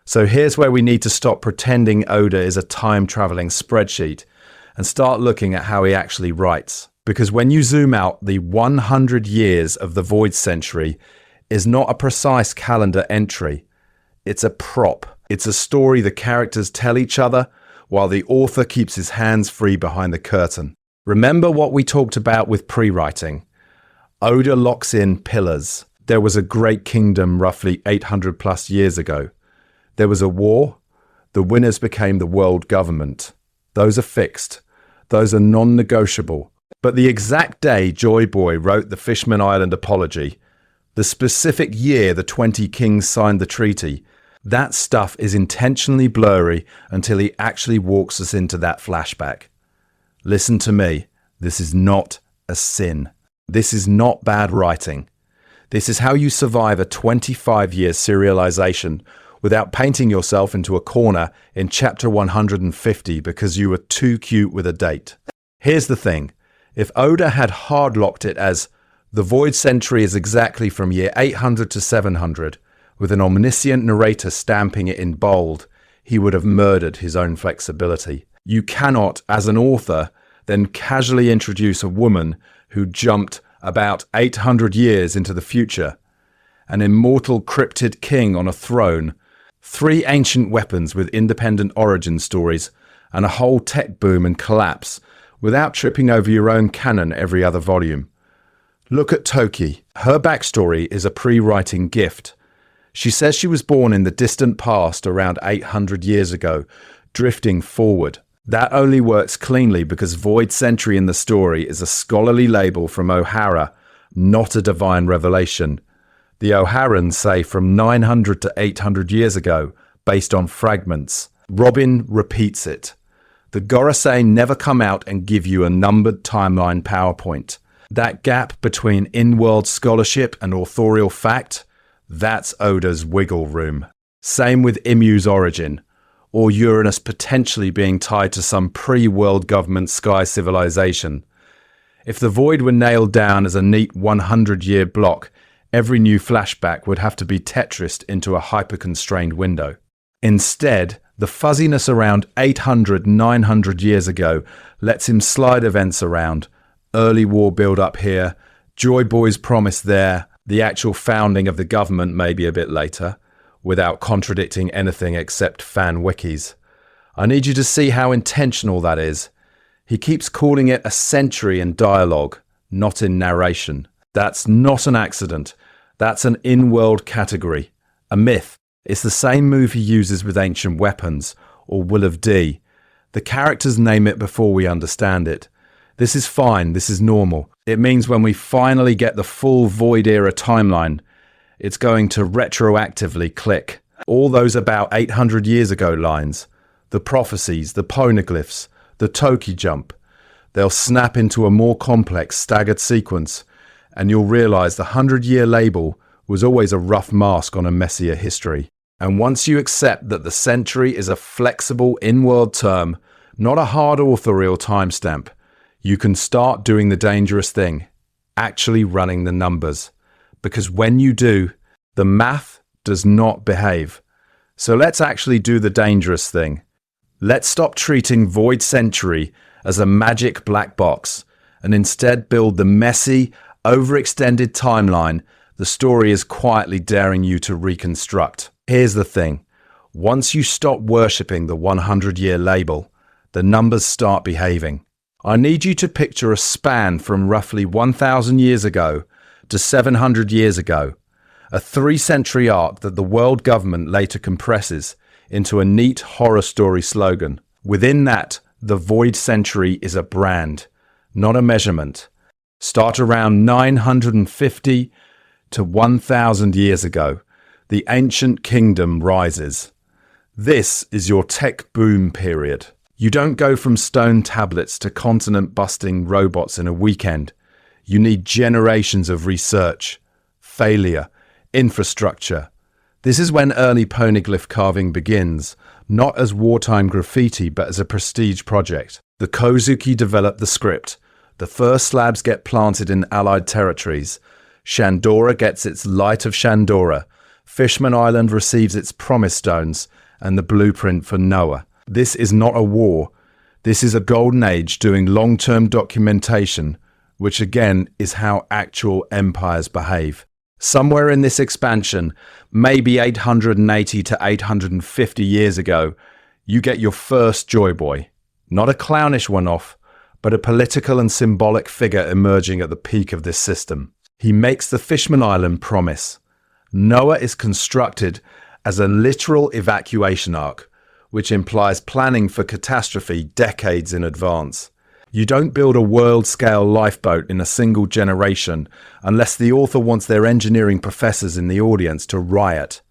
So here's where we need to stop pretending Oda is a time-traveling spreadsheet and start looking at how he actually writes. Because when you zoom out, the 100 years of the Void Century is not a precise calendar entry. It's a prop. It's a story the characters tell each other while the author keeps his hands free behind the curtain. Remember what we talked about with pre-writing. Oda locks in pillars. There was a great kingdom roughly 800 plus years ago. There was a war. The winners became the world government. Those are fixed. Those are non-negotiable. But the exact day Joy Boy wrote the Fishman Island apology, the specific year the 20 kings signed the treaty, that stuff is intentionally blurry until he actually walks us into that flashback. Listen to me, this is not a sin. This is not bad writing. This is how you survive a 25-year serialization without painting yourself into a corner in chapter 150 because you were too cute with a date. Here's the thing. If Oda had hard-locked it as the Void Century is exactly from year 800 to 700, with an omniscient narrator stamping it in bold, he would have murdered his own flexibility. You cannot, as an author, then casually introduce a woman who jumped about 800 years into the future, an immortal cryptid king on a throne, 3 ancient weapons with independent origin stories, and a whole tech boom and collapse without tripping over your own canon every other volume. Look at Toki. Her backstory is a pre-writing gift. She says she was born in the distant past around 800 years ago, drifting forward. That only works cleanly because Void Century in the story is a scholarly label from O'Hara, not a divine revelation. The O'Harans say from 900 to 800 years ago, based on fragments. Robin repeats it. The Gorosei never come out and give you a numbered timeline PowerPoint. That gap between in-world scholarship and authorial fact, that's Oda's wiggle room. Same with Imu's origin, or Uranus potentially being tied to some pre-world government sky civilization. If the void were nailed down as a neat 100-year block, every new flashback would have to be Tetrised into a hyper-constrained window. Instead, the fuzziness around 800, 900 years ago lets him slide events around. Early war build-up here, Joy Boy's promise there, the actual founding of the government maybe a bit later, without contradicting anything except fan wikis. I need you to see how intentional that is. He keeps calling it a century in dialogue, not in narration. That's not an accident. That's an in-world category, a myth. It's the same move he uses with ancient weapons, or Will of D. The characters name it before we understand it. This is fine, this is normal. It means when we finally get the full Void era timeline, it's going to retroactively click. All those about 800 years ago lines, the prophecies, the poneglyphs, the Toki jump, they'll snap into a more complex, staggered sequence, and you'll realize the 100-year label was always a rough mask on a messier history. And once you accept that the century is a flexible in-world term, not a hard authorial timestamp, you can start doing the dangerous thing, actually running the numbers. Because when you do, the math does not behave. So let's actually do the dangerous thing. Let's stop treating Void Century as a magic black box and instead build the messy, overextended timeline the story is quietly daring you to reconstruct. Here's the thing. Once you stop worshipping the 100-year label, the numbers start behaving. I need you to picture a span from roughly 1,000 years ago to 700 years ago, a 3-century arc that the world government later compresses into a neat horror story slogan. Within that, the Void Century is a brand, not a measurement. Start around 950 to 1,000 years ago. The ancient kingdom rises. This is your tech boom period. You don't go from stone tablets to continent-busting robots in a weekend. You need generations of research, failure, infrastructure. This is when early poneglyph carving begins, not as wartime graffiti but as a prestige project. The Kozuki develop the script. The first slabs get planted in allied territories. Shandora gets its Light of Shandora. Fishman Island receives its Promise Stones and the blueprint for Noah. This is not a war. This is a golden age doing long-term documentation, which again is how actual empires behave. Somewhere in this expansion, maybe 880 to 850 years ago, you get your first Joy Boy. Not a clownish one-off, but a political and symbolic figure emerging at the peak of this system. He makes the Fishman Island promise. Noah is constructed as a literal evacuation arc, which implies planning for catastrophe decades in advance. You don't build a world-scale lifeboat in a single generation unless the author wants their engineering professors in the audience to riot.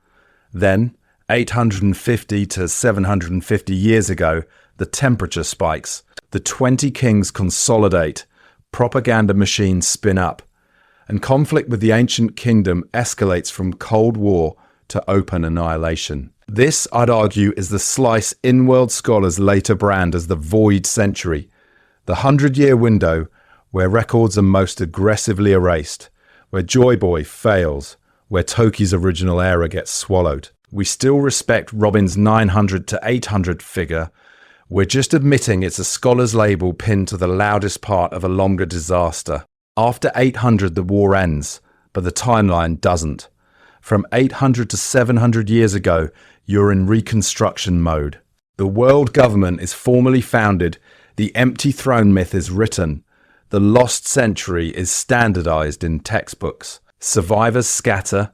Then, 850 to 750 years ago, the temperature spikes. The 20 kings consolidate, propaganda machines spin up, and conflict with the ancient kingdom escalates from Cold War to open annihilation. This, I'd argue, is the slice in-world scholars later brand as the Void Century, the 100-year window where records are most aggressively erased, where Joy Boy fails, where Toki's original era gets swallowed. We still respect Robin's 900 to 800 figure. We're just admitting it's a scholar's label pinned to the loudest part of a longer disaster. After 800 the war ends, but the timeline doesn't. From 800 to 700 years ago, you're in reconstruction mode. The world government is formally founded, the empty throne myth is written, the lost century is standardized in textbooks. Survivors scatter,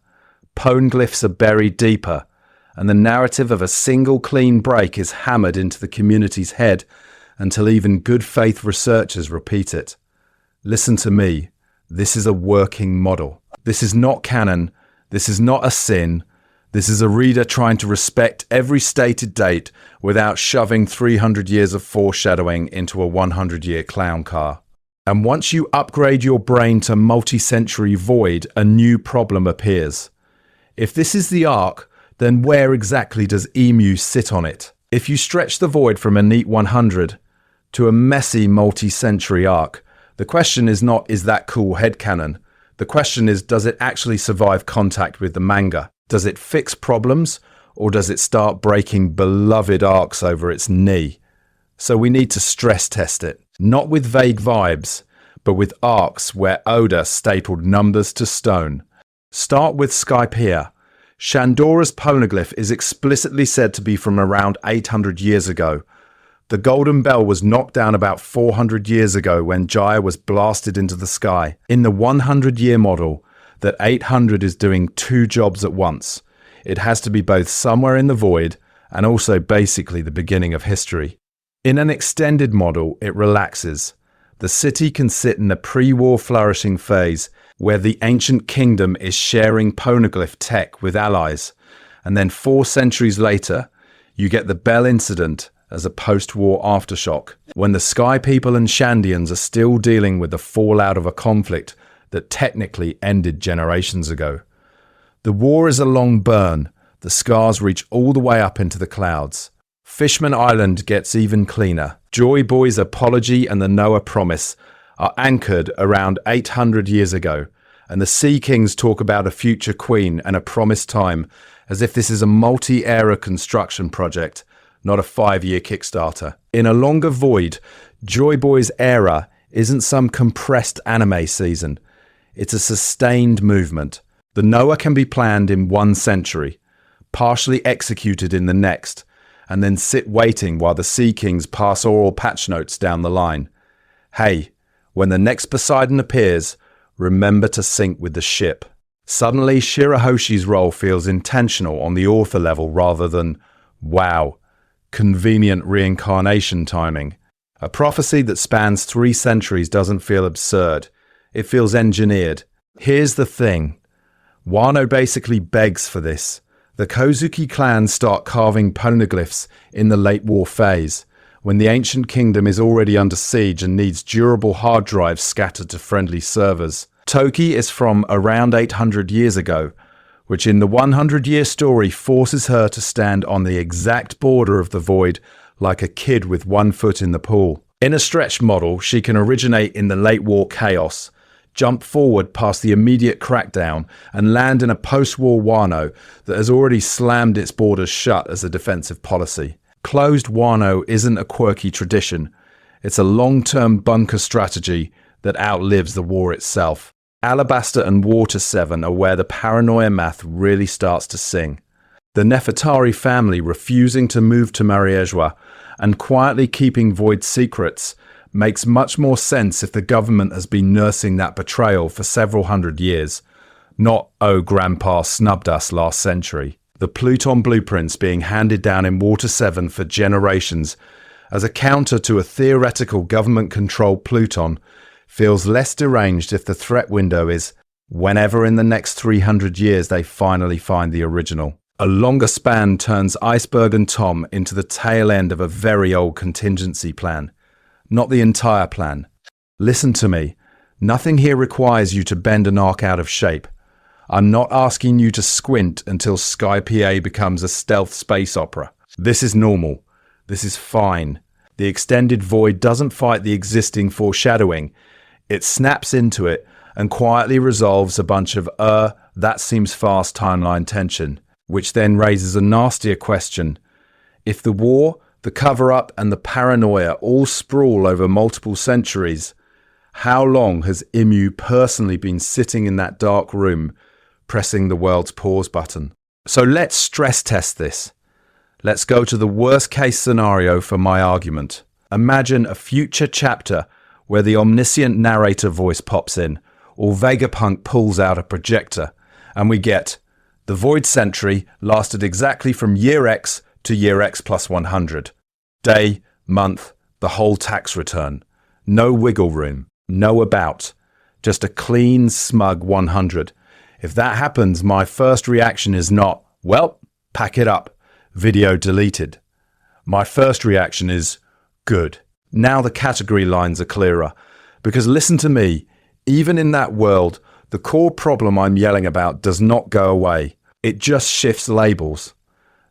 poneglyphs are buried deeper, and the narrative of a single clean break is hammered into the community's head until even good faith researchers repeat it. Listen to me. This is a working model. This is not canon. This is not a sin. This is a reader trying to respect every stated date without shoving 300 years of foreshadowing into a 100-year clown car. And once you upgrade your brain to multi-century void, a new problem appears. If this is the arc, then where exactly does Emu sit on it? If you stretch the void from a neat 100 to a messy multi-century arc, the question is not, is that cool headcanon? The question is, does it actually survive contact with the manga? Does it fix problems, or does it start breaking beloved arcs over its knee? So we need to stress test it, not with vague vibes, but with arcs where Oda stapled numbers to stone. Start with Skypiea. Shandora's Poneglyph is explicitly said to be from around 800 years ago. The Golden Bell was knocked down about 400 years ago when Jaya was blasted into the sky. In the 100-year model, that 800 is doing two jobs at once. It has to be both somewhere in the void and also basically the beginning of history. In an extended model, it relaxes. The city can sit in a pre-war flourishing phase where the ancient kingdom is sharing Poneglyph tech with allies. And then 4 centuries later, you get the Bell incident as a post-war aftershock, when the Sky People and Shandians are still dealing with the fallout of a conflict that technically ended generations ago. The war is a long burn. The scars reach all the way up into the clouds. Fishman Island gets even cleaner. Joy Boy's apology and the Noah promise are anchored around 800 years ago, and the Sea Kings talk about a future queen and a promised time as if this is a multi-era construction project, not a 5-year Kickstarter. In a longer void, Joy Boy's era isn't some compressed anime season. It's a sustained movement. The Noah can be planned in 1 century, partially executed in the next, and then sit waiting while the Sea Kings pass oral patch notes down the line. Hey, when the next Poseidon appears, remember to sync with the ship. Suddenly, Shirahoshi's role feels intentional on the author level rather than, wow, convenient reincarnation timing. A prophecy that spans 3 centuries doesn't feel absurd. It feels engineered. Here's the thing. Wano basically begs for this. The Kozuki clan start carving poneglyphs in the late war phase, when the ancient kingdom is already under siege and needs durable hard drives scattered to friendly servers. Toki is from around 800 years ago, which in the 100-year story forces her to stand on the exact border of the void like a kid with 1 foot in the pool. In a stretch model, she can originate in the late war chaos, jump forward past the immediate crackdown, and land in a post-war Wano that has already slammed its borders shut as a defensive policy. Closed Wano isn't a quirky tradition. It's a long-term bunker strategy that outlives the war itself. Alabaster and Water 7 are where the paranoia math really starts to sing. The Nefertari family refusing to move to Mariejwa and quietly keeping void secrets makes much more sense if the government has been nursing that betrayal for several hundred years, not, oh, Grandpa snubbed us last century. The Pluton blueprints being handed down in Water 7 for generations as a counter to a theoretical government-controlled Pluton feels less deranged if the threat window is whenever in the next 300 years they finally find the original. A longer span turns Iceberg and Tom into the tail end of a very old contingency plan. Not the entire plan. Listen to me. Nothing here requires you to bend an arc out of shape. I'm not asking you to squint until Skypiea becomes a stealth space opera. This is normal. This is fine. The extended void doesn't fight the existing foreshadowing. It snaps into it and quietly resolves a bunch of that seems fast timeline tension, which then raises a nastier question. If the war, the cover-up and the paranoia all sprawl over multiple centuries, how long has Imu personally been sitting in that dark room, pressing the world's pause button? So let's stress test this. Let's go to the worst case scenario for my argument. Imagine a future chapter where the omniscient narrator voice pops in, or Vegapunk pulls out a projector, and we get the Void Century lasted exactly from year X to year X plus 100. Day, month, the whole tax return. No wiggle room. No about. just a clean, smug 100. If that happens, my first reaction is not, well, pack it up, video deleted. My first reaction is, good. Now the category lines are clearer. Because listen to me, even in that world, the core problem I'm yelling about does not go away. It just shifts labels.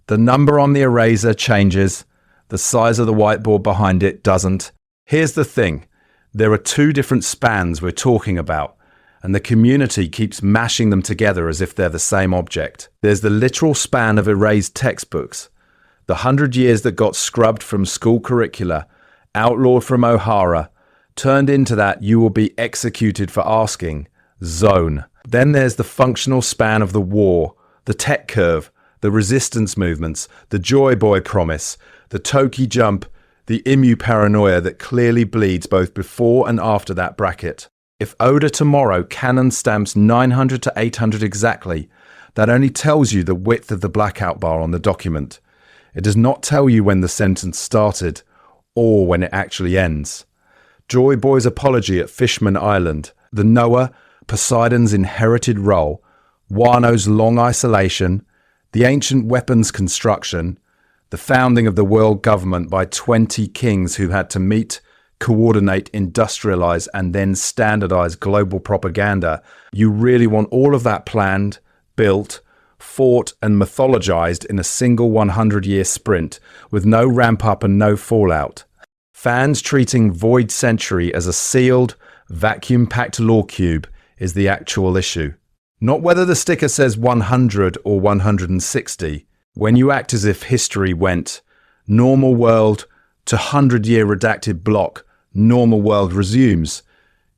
The number on the eraser changes. The size of the whiteboard behind it doesn't. Here's the thing. There are two different spans we're talking about, and the community keeps mashing them together as if they're the same object. There's the literal span of erased textbooks, the 100 years that got scrubbed from school curricula, outlawed from O'Hara, turned into that you will be executed for asking zone. Then there's the functional span of the war, the tech curve, the resistance movements, the Joy Boy promise, the Toki jump, the Imu paranoia that clearly bleeds both before and after that bracket. If Oda tomorrow canon stamps 900 to 800 exactly, that only tells you the width of the blackout bar on the document. It does not tell you when the sentence started or when it actually ends. Joy Boy's apology at Fishman Island, the Noah, Poseidon's inherited role, Wano's long isolation, the ancient weapons construction, the founding of the world government by 20 kings who had to meet, coordinate, industrialize, and then standardize global propaganda. You really want all of that planned, built, fought, and mythologized in a single 100-year sprint with no ramp up and no fallout. Fans treating Void Century as a sealed, vacuum-packed law cube is the actual issue. Not whether the sticker says 100 or 160. When you act as if history went normal world to 100-year redacted block, normal world resumes,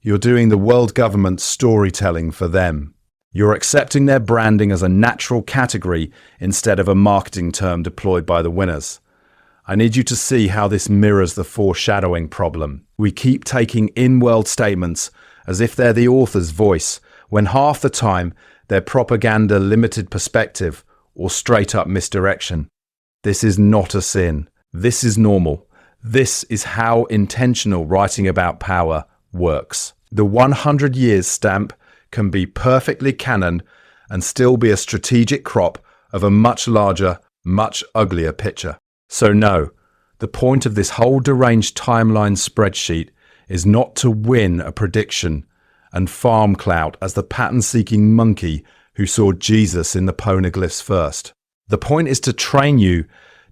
you're doing the world government's storytelling for them. You're accepting their branding as a natural category instead of a marketing term deployed by the winners. I need you to see how this mirrors the foreshadowing problem. We keep taking in-world statements as if they're the author's voice, when half the time they're propaganda limited perspective or straight up misdirection. This is not a sin. This is normal. This is how intentional writing about power works. The 100 years stamp can be perfectly canon and still be a strategic crop of a much larger, much uglier picture. So no, the point of this whole deranged timeline spreadsheet is not to win a prediction and farm clout as the pattern-seeking monkey who saw Jesus in the Poneglyphs first. The point is to train you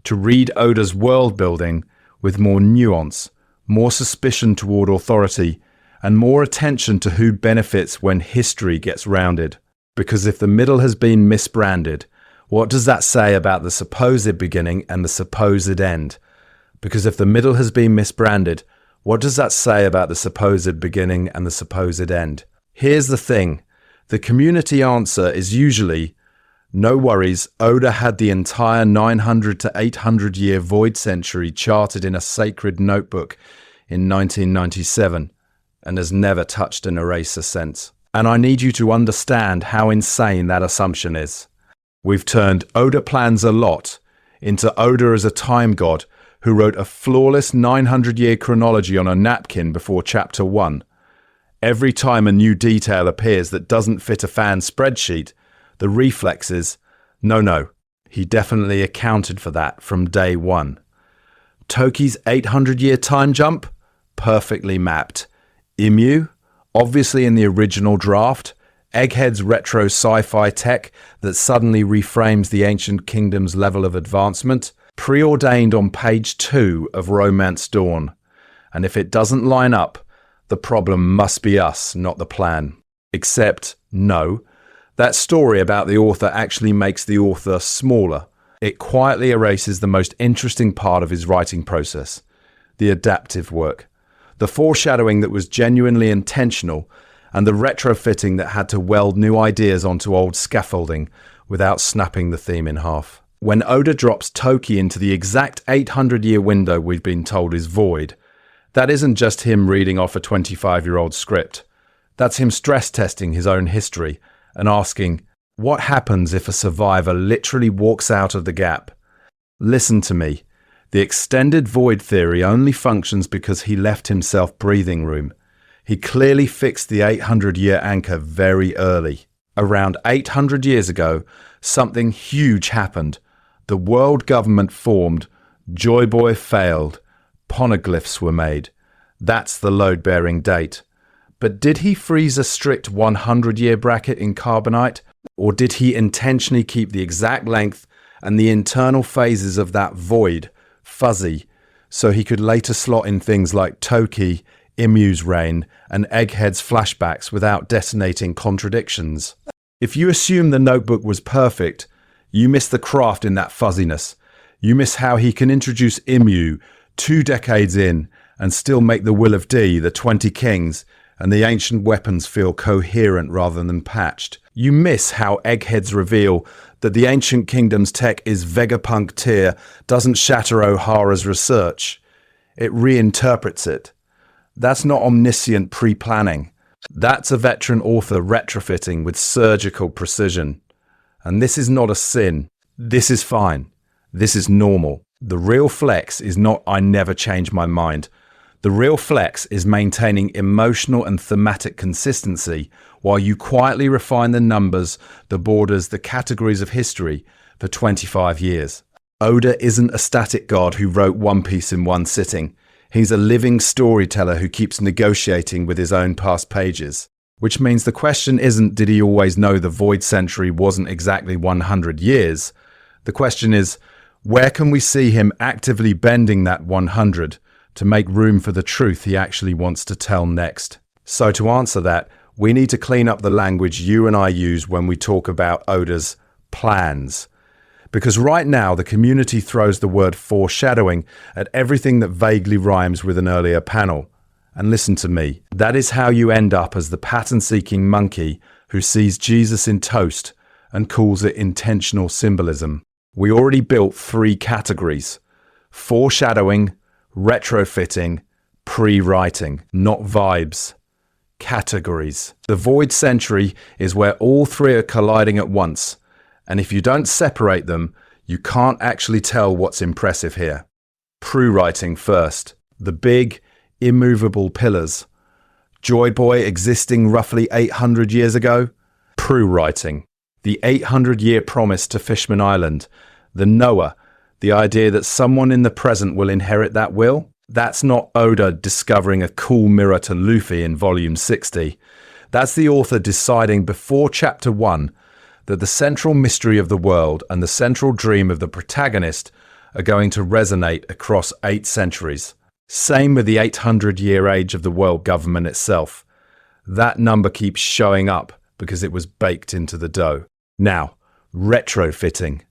to read Oda's world building with more nuance, more suspicion toward authority, and more attention to who benefits when history gets rounded. Because if the middle has been misbranded, what does that say about the supposed beginning and the supposed end? Because if the middle has been misbranded, what does that say about the supposed beginning and the supposed end? Here's the thing. The community answer is usually, no worries, Oda had the entire 900 to 800 year void century charted in a sacred notebook in 1997 and has never touched an eraser since. And I need you to understand how insane that assumption is. We've turned Oda plans a lot into Oda as a time god who wrote a flawless 900-year chronology on a napkin before Chapter 1. Every time a new detail appears that doesn't fit a fan spreadsheet, the reflex is, no, he definitely accounted for that from day one. Toki's 800-year time jump? Perfectly mapped. Imu? Obviously in the original draft. Egghead's retro sci-fi tech that suddenly reframes the ancient kingdom's level of advancement? Preordained on page 2 of Romance Dawn. And if it doesn't line up, the problem must be us, not the plan. Except, no, that story about the author actually makes the author smaller. It quietly erases the most interesting part of his writing process, the adaptive work, the foreshadowing that was genuinely intentional, and the retrofitting that had to weld new ideas onto old scaffolding without snapping the theme in half. When Oda drops Toki into the exact 800-year window we've been told is void, that isn't just him reading off a 25-year-old script. That's him stress testing his own history and asking, what happens if a survivor literally walks out of the gap? Listen to me. The extended void theory only functions because he left himself breathing room. He clearly fixed the 800-year anchor very early. Around 800 years ago, something huge happened. The world government formed, Joy Boy failed, Poneglyphs were made. That's the load-bearing date. But did he freeze a strict 100-year bracket in carbonite? Or did he intentionally keep the exact length and the internal phases of that void fuzzy so he could later slot in things like Toki, Imu's reign, and Egghead's flashbacks without detonating contradictions? If you assume the notebook was perfect, you miss the craft in that fuzziness. You miss how he can introduce Imu 2 decades in and still make the Will of D, the 20 Kings, and the ancient weapons feel coherent rather than patched. You miss how Egghead's reveal that the ancient kingdom's tech is Vegapunk tier doesn't shatter O'Hara's research. It reinterprets it. That's not omniscient pre-planning. That's a veteran author retrofitting with surgical precision. And this is not a sin. This is fine. This is normal. The real flex is not I never change my mind. The real flex is maintaining emotional and thematic consistency while you quietly refine the numbers, the borders, the categories of history for 25 years. Oda isn't a static god who wrote One Piece in one sitting. He's a living storyteller who keeps negotiating with his own past pages. Which means the question isn't did he always know the Void Century wasn't exactly 100 years? The question is, where can we see him actively bending that 100 to make room for the truth he actually wants to tell next? So to answer that, we need to clean up the language you and I use when we talk about Oda's plans. Because right now the community throws the word foreshadowing at everything that vaguely rhymes with an earlier panel. And listen to me, that is how you end up as the pattern-seeking monkey who sees Jesus in toast and calls it intentional symbolism. We already built 3 categories: foreshadowing, retrofitting, pre-writing, not vibes. Categories. The Void Century is where all 3 are colliding at once, and if you don't separate them, you can't actually tell what's impressive here. Pre-writing first. The big, immovable pillars. Joy Boy existing roughly 800 years ago. Pre-writing. The 800-year promise to Fishman Island. The Noah. The idea that someone in the present will inherit that will. That's not Oda discovering a cool mirror to Luffy in volume 60. That's the author deciding before chapter 1 that the central mystery of the world and the central dream of the protagonist are going to resonate across 8 centuries. Same with the 800-year age of the world government itself. That number keeps showing up because it was baked into the dough. Now, retrofitting.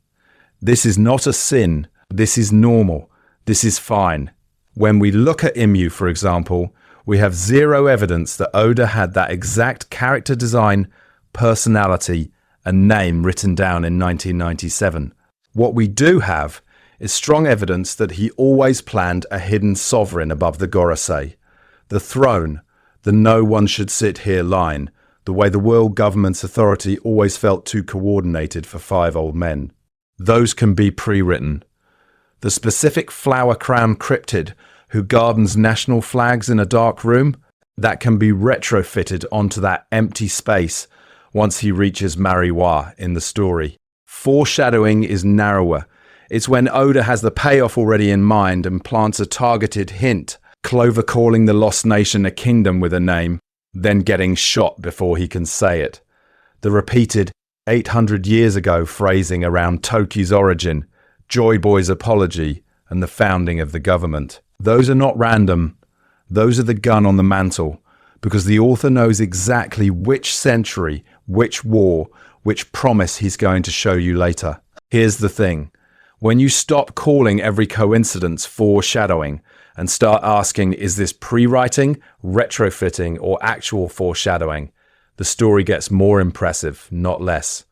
This is not a sin. This is normal. This is fine. When we look at Imu, for example, we have zero evidence that Oda had that exact character design, personality, and name written down in 1997. What we do have is strong evidence that he always planned a hidden sovereign above the Gorosei. The throne, the no one should sit here line, the way the world government's authority always felt too coordinated for 5 old men. Those can be pre-written. The specific flower-crowned cryptid who gardens national flags in a dark room, that can be retrofitted onto that empty space once he reaches Mariwa in the story. Foreshadowing is narrower. It's when Oda has the payoff already in mind and plants a targeted hint, Clover calling the lost nation a kingdom with a name, then getting shot before he can say it. The repeated 800 years ago phrasing around Toki's origin, Joy Boy's apology, and the founding of the government. Those are not random. Those are the gun on the mantle, because the author knows exactly which century, which war, which promise he's going to show you later. Here's the thing. When you stop calling every coincidence foreshadowing and start asking, is this pre-writing, retrofitting, or actual foreshadowing, the story gets more impressive, not less.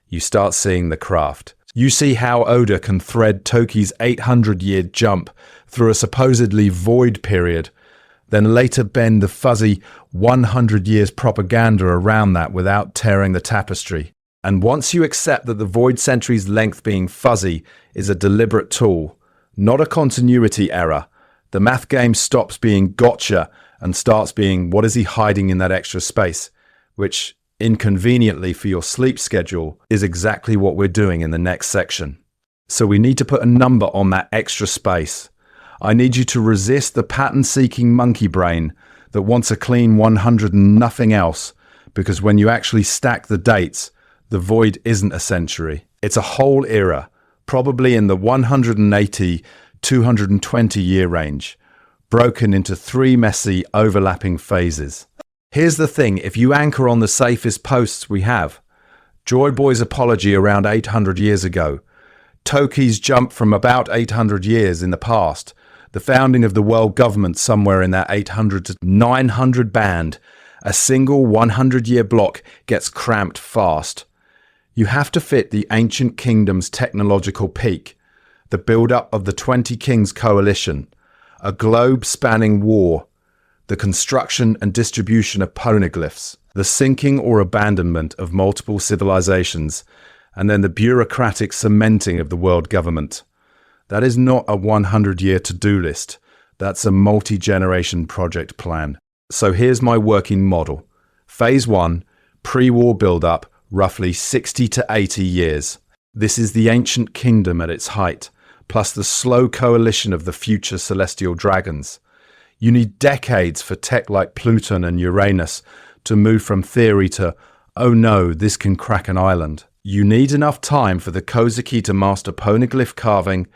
You start seeing the craft. You see how Oda can thread Toki's 800-year jump through a supposedly void period, then later bend the fuzzy 100 years propaganda around that without tearing the tapestry. And once you accept that the Void Century's length being fuzzy is a deliberate tool, not a continuity error, the math game stops being gotcha and starts being, what is he hiding in that extra space? Which, inconveniently for your sleep schedule, is exactly what we're doing in the next section. So we need to put a number on that extra space. I need you to resist the pattern-seeking monkey brain that wants a clean 100 and nothing else, because when you actually stack the dates, the void isn't a century. It's a whole era, probably in the 180, 220 year range, broken into 3 messy, overlapping phases. Here's the thing, if you anchor on the safest posts we have, Joy Boy's apology around 800 years ago, Toki's jump from about 800 years in the past, the founding of the world government somewhere in that 800 to 900 band, a single 100-year block gets cramped fast. You have to fit the ancient kingdom's technological peak, the build-up of the 20 Kings coalition, a globe-spanning war, the construction and distribution of poneglyphs, the sinking or abandonment of multiple civilizations, and then the bureaucratic cementing of the world government. That is not a 100-year to-do list. That's a multi-generation project plan. So here's my working model. Phase 1, pre-war build-up, roughly 60 to 80 years. This is the ancient kingdom at its height, plus the slow coalition of the future celestial dragons. You need decades for tech like Pluton and Uranus to move from theory to, oh no, this can crack an island. You need enough time for the Kozaki to master poneglyph carving,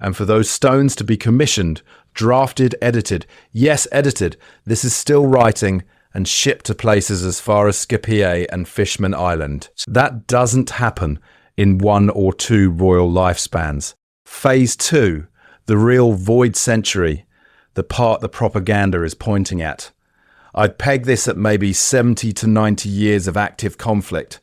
and for those stones to be commissioned, drafted, edited. Yes, edited. This is still writing, and shipped to places as far as Skopje and Fishman Island. That doesn't happen in 1 or 2 royal lifespans. Phase 2, the real void century, the part the propaganda is pointing at. I'd peg this at maybe 70 to 90 years of active conflict,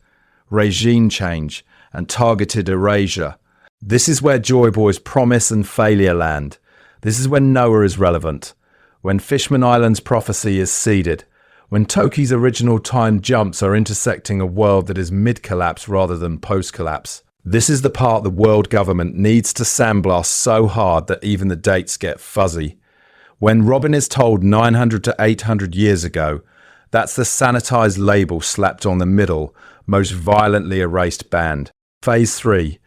regime change, and targeted erasure. This is where Joy Boy's promise and failure land. This is when Noah is relevant, when Fishman Island's prophecy is seeded, when Toki's original time jumps are intersecting a world that is mid-collapse rather than post-collapse. This is the part the world government needs to sandblast so hard that even the dates get fuzzy. When Robin is told 900 to 800 years ago, that's the sanitized label slapped on the middle, most violently erased band. Phase 3.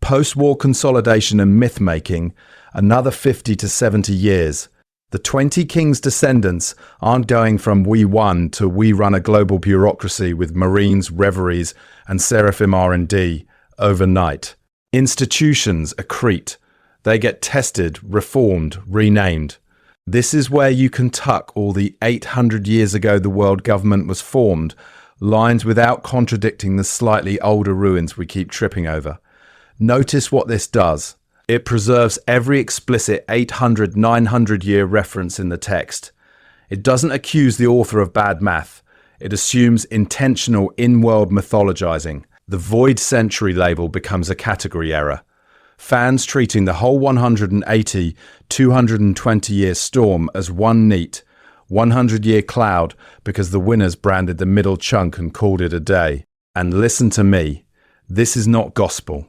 Post-war consolidation and myth-making, another 50 to 70 years. The 20 Kings' descendants aren't going from we won to we run a global bureaucracy with Marines, reveries, and Seraphim R&D overnight. Institutions accrete. They get tested, reformed, renamed. This is where you can tuck all the 800 years ago the world government was formed, lines without contradicting the slightly older ruins we keep tripping over. Notice what this does. It preserves every explicit 800, 900-year reference in the text. It doesn't accuse the author of bad math. It assumes intentional in-world mythologizing. The void century label becomes a category error. Fans treating the whole 180, 220-year storm as one neat, 100-year cloud because the winners branded the middle chunk and called it a day. And listen to me, this is not gospel.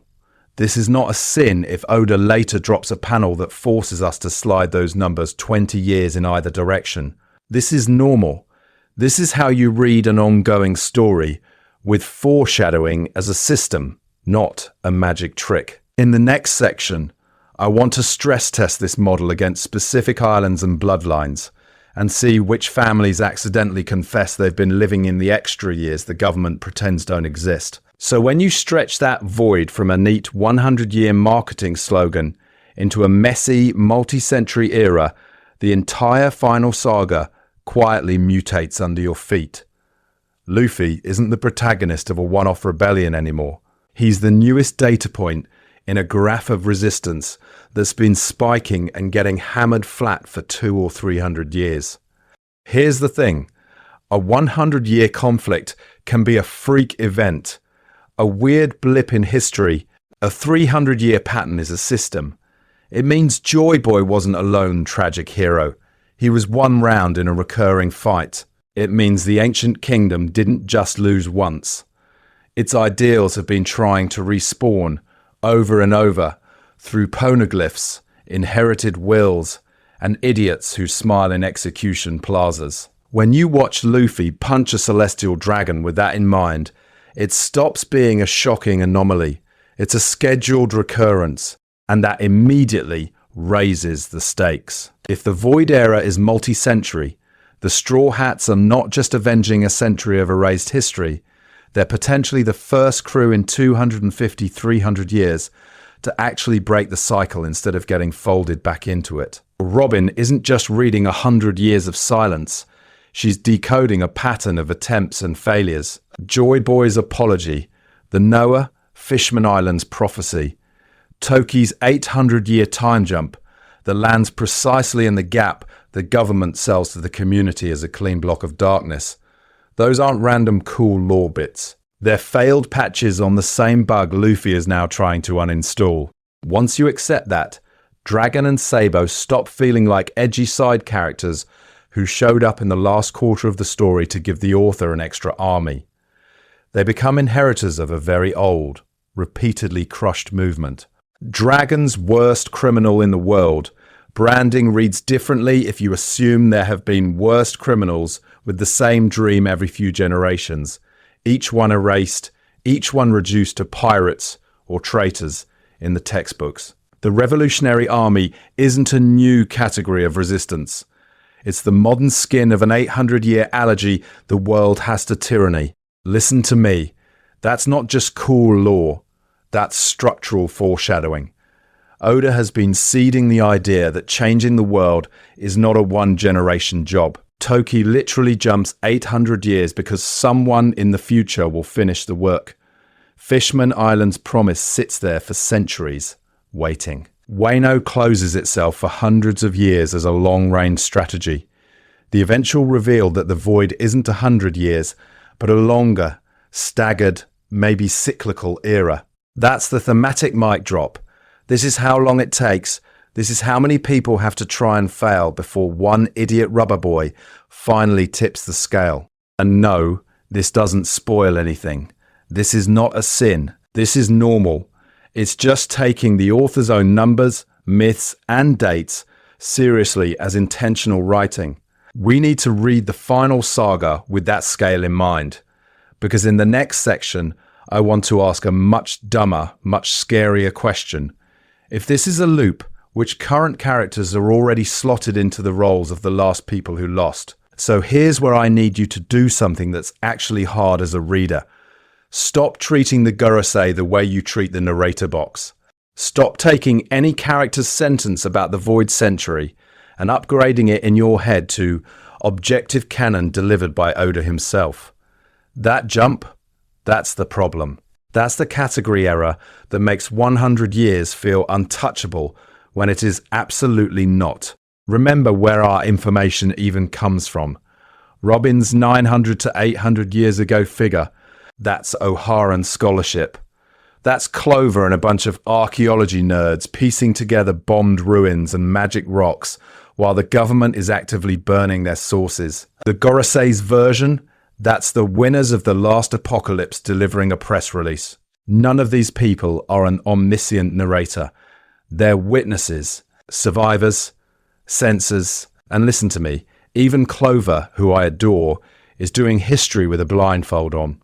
This is not a sin if Oda later drops a panel that forces us to slide those numbers 20 years in either direction. This is normal. This is how you read an ongoing story, with foreshadowing as a system, not a magic trick. In the next section, I want to stress test this model against specific islands and bloodlines, and see which families accidentally confess they've been living in the extra years the government pretends don't exist. So when you stretch that void from a neat 100-year marketing slogan into a messy, multi-century era, the entire final saga quietly mutates under your feet. Luffy isn't the protagonist of a one-off rebellion anymore. He's the newest data point in a graph of resistance that's been spiking and getting hammered flat for 200 or 300 years. Here's the thing. A 100-year conflict can be a freak event, a weird blip in history. A 300-year pattern is a system. It means Joy Boy wasn't a lone tragic hero. He was one round in a recurring fight. It means the ancient kingdom didn't just lose once. Its ideals have been trying to respawn over and over through poneglyphs, inherited wills, and idiots who smile in execution plazas. When you watch Luffy punch a celestial dragon with that in mind, it stops being a shocking anomaly. It's a scheduled recurrence, and that immediately raises the stakes. If the Void Era is multi-century, the Straw Hats are not just avenging a century of erased history, they're potentially the first crew in 250, 300 years to actually break the cycle instead of getting folded back into it. Robin isn't just reading 100 years of silence, she's decoding a pattern of attempts and failures. Joy Boy's apology, the Noah, Fishman Islands prophecy, Toki's 800-year time jump that lands precisely in the gap the government sells to the community as a clean block of darkness. Those aren't random cool lore bits. They're failed patches on the same bug Luffy is now trying to uninstall. Once you accept that, Dragon and Sabo stop feeling like edgy side characters who showed up in the last quarter of the story to give the author an extra army. They become inheritors of a very old, repeatedly crushed movement. Dragon's worst criminal in the world. Branding reads differently if you assume there have been worst criminals with the same dream every few generations, each one erased, each one reduced to pirates or traitors in the textbooks. The Revolutionary Army isn't a new category of resistance. It's the modern skin of an 800-year allergy the world has to tyranny. Listen to me. That's not just cool lore. That's structural foreshadowing. Oda has been seeding the idea that changing the world is not a one-generation job. Toki literally jumps 800 years because someone in the future will finish the work. Fishman Island's promise sits there for centuries, waiting. Wano closes itself for hundreds of years as a long-range strategy. The eventual reveal that the void isn't 100 years, but a longer, staggered, maybe cyclical era. That's the thematic mic drop. This is how long it takes. This is how many people have to try and fail before one idiot rubber boy finally tips the scale. And no, this doesn't spoil anything. This is not a sin. This is normal. It's just taking the author's own numbers, myths, and dates seriously as intentional writing. We need to read the final saga with that scale in mind, because in the next section, I want to ask a much dumber, much scarier question. If this is a loop, which current characters are already slotted into the roles of the last people who lost? So here's where I need you to do something that's actually hard as a reader. Stop treating the Gorosei the way you treat the narrator box. Stop taking any character's sentence about the Void Century and upgrading it in your head to objective canon delivered by Oda himself. That jump, that's the problem. That's the category error that makes 100 years feel untouchable when it is absolutely not. Remember where our information even comes from. Robin's 900 to 800 years ago figure, that's O'Haran scholarship. That's Clover and a bunch of archaeology nerds piecing together bombed ruins and magic rocks while the government is actively burning their sources. The Gorosei's version, that's the winners of the last apocalypse delivering a press release. None of these people are an omniscient narrator. They're witnesses, survivors, censors, and listen to me, even Clover, who I adore, is doing history with a blindfold on.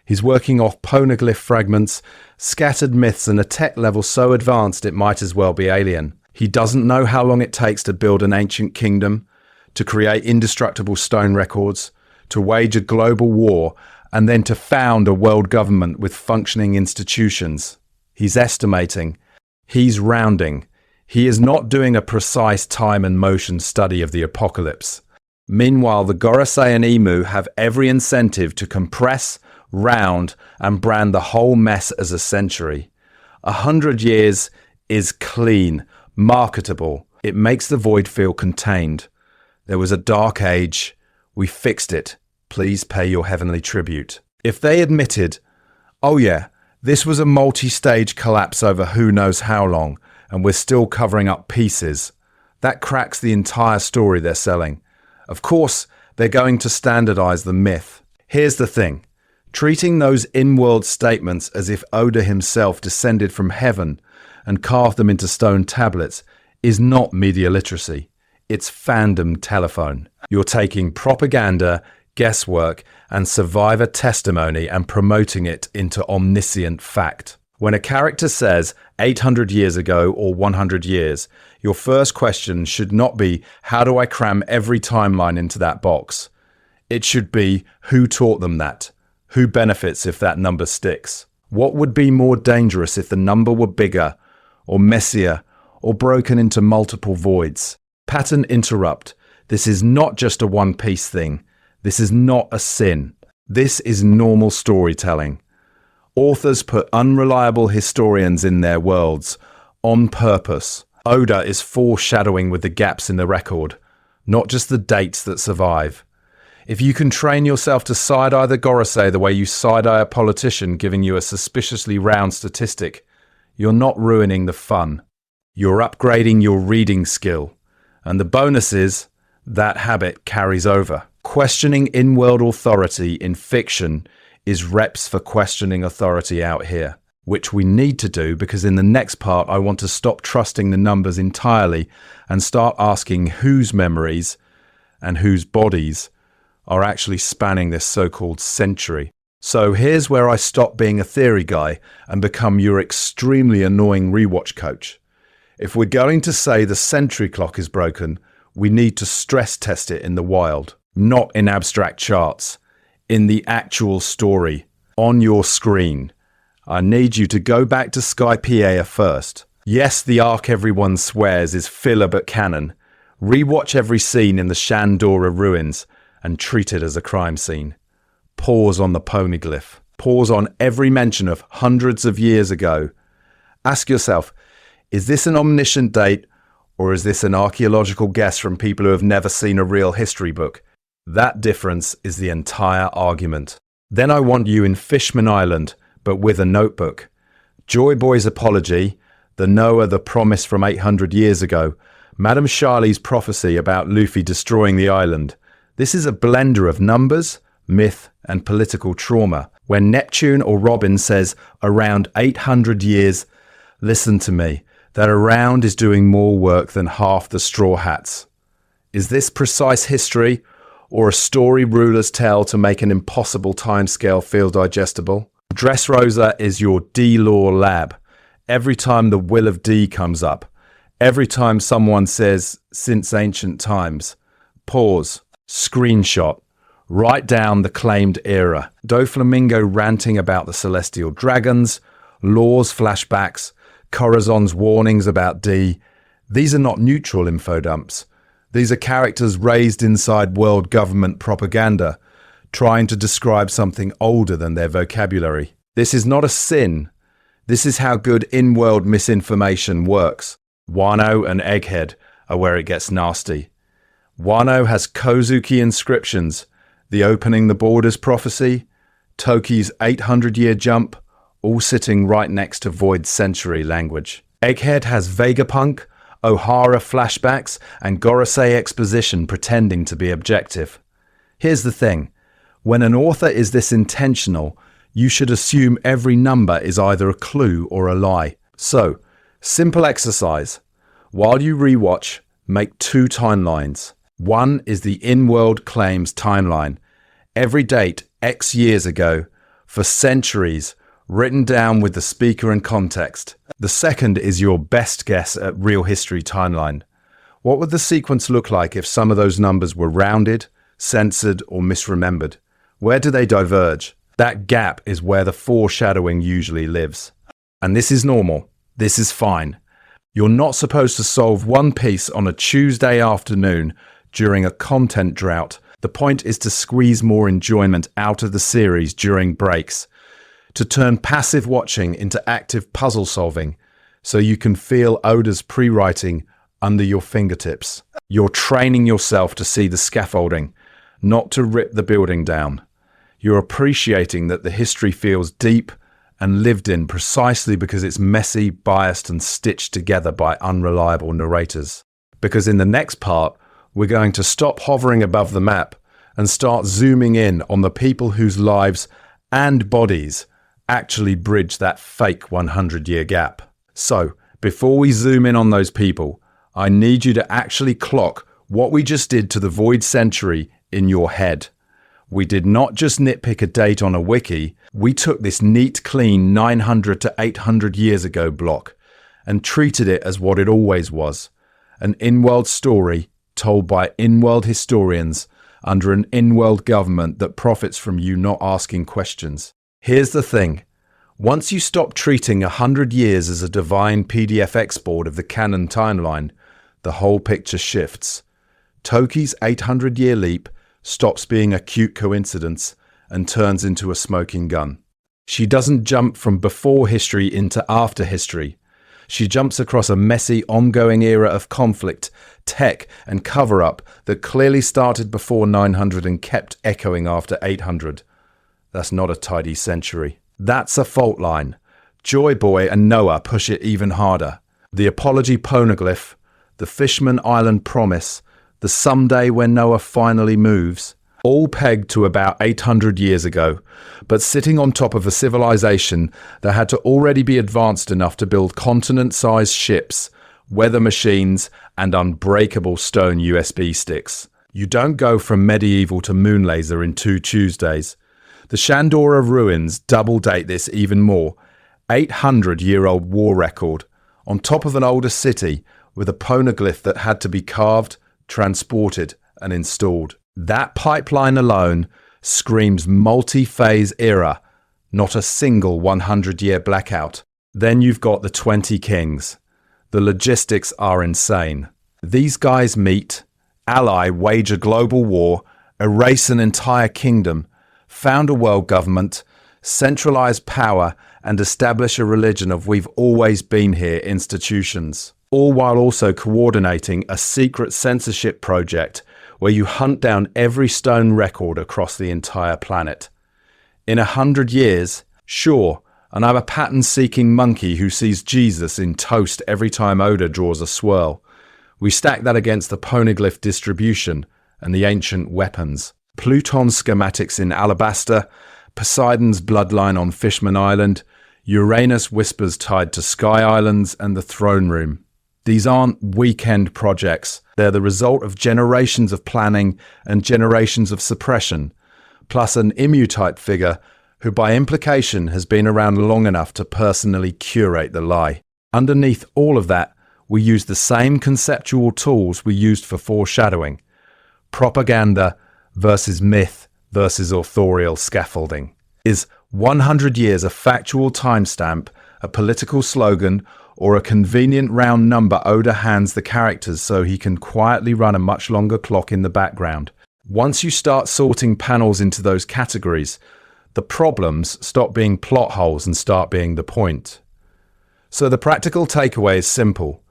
He's working off poneglyph fragments, scattered myths, and a tech level so advanced it might as well be alien. He doesn't know how long it takes to build an ancient kingdom, to create indestructible stone records, to wage a global war, and then to found a world government with functioning institutions. He's estimating. He's rounding. He is not doing a precise time and motion study of the apocalypse. Meanwhile, the Gorosei and Emu have every incentive to compress, round, and brand the whole mess as a century. 100 years is clean, marketable. It makes the void feel contained. There was a dark age. We fixed it. Please pay your heavenly tribute. If they admitted, oh yeah, this was a multi-stage collapse over who knows how long, and we're still covering up pieces, that cracks the entire story they're selling. Of course, they're going to standardize the myth. Here's the thing. Treating those in-world statements as if Oda himself descended from heaven and carved them into stone tablets is not media literacy. It's fandom telephone. You're taking propaganda, guesswork, and survivor testimony and promoting it into omniscient fact. When a character says 800 years ago or 100 years, your first question should not be, how do I cram every timeline into that box? It should be, who taught them that? Who benefits if that number sticks? What would be more dangerous if the number were bigger, or messier, or broken into multiple voids? Pattern interrupt. This is not just a one-piece thing. This is not a sin. This is normal storytelling. Authors put unreliable historians in their worlds on purpose. Oda is foreshadowing with the gaps in the record, not just the dates that survive. If you can train yourself to side-eye the Gorosei the way you side-eye a politician giving you a suspiciously round statistic, you're not ruining the fun. You're upgrading your reading skill. And the bonus is, that habit carries over. Questioning in-world authority in fiction is reps for questioning authority out here, which we need to do because in the next part I want to stop trusting the numbers entirely and start asking whose memories and whose bodies are actually spanning this so-called century. So here's where I stop being a theory guy and become your extremely annoying rewatch coach. If we're going to say the century clock is broken, we need to stress test it in the wild, not in abstract charts, in the actual story, on your screen. I need you to go back to Skypiea first. Yes, the arc everyone swears is filler but canon. Rewatch every scene in the Shandora ruins and treat it as a crime scene. Pause on the Poneglyph. Pause on every mention of hundreds of years ago. Ask yourself, is this an omniscient date or is this an archaeological guess from people who have never seen a real history book? That difference is the entire argument. Then I want you in Fishman Island, but with a notebook. Joy Boy's apology, the Noah the promise from 800 years ago, Madame Charlie's prophecy about Luffy destroying the island. This is a blender of numbers, myth, and political trauma. When Neptune or Robin says around 800 years, listen to me, that around is doing more work than half the Straw Hats. Is this precise history or a story rulers tell to make an impossible timescale feel digestible? Dressrosa is your D-Law lab. Every time the will of D comes up, every time someone says since ancient times, pause, screenshot, write down the claimed era. Doflamingo ranting about the celestial dragons, Law's flashbacks, Corazon's warnings about D. These are not neutral info dumps. These are characters raised inside world government propaganda, trying to describe something older than their vocabulary. This is not a sin. This is how good in-world misinformation works. Wano and Egghead are where it gets nasty. Wano has Kozuki inscriptions, the opening the borders prophecy, Toki's 800-year jump, all sitting right next to Void Century language. Egghead has Vegapunk, O'Hara flashbacks, and Gorosei exposition pretending to be objective. Here's the thing. When an author is this intentional, you should assume every number is either a clue or a lie. So, simple exercise. While you rewatch, make 2 timelines. One is the in-world claims timeline. Every date X years ago, for centuries, written down with the speaker and context. The second is your best guess at real history timeline. What would the sequence look like if some of those numbers were rounded, censored, or misremembered? Where do they diverge? That gap is where the foreshadowing usually lives. And this is normal. This is fine. You're not supposed to solve One Piece on a Tuesday afternoon during a content drought. The point is to squeeze more enjoyment out of the series during breaks, to turn passive watching into active puzzle solving so you can feel Oda's pre-writing under your fingertips. You're training yourself to see the scaffolding, not to rip the building down. You're appreciating that the history feels deep and lived in precisely because it's messy, biased, and stitched together by unreliable narrators. Because in the next part, we're going to stop hovering above the map and start zooming in on the people whose lives and bodies actually bridge that fake 100-year gap. So, before we zoom in on those people, I need you to actually clock what we just did to the void century in your head. We did not just nitpick a date on a wiki, we took this neat, clean 900 to 800 years ago block and treated it as what it always was, an in-world story told by in-world historians under an in-world government that profits from you not asking questions. Here's the thing. Once you stop treating 100 years as a divine PDF export of the canon timeline, the whole picture shifts. Toki's 800-year leap stops being a cute coincidence and turns into a smoking gun. She doesn't jump from before history into after history. She jumps across a messy, ongoing era of conflict, tech, and cover-up that clearly started before 900 and kept echoing after 800. That's not a tidy century. That's a fault line. Joy Boy and Noah push it even harder. The Apology Poneglyph, the Fishman Island Promise, the someday when Noah finally moves, all pegged to about 800 years ago, but sitting on top of a civilization that had to already be advanced enough to build continent-sized ships, weather machines, and unbreakable stone USB sticks. You don't go from medieval to moon laser in 2 Tuesdays. The Shandora ruins double date this even more. 800-year-old war record, on top of an older city with a poneglyph that had to be carved, transported, and installed. That pipeline alone screams multi-phase era, not a single 100-year blackout. Then you've got the 20 kings. The logistics are insane. These guys meet, ally, wage a global war, erase an entire kingdom, found a world government, centralize power, and establish a religion of we've always been here institutions. All while also coordinating a secret censorship project where you hunt down every stone record across the entire planet. In 100 years, sure, and I'm a pattern-seeking monkey who sees Jesus in toast every time Oda draws a swirl. We stack that against the poneglyph distribution and the ancient weapons. Pluton's schematics in Alabaster, Poseidon's bloodline on Fishman Island, Uranus whispers tied to Sky Islands and the Throne Room. These aren't weekend projects. They're the result of generations of planning and generations of suppression, plus an Immu-type figure who by implication has been around long enough to personally curate the lie. Underneath all of that, we use the same conceptual tools we used for foreshadowing. Propaganda versus myth versus authorial scaffolding. Is 100 years a factual timestamp, a political slogan, or a convenient round number Oda hands the characters so he can quietly run a much longer clock in the background? Once you start sorting panels into those categories, the problems stop being plot holes and start being the point. So the practical takeaway is simple.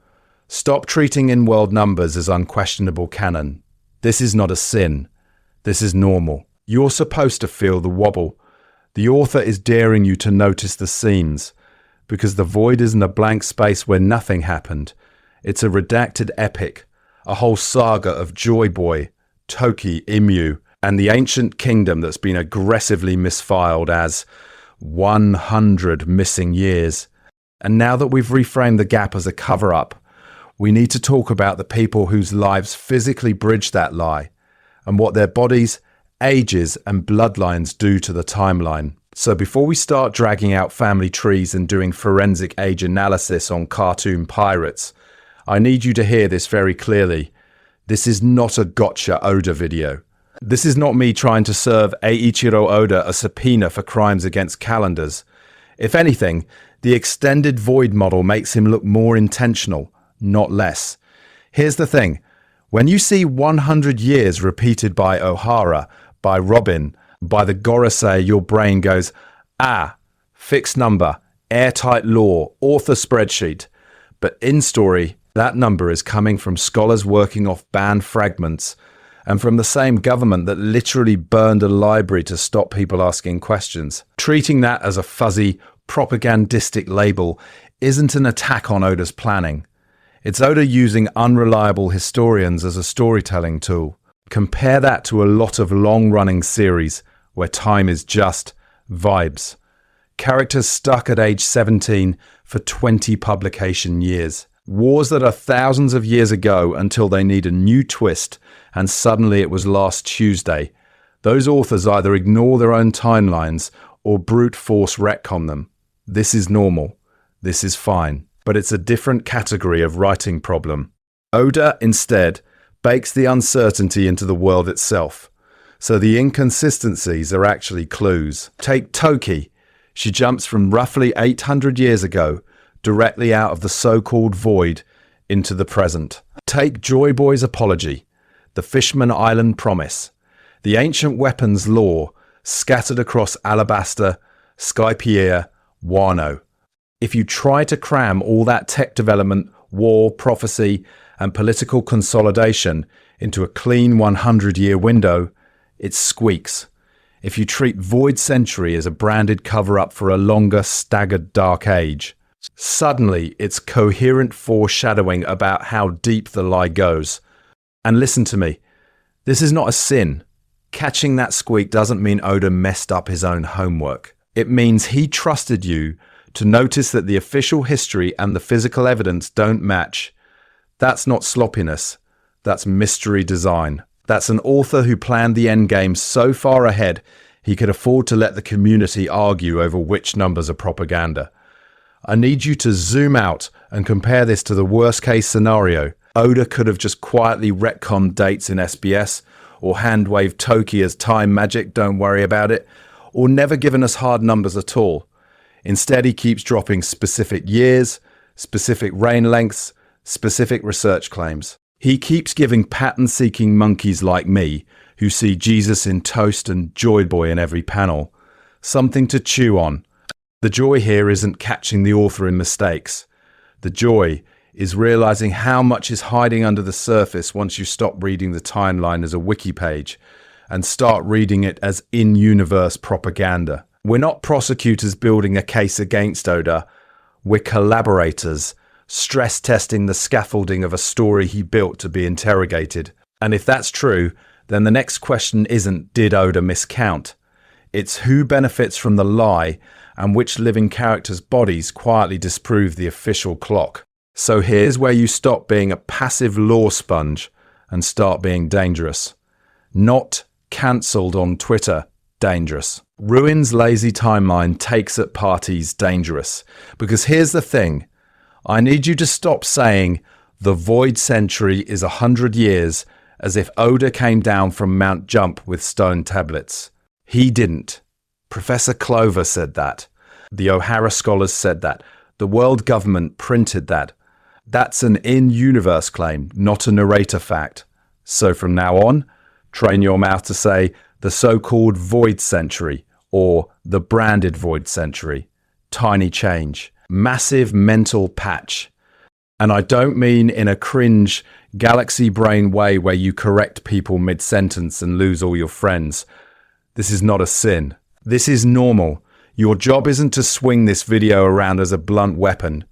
Stop treating in-world numbers as unquestionable canon. This is not a sin. This is normal. You're supposed to feel the wobble. The author is daring you to notice the seams, because the void isn't a blank space where nothing happened. It's a redacted epic, a whole saga of Joy Boy, Toki, Immu, and the ancient kingdom that's been aggressively misfiled as 100 missing years. And now that we've reframed the gap as a cover-up, we need to talk about the people whose lives physically bridge that lie, and what their bodies, ages, and bloodlines do to the timeline. So before we start dragging out family trees and doing forensic age analysis on cartoon pirates, I need you to hear this very clearly. This is not a gotcha Oda video. This is not me trying to serve Eiichiro Oda a subpoena for crimes against calendars. If anything, the extended void model makes him look more intentional, not less. Here's the thing. When you see 100 years repeated by O'Hara, by Robin, by the Gorosei, your brain goes, fixed number, airtight lore, author spreadsheet. But in story, that number is coming from scholars working off banned fragments, and from the same government that literally burned a library to stop people asking questions. Treating that as a fuzzy, propagandistic label isn't an attack on Oda's planning. It's Oda using unreliable historians as a storytelling tool. Compare that to a lot of long-running series where time is just vibes. Characters stuck at age 17 for 20 publication years. Wars that are thousands of years ago until they need a new twist, and suddenly it was last Tuesday. Those authors either ignore their own timelines or brute force retcon them. This is normal. This is fine. But it's a different category of writing problem. Oda, instead, bakes the uncertainty into the world itself. So the inconsistencies are actually clues. Take Toki. She jumps from roughly 800 years ago directly out of the so-called void into the present. Take Joy Boy's apology, the Fishman Island promise, the ancient weapons lore scattered across Alabasta, Skypiea, Wano. If you try to cram all that tech development, war, prophecy, and political consolidation into a clean 100-year window, it squeaks. If you treat Void Century as a branded cover-up for a longer, staggered dark age, suddenly it's coherent foreshadowing about how deep the lie goes. And listen to me, this is not a sin. Catching that squeak doesn't mean Oda messed up his own homework. It means he trusted you to notice that the official history and the physical evidence don't match. That's not sloppiness. That's mystery design. That's an author who planned the endgame so far ahead he could afford to let the community argue over which numbers are propaganda. I need you to zoom out and compare this to the worst case scenario. Oda could have just quietly retconned dates in SBS, or hand-waved Toki as time magic, don't worry about it, or never given us hard numbers at all. Instead, he keeps dropping specific years, specific reign lengths, specific research claims. He keeps giving pattern-seeking monkeys like me, who see Jesus in toast and Joy Boy in every panel, something to chew on. The joy here isn't catching the author in mistakes. The joy is realizing how much is hiding under the surface once you stop reading the timeline as a wiki page and start reading it as in-universe propaganda. We're not prosecutors building a case against Oda. We're collaborators, stress testing the scaffolding of a story he built to be interrogated. And if that's true, then the next question isn't, did Oda miscount? It's who benefits from the lie and which living characters' bodies quietly disprove the official clock. So here's where you stop being a passive lore sponge and start being dangerous. Not cancelled on Twitter, dangerous. Ruin's lazy timeline takes at parties, dangerous. Because here's the thing. I need you to stop saying the Void Century is 100 years as if Oda came down from Mount Jump with stone tablets. He didn't. Professor Clover said that. The O'Hara scholars said that. The world government printed that. That's an in-universe claim, not a narrator fact. So from now on, train your mouth to say the so-called Void Century or the branded Void Century. Tiny change. Massive mental patch. And I don't mean in a cringe, galaxy brain way where you correct people mid-sentence and lose all your friends. This is not a sin. This is normal. Your job isn't to swing this video around as a blunt weapon.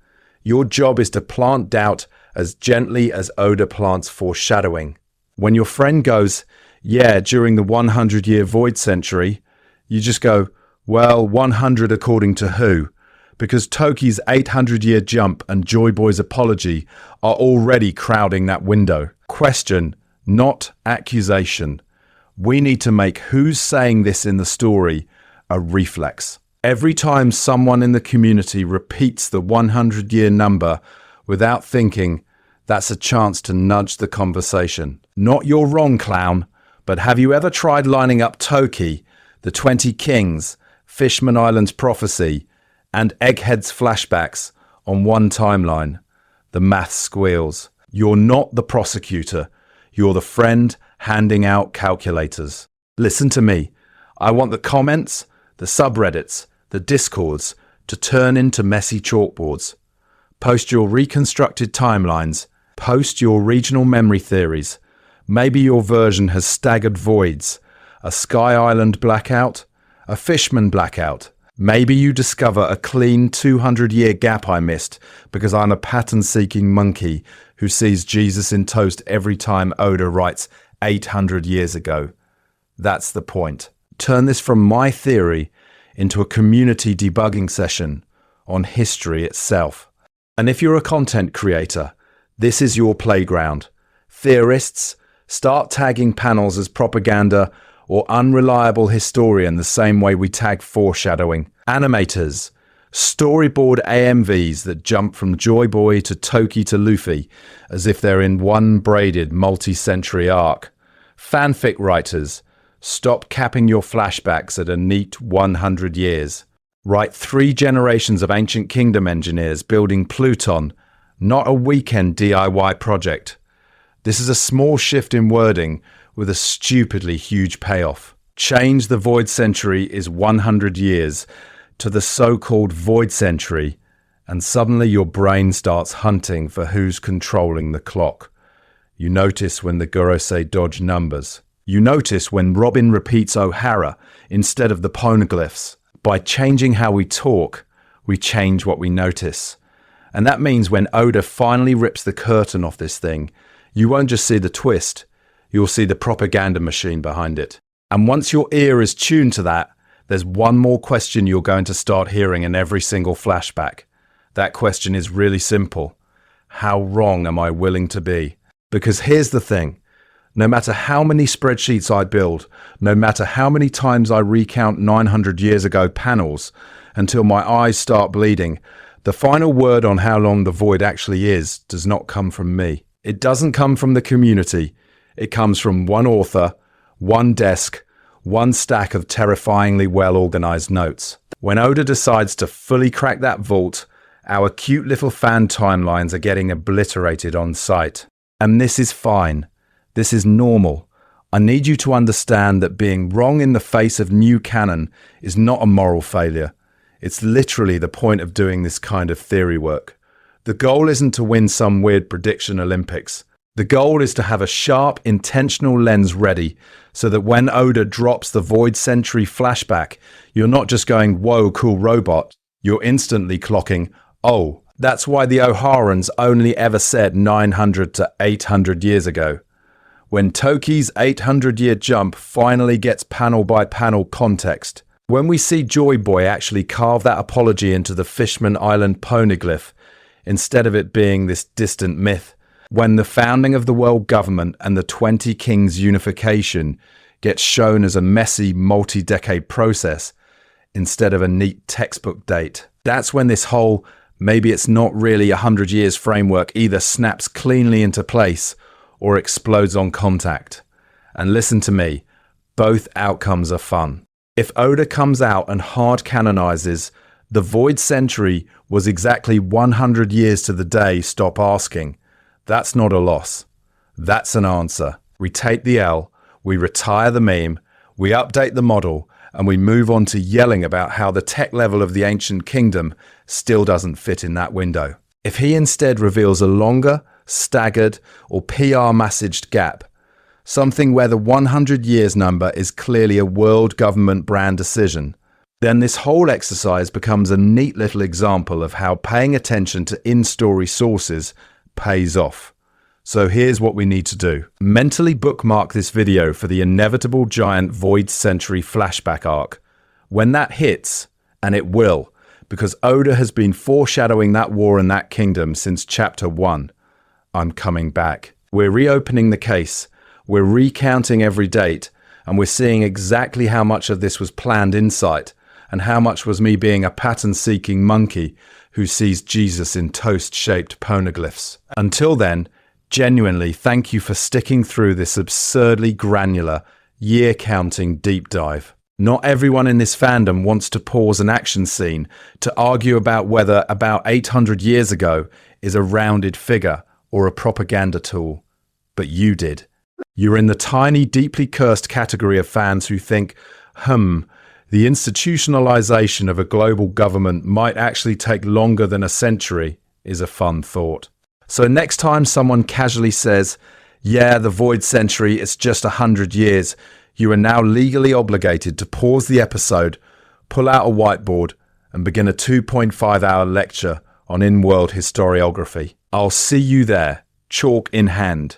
Your job is to plant doubt as gently as Oda plants foreshadowing. When your friend goes, yeah, during the 100-year Void Century, you just go, well, 100 according to who? Because Toki's 800-year jump and Joy Boy's apology are already crowding that window. Question, not accusation. We need to make who's saying this in the story a reflex. Every time someone in the community repeats the 100-year number without thinking, that's a chance to nudge the conversation. Not you're wrong, clown, but have you ever tried lining up Toki, the 20 Kings, Fishman Island's prophecy, and Egghead's flashbacks on one timeline? The math squeals. You're not the prosecutor. You're the friend handing out calculators. Listen to me. I want the comments, the subreddits, the discords to turn into messy chalkboards. Post your reconstructed timelines. Post your regional memory theories. Maybe your version has staggered voids, a Sky Island blackout, a Fishman blackout. Maybe you discover a clean 200-year gap I missed because I'm a pattern-seeking monkey who sees Jesus in toast every time Oda writes 800 years ago. That's the point. Turn this from my theory into a community debugging session on history itself. And if you're a content creator, this is your playground. Theorists, start tagging panels as propaganda or unreliable historian the same way we tag foreshadowing. Animators, storyboard AMVs that jump from Joy Boy to Toki to Luffy as if they're in one braided multi-century arc. Fanfic writers, stop capping your flashbacks at a neat 100 years. Write 3 generations of Ancient Kingdom engineers building Pluton, not a weekend DIY project. This is a small shift in wording with a stupidly huge payoff. Change the Void Century is 100 years to the so-called Void Century, and suddenly your brain starts hunting for who's controlling the clock. You notice when the Gorosei dodge numbers. You notice when Robin repeats O'Hara instead of the Poneglyphs. By changing how we talk, we change what we notice. And that means when Oda finally rips the curtain off this thing, you won't just see the twist, you'll see the propaganda machine behind it. And once your ear is tuned to that, there's one more question you're going to start hearing in every single flashback. That question is really simple. How wrong am I willing to be? Because here's the thing. No matter how many spreadsheets I build, no matter how many times I recount 900 years ago panels until my eyes start bleeding, the final word on how long the void actually is does not come from me. It doesn't come from the community. It comes from one author, one desk, one stack of terrifyingly well-organized notes. When Oda decides to fully crack that vault, our cute little fan timelines are getting obliterated on sight. And this is fine. This is normal. I need you to understand that being wrong in the face of new canon is not a moral failure. It's literally the point of doing this kind of theory work. The goal isn't to win some weird prediction Olympics. The goal is to have a sharp, intentional lens ready so that when Oda drops the Void Century flashback, you're not just going, whoa, cool robot. You're instantly clocking, oh, that's why the O'Harans only ever said 900 to 800 years ago. When Toki's 800-year jump finally gets panel-by-panel context. When we see Joy Boy actually carve that apology into the Fishman Island Poneglyph, instead of it being this distant myth. When the founding of the world government and the 20 kings unification gets shown as a messy multi-decade process, instead of a neat textbook date. That's when this whole, maybe it's not really 100 years framework either snaps cleanly into place or explodes on contact. And listen to me, both outcomes are fun. If Oda comes out and hard canonizes, the Void Century was exactly 100 years to the day, stop asking. That's not a loss. That's an answer. We take the L, we retire the meme, we update the model, and we move on to yelling about how the tech level of the Ancient Kingdom still doesn't fit in that window. If he instead reveals a longer, staggered, or PR-messaged gap, something where the 100 years number is clearly a world government brand decision, then this whole exercise becomes a neat little example of how paying attention to in-story sources pays off. So here's what we need to do. Mentally bookmark this video for the inevitable giant Void Century flashback arc. When that hits, and it will, because Oda has been foreshadowing that war in that kingdom since chapter 1, I'm coming back. We're reopening the case, we're recounting every date, and we're seeing exactly how much of this was planned insight, and how much was me being a pattern-seeking monkey who sees Jesus in toast-shaped poneglyphs. Until then, genuinely thank you for sticking through this absurdly granular, year-counting deep dive. Not everyone in this fandom wants to pause an action scene to argue about whether about 800 years ago is a rounded figure or a propaganda tool. But you did. You're in the tiny, deeply cursed category of fans who think, the institutionalization of a global government might actually take longer than a century is a fun thought. So next time someone casually says, yeah, the Void Century is just 100 years, you are now legally obligated to pause the episode, pull out a whiteboard, and begin a 2.5-hour lecture on in-world historiography. I'll see you there, chalk in hand.